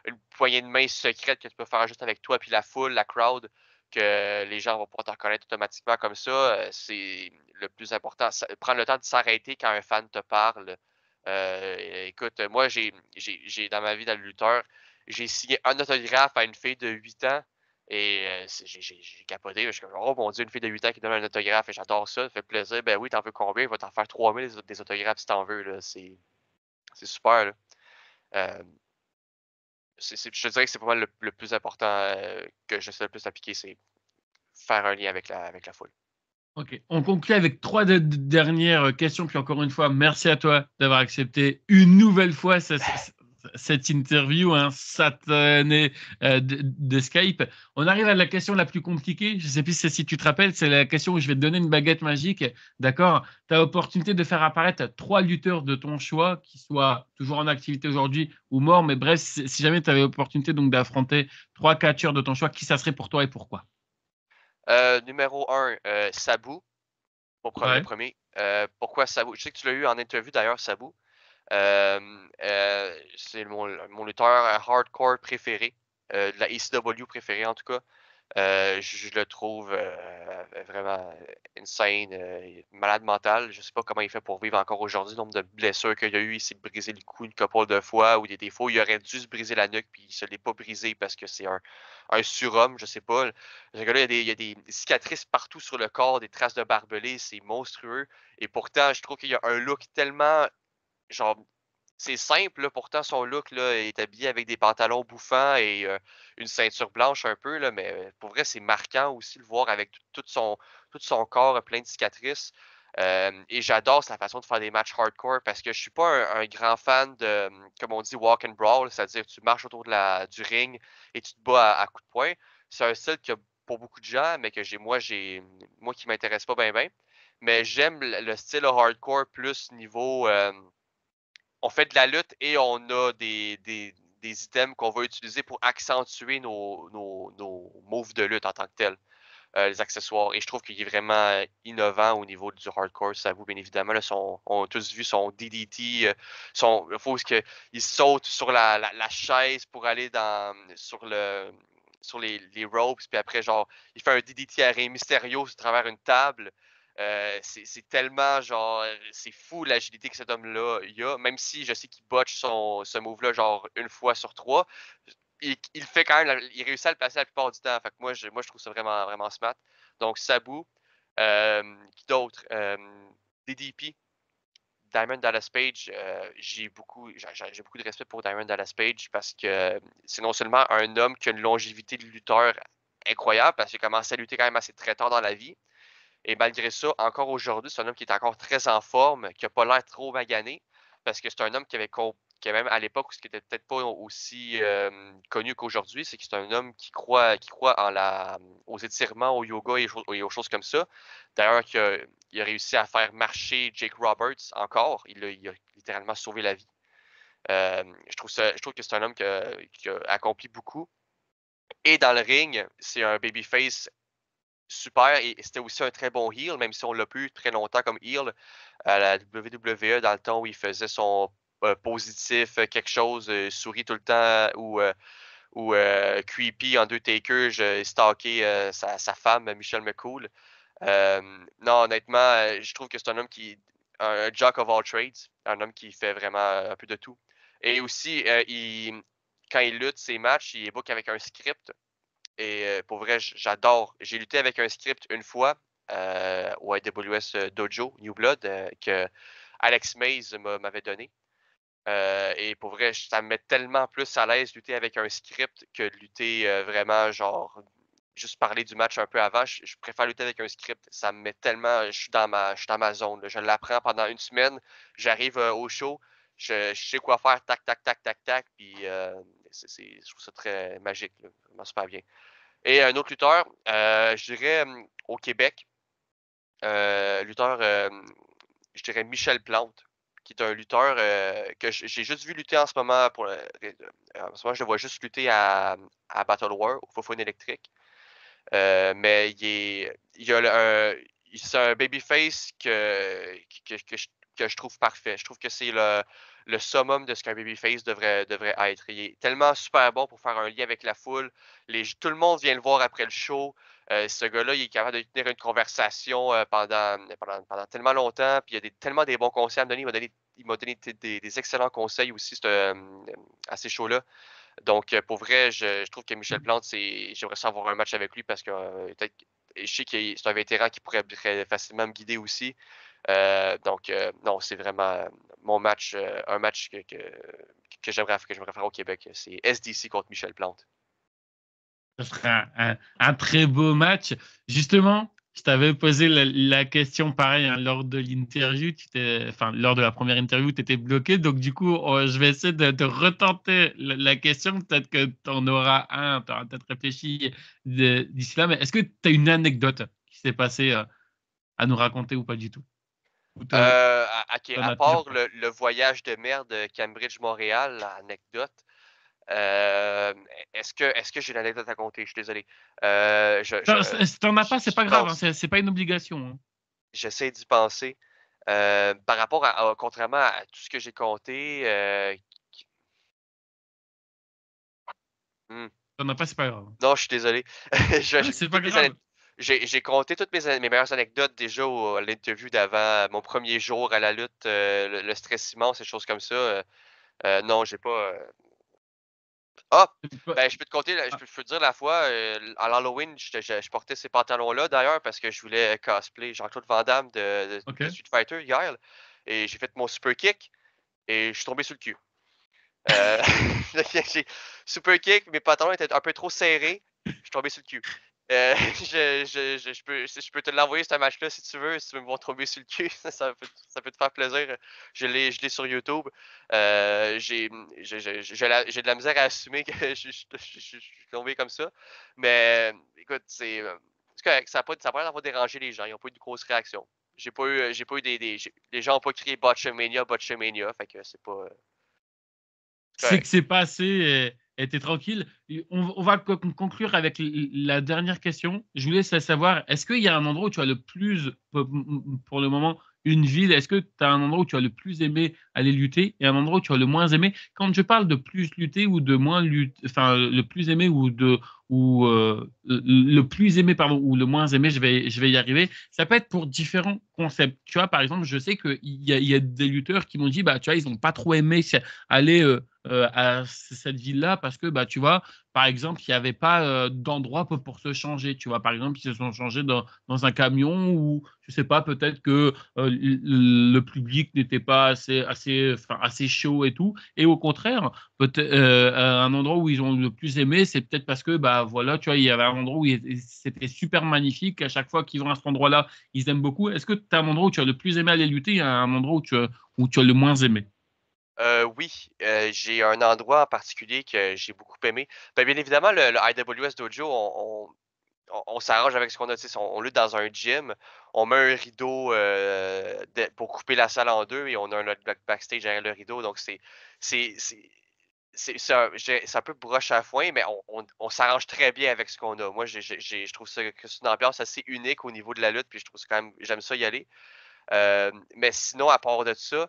une poignée de main secrète que tu peux faire juste avec toi puis la foule, la crowd, que les gens vont pouvoir te reconnaître automatiquement comme ça. C'est le plus important. Prendre le temps de s'arrêter quand un fan te parle. Écoute, moi, j'ai dans ma vie de lutteur, j'ai signé un autographe à une fille de 8 ans et j'ai capoté. Je suis comme, oh mon Dieu, une fille de 8 ans qui donne un autographe et j'adore ça, ça fait plaisir. Ben oui, t'en veux combien? Il va t'en faire 3000 des autographes si t'en veux. Là. C'est super. Là. Euh, je te dirais que c'est pas mal le plus important que j'essaie le plus d'appliquer, c'est faire un lien avec la foule. Ok, on conclut avec trois dernières questions. Puis encore une fois, merci à toi d'avoir accepté une nouvelle fois cette interview hein, satanée de Skype. On arrive à la question la plus compliquée. Je ne sais plus si tu te rappelles, c'est la question où je vais te donner une baguette magique. D'accord? Tu as l'opportunité de faire apparaître trois lutteurs de ton choix, qui soient toujours en activité aujourd'hui ou morts. Mais bref, si jamais tu avais l'opportunité donc d'affronter trois catcheurs de ton choix, qui ça serait pour toi et pourquoi? Numéro un, Sabu, le Ouais. premier. Pourquoi Sabu? Je sais que tu l'as eu en interview d'ailleurs, Sabu. C'est mon lutteur hardcore préféré, de la ECW préféré en tout cas. Je le trouve vraiment insane, malade mental. Je sais pas comment il fait pour vivre encore aujourd'hui, le nombre de blessures qu'il a eu. Il s'est brisé le cou une couple de fois, ou des fois, il aurait dû se briser la nuque, puis il se l'est pas brisé parce que c'est un surhomme, je sais pas. Ce gars-là, il y a des cicatrices partout sur le corps, des traces de barbelés, c'est monstrueux. Et pourtant, je trouve qu'il y a un look tellement genre, c'est simple, là, pourtant son look là, est habillé avec des pantalons bouffants et une ceinture blanche un peu, là, mais pour vrai, c'est marquant aussi de le voir avec tout son corps plein de cicatrices. Et j'adore sa façon de faire des matchs hardcore parce que je suis pas un grand fan de, comme on dit, walk and brawl, c'est-à-dire tu marches autour du ring et tu te bats à coups de poing. C'est un style que pour beaucoup de gens, mais que moi qui m'intéresse pas bien. Mais j'aime le style hardcore plus niveau on fait de la lutte et on a des items qu'on va utiliser pour accentuer nos moves de lutte en tant que tels, les accessoires. Et je trouve qu'il est vraiment innovant au niveau du hardcore. Ça vous, bien évidemment, là, on a tous vu son DDT, faut que, il saute sur la chaise pour aller sur les ropes, puis après, genre, il fait un DDT à Rey Mysterio à travers une table. C'est tellement genre c'est fou l'agilité que cet homme-là il a, même si je sais qu'il botche ce move-là genre une fois sur trois, il fait quand même, il réussit à le placer la plupart du temps. Fait que moi je trouve ça vraiment, vraiment smart. Donc Sabu, qui d'autre? DDP, Diamond Dallas Page, j'ai beaucoup de respect pour Diamond Dallas Page parce que c'est non seulement un homme qui a une longévité de lutteur incroyable parce qu'il a commencé à lutter quand même assez très tard dans la vie, et malgré ça, encore aujourd'hui, c'est un homme qui est encore très en forme, qui n'a pas l'air trop magané, parce que c'est un homme qui même à l'époque, ce qui était peut-être pas aussi connu qu'aujourd'hui, c'est que c'est un homme qui croit aux étirements, au yoga et aux choses comme ça. D'ailleurs, il a réussi à faire marcher Jake Roberts encore. Il a littéralement sauvé la vie. Je trouve que c'est un homme qui a accompli beaucoup. Et dans le ring, c'est un babyface super et c'était aussi un très bon heel, même si on l'a plus très longtemps comme heel à la WWE dans le temps où il faisait son positif, quelque chose, sourit tout le temps ou creepy, Undertaker, stalké sa femme, Michelle McCool. Non, honnêtement, je trouve que c'est un homme un jack of all trades, un homme qui fait vraiment un peu de tout. Et aussi, quand il lutte ses matchs, il est book avec un script. Et pour vrai, j'adore. J'ai lutté avec un script une fois au AWS Dojo, New Blood, que Alex Mays m'avait donné. Et pour vrai, ça me met tellement plus à l'aise de lutter avec un script que de lutter vraiment genre juste parler du match un peu avant. Je préfère lutter avec un script. Ça me met tellement. Je suis dans ma zone, là. Je l'apprends pendant une semaine. J'arrive au show. Je sais quoi faire. Tac, tac, tac, tac, tac. Puis je trouve ça très magique, là. Vraiment super bien. Et un autre lutteur, je dirais au Québec, lutteur, je dirais Michel Plante, qui est un lutteur que j'ai juste vu lutter en ce moment. En ce moment, je le vois juste lutter à Battle War, au Fofone électrique. Mais il a c'est un babyface que je trouve parfait. Je trouve que c'est le summum de ce qu'un babyface devrait être. Il est tellement super bon pour faire un lien avec la foule. Tout le monde vient le voir après le show. Ce gars-là, il est capable de tenir une conversation pendant tellement longtemps. Puis il a tellement des bons conseils à me donner. Il m'a donné des excellents conseils aussi à ces shows-là. Donc, pour vrai, je trouve que Michel Plante, j'aimerais ça avoir un match avec lui parce que je sais que c'est un vétéran qui pourrait très facilement me guider aussi. Donc, non, c'est vraiment mon match, un match que j'aimerais faire au Québec. C'est SDC contre Michel Plante. Ce serait un très beau match. Justement, je t'avais posé la question pareil hein, lors de l'interview. Enfin, lors de la première interview, tu étais bloqué. Donc, du coup, je vais essayer de retenter la question. Peut-être que tu en auras un, tu auras peut-être réfléchi d'ici là. Mais est-ce que tu as une anecdote qui s'est passée à nous raconter ou pas du tout? Ou OK, t'en à as déjà part pas? le voyage de merde Cambridge-Montréal, anecdote, euh, est-ce que j'ai une anecdote à compter? Je suis désolé. Si t'en as pas, c'est J'y pas grave. Hein, pense. c'est pas une obligation. Hein. J'essaie d'y penser. Par rapport contrairement à tout ce que j'ai compté, qui mmh, T'en as pas, c'est pas grave. non, je suis désolé. Ouais, c'est pas Toutes mes ane grave. j'ai compté toutes mes meilleures anecdotes déjà à l'interview d'avant, mon premier jour à la lutte, le stress immense, ces choses comme ça, non, j'ai pas, ah! C'est pas- Ben, je peux te compter, je peux te dire la fois, à l'Halloween, je portais ces pantalons-là d'ailleurs parce que je voulais cosplay Jean-Claude Van Damme de Ok. Street Fighter hier et j'ai fait mon super kick et je suis tombé sur le cul. Heu, j'ai super kick, mes pantalons étaient un peu trop serrés, je suis tombé sur le cul. Heu, je peux te l'envoyer ce match-là si tu veux, si tu veux me voir tomber sur le cul, ça peut te faire plaisir. Je l'ai sur YouTube. J'ai de la misère à assumer que je suis tombé comme ça. Mais écoute, c'est correct, ça a pas l'air d'avoir dérangé les gens, ils ont pas eu de grosses réactions. J'ai pas eu les gens ont pas crié Botchamania, Botchamania, fait que c'est pas, c'est C'est correct. que c'est passé et t'es tranquille. On va conclure avec la dernière question. Je voulais savoir, est-ce qu'il y a un endroit où tu as le plus, pour le moment, une ville, est-ce que tu as un endroit où tu as le plus aimé aller lutter et un endroit où tu as le moins aimé? Quand je parle de plus lutter ou de moins lutter, enfin, le plus aimé ou le plus aimé, pardon, ou le moins aimé, je vais y arriver. Ça peut être pour différents concepts. Tu vois, par exemple, je sais qu'il y a des lutteurs qui m'ont dit, bah, tu vois, ils n'ont pas trop aimé aller à cette ville-là parce que, bah, tu vois, par exemple, il n'y avait pas d'endroit pour se changer. Tu vois, par exemple, ils se sont changés dans un camion ou, je sais pas, peut-être que le public n'était pas assez chaud et tout. Et au contraire, un endroit où ils ont le plus aimé, c'est peut-être parce que, bah, voilà, tu vois, il y avait un endroit où c'était super magnifique. À chaque fois qu'ils vont à cet endroit-là, ils aiment beaucoup. Est-ce que tu as un endroit où tu as le plus aimé aller lutter et un endroit où tu as le moins aimé? Oui, j'ai un endroit en particulier que j'ai beaucoup aimé. Ben, bien évidemment, le IWS Dojo, on s'arrange avec ce qu'on a, tu sais, on lutte dans un gym, on met un rideau, pour couper la salle en 2 et on a un autre backstage derrière le rideau, donc c'est c'est c'est un peu broche à foin, mais on s'arrange très bien avec ce qu'on a. Moi, je trouve ça que c'est une ambiance assez unique au niveau de la lutte, puis je trouve ça quand même j'aime ça y aller. Mais sinon, à part de ça,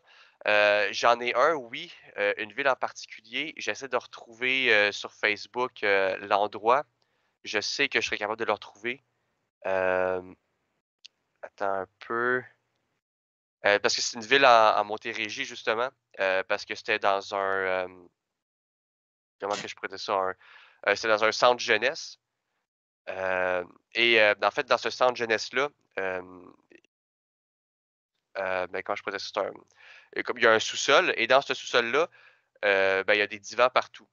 j'en ai un, oui, une ville en particulier. J'essaie de retrouver, sur Facebook, l'endroit. Je sais que je serais capable de le retrouver. Hem, attends un peu, parce que c'est une ville en Montérégie justement, parce que c'était dans comment que je pourrais dire ça? C'était dans un centre jeunesse, et en fait, dans ce centre jeunesse-là, hem, ben, comment je pourrais dire ça? Comme il y a un sous-sol et dans ce sous-sol-là, ben, il y a des divans partout.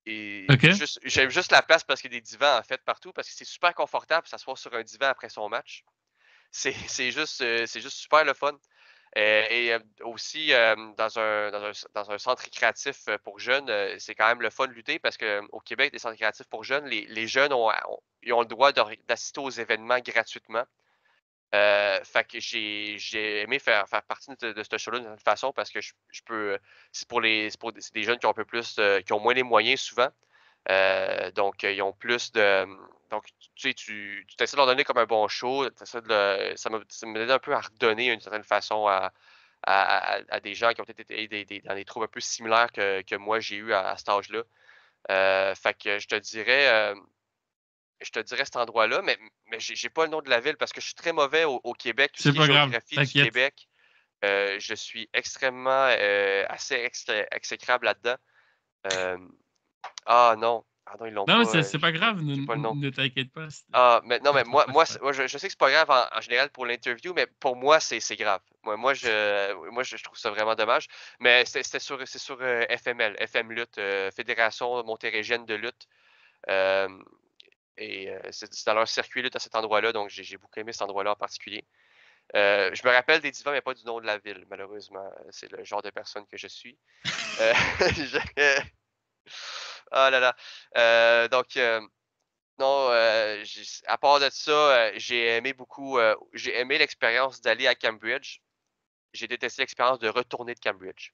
Et OK. j'aime juste la place parce qu'il y a des divans, en fait, partout, parce que c'est super confortable s'asseoir sur un divan après son match. C'est juste super le fun. Aussi, dans un centre récréatif pour jeunes, c'est quand même le fun de lutter parce qu'au Québec, des centres récréatifs pour jeunes, les jeunes ils ont le droit d'assister aux événements gratuitement. Fait que j'ai aimé faire partie de ce show-là d'une certaine façon parce que je peux. C'est des jeunes qui ont un peu plus, qui ont moins les moyens souvent. Donc, ils ont plus de. Donc, tu sais, tu essaies de leur donner comme un bon show. Ça m'a aidé un peu à redonner d'une certaine façon à des gens qui ont été dans des troubles un peu similaires que moi j'ai eu à cet âge-là. Fait que je te dirais cet endroit-là, mais j'ai pas le nom de la ville parce que je suis très mauvais au Québec, tout ce C'est qui est pas grave, géographie du t'inquiète. Québec. Je suis extrêmement assez exécrable là-dedans. Euh, non. Ah non, ils l'ont Non, mais pas. c'est pas grave, J'ai pas le nom. ne t'inquiète pas. Ah, mais non, mais T'inquiète pas, c'est pas grave. je sais que c'est pas grave en général pour l'interview, mais pour moi, c'est grave. Je trouve ça vraiment dommage. Mais c'est sur FML, FM Lutte, Fédération Montérégienne de lutte. Euh, c'est dans leur circuit lutte à cet endroit-là, donc j'ai beaucoup aimé cet endroit-là en particulier. Je me rappelle des divans, mais pas du nom de la ville, malheureusement. C'est le genre de personne que je suis. Euh, je- Ah là là. Donc, non, à part de ça, j'ai aimé l'expérience d'aller à Cambridge. J'ai détesté l'expérience de retourner de Cambridge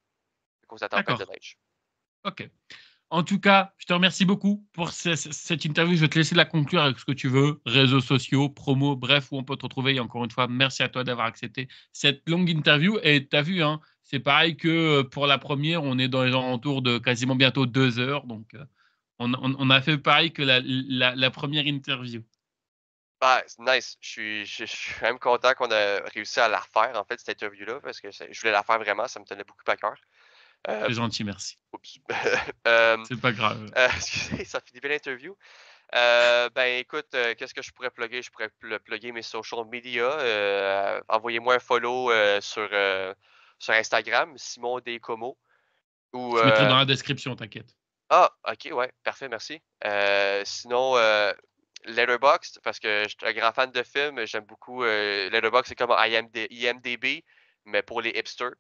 à cause de la tempête de D'accord. neige. OK. En tout cas, je te remercie beaucoup pour cette interview. Je vais te laisser la conclure avec ce que tu veux, réseaux sociaux, promo, bref, où on peut te retrouver. Et encore une fois, merci à toi d'avoir accepté cette longue interview. Et tu as vu, hein, c'est pareil que pour la première, on est dans les alentours de quasiment bientôt 2 heures. Donc, on a fait pareil que la première interview. Ah, c'est nice. Je suis quand même content qu'on a réussi à la refaire, en fait, cette interview-là, parce que je voulais la faire vraiment, ça me tenait beaucoup à cœur. Euh, C'est gentil, merci. Oups. Euh, C'est pas grave. Excusez, ça finit bien l'interview. Ben écoute, qu'est-ce que je pourrais plugger? Je pourrais plugger mes social media. Envoyez-moi un follow sur Instagram, Simon Descomo. Ou Je mettrai dans la description, t'inquiète. ok, ouais, parfait, merci. Sinon, Letterboxd, parce que je suis un grand fan de films, j'aime beaucoup. Letterboxd, c'est comme IMDb, mais pour les hipsters.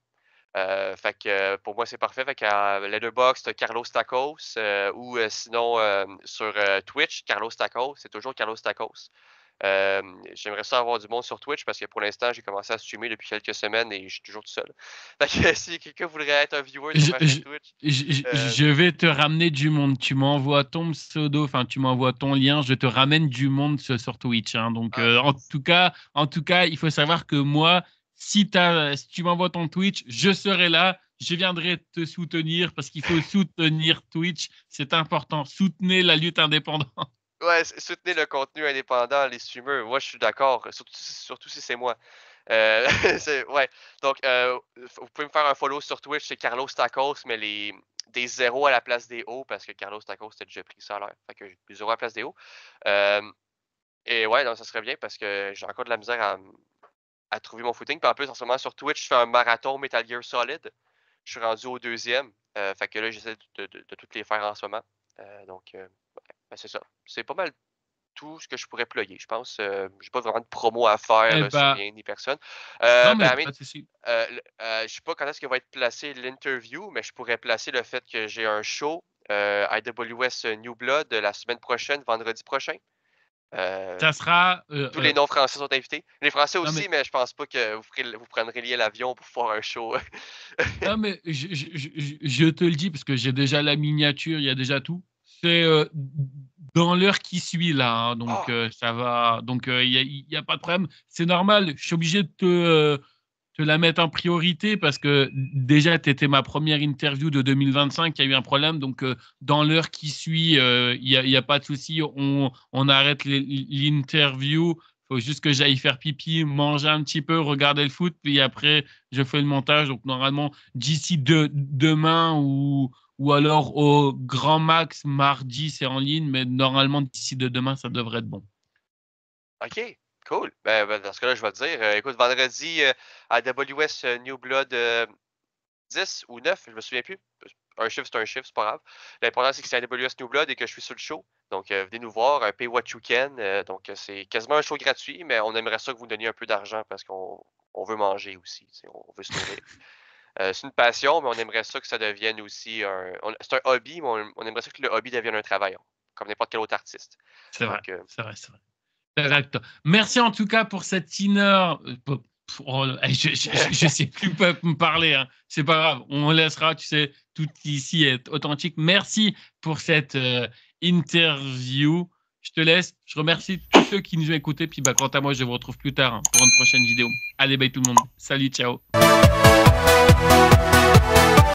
Fait que pour moi, c'est parfait. Fait que Letterboxd, t'as Carlos Tacos, ou sinon sur Twitch, Carlos Tacos, c'est toujours Carlos Tacos. J'aimerais ça avoir du monde sur Twitch parce que pour l'instant, j'ai commencé à streamer depuis quelques semaines et je suis toujours tout seul. Fait que si quelqu'un voudrait être un viewer sur Je, ma chaîne je, Twitch, je vais te ramener du monde. Tu m'envoies ton pseudo, enfin tu m'envoies ton lien. Je te ramène du monde sur Twitch, hein. Donc ah, en tout cas, il faut savoir que moi, si tu m'envoies ton Twitch, je serai là. Je viendrai te soutenir parce qu'il faut soutenir Twitch. C'est important. Soutenez la lutte indépendante. ouais, soutenez le contenu indépendant, les streamers. Moi, je suis d'accord, surtout si c'est moi. Ouais. Donc, vous pouvez me faire un follow sur Twitch, c'est Carlos Tacos, mais des zéros à la place des O, parce que Carlos Tacos, t'as déjà pris ça à l'air. Fait que des zéros à la place des O. Euh, et ouais, donc ça serait bien parce que j'ai encore de la misère à trouver mon footing. Puis en plus, en ce moment, sur Twitch, je fais un marathon Metal Gear Solid. Je suis rendu au deuxième. Fait que là, j'essaie de toutes les faire en ce moment. Ouais, ben, c'est ça. C'est pas mal tout ce que je pourrais plugger, je pense. J'ai pas vraiment de promo à faire Eh sur ben, rien ni personne. non Ben, mais Amine, pas de souci. je sais pas quand est-ce que va être placé l'interview, mais je pourrais placer le fait que j'ai un show IWS New Blood la semaine prochaine, vendredi prochain. Euh, Ça sera. Tous les non-français sont invités. Les Français Non aussi, mais mais je pense pas que vous prendriez l'avion pour faire un show. Non, mais je te le dis parce que j'ai déjà la miniature, il y a déjà tout. C'est dans l'heure qui suit là, hein, donc Ah! ça va. Donc il y a pas de problème. C'est normal. Je suis obligé de te la mettre en priorité parce que déjà, tu étais ma première interview de 2025. Il y a eu un problème. Donc dans l'heure qui suit, il y a pas de souci. On arrête l'interview. Il faut juste que j'aille faire pipi, manger un petit peu, regarder le foot, puis après, je fais le montage. Donc, normalement, d'ici demain ou alors au grand max, mardi, c'est en ligne, mais normalement, d'ici demain, ça devrait être bon. OK, cool. Dans ce cas-là, je vais te dire, écoute, vendredi à WS New Blood 10 ou 9, je me souviens plus. un chiffre, c'est un chiffre, c'est pas grave. L'important, c'est que c'est un AWS New Blood et que je suis sur le show. Donc, venez nous voir, pay what you can. Donc, c'est quasiment un show gratuit, mais on aimerait ça que vous donniez un peu d'argent parce qu'on veut manger aussi. On veut se nourrir. C'est une passion, mais on aimerait ça que ça devienne aussi c'est un hobby, mais on aimerait ça que le hobby devienne un travail, comme n'importe quel autre artiste. C'est vrai, Donc, c'est vrai, c'est vrai. D'accord. Merci en tout cas pour cette inner. Je sais plus me parler. Hein. C'est pas grave. On laissera, tu sais, tout ici est authentique. Merci pour cette interview. Je te laisse. Je remercie tous ceux qui nous ont écoutés. Puis quant à moi, je vous retrouve plus tard pour une prochaine vidéo. Allez, bye tout le monde. Salut, ciao.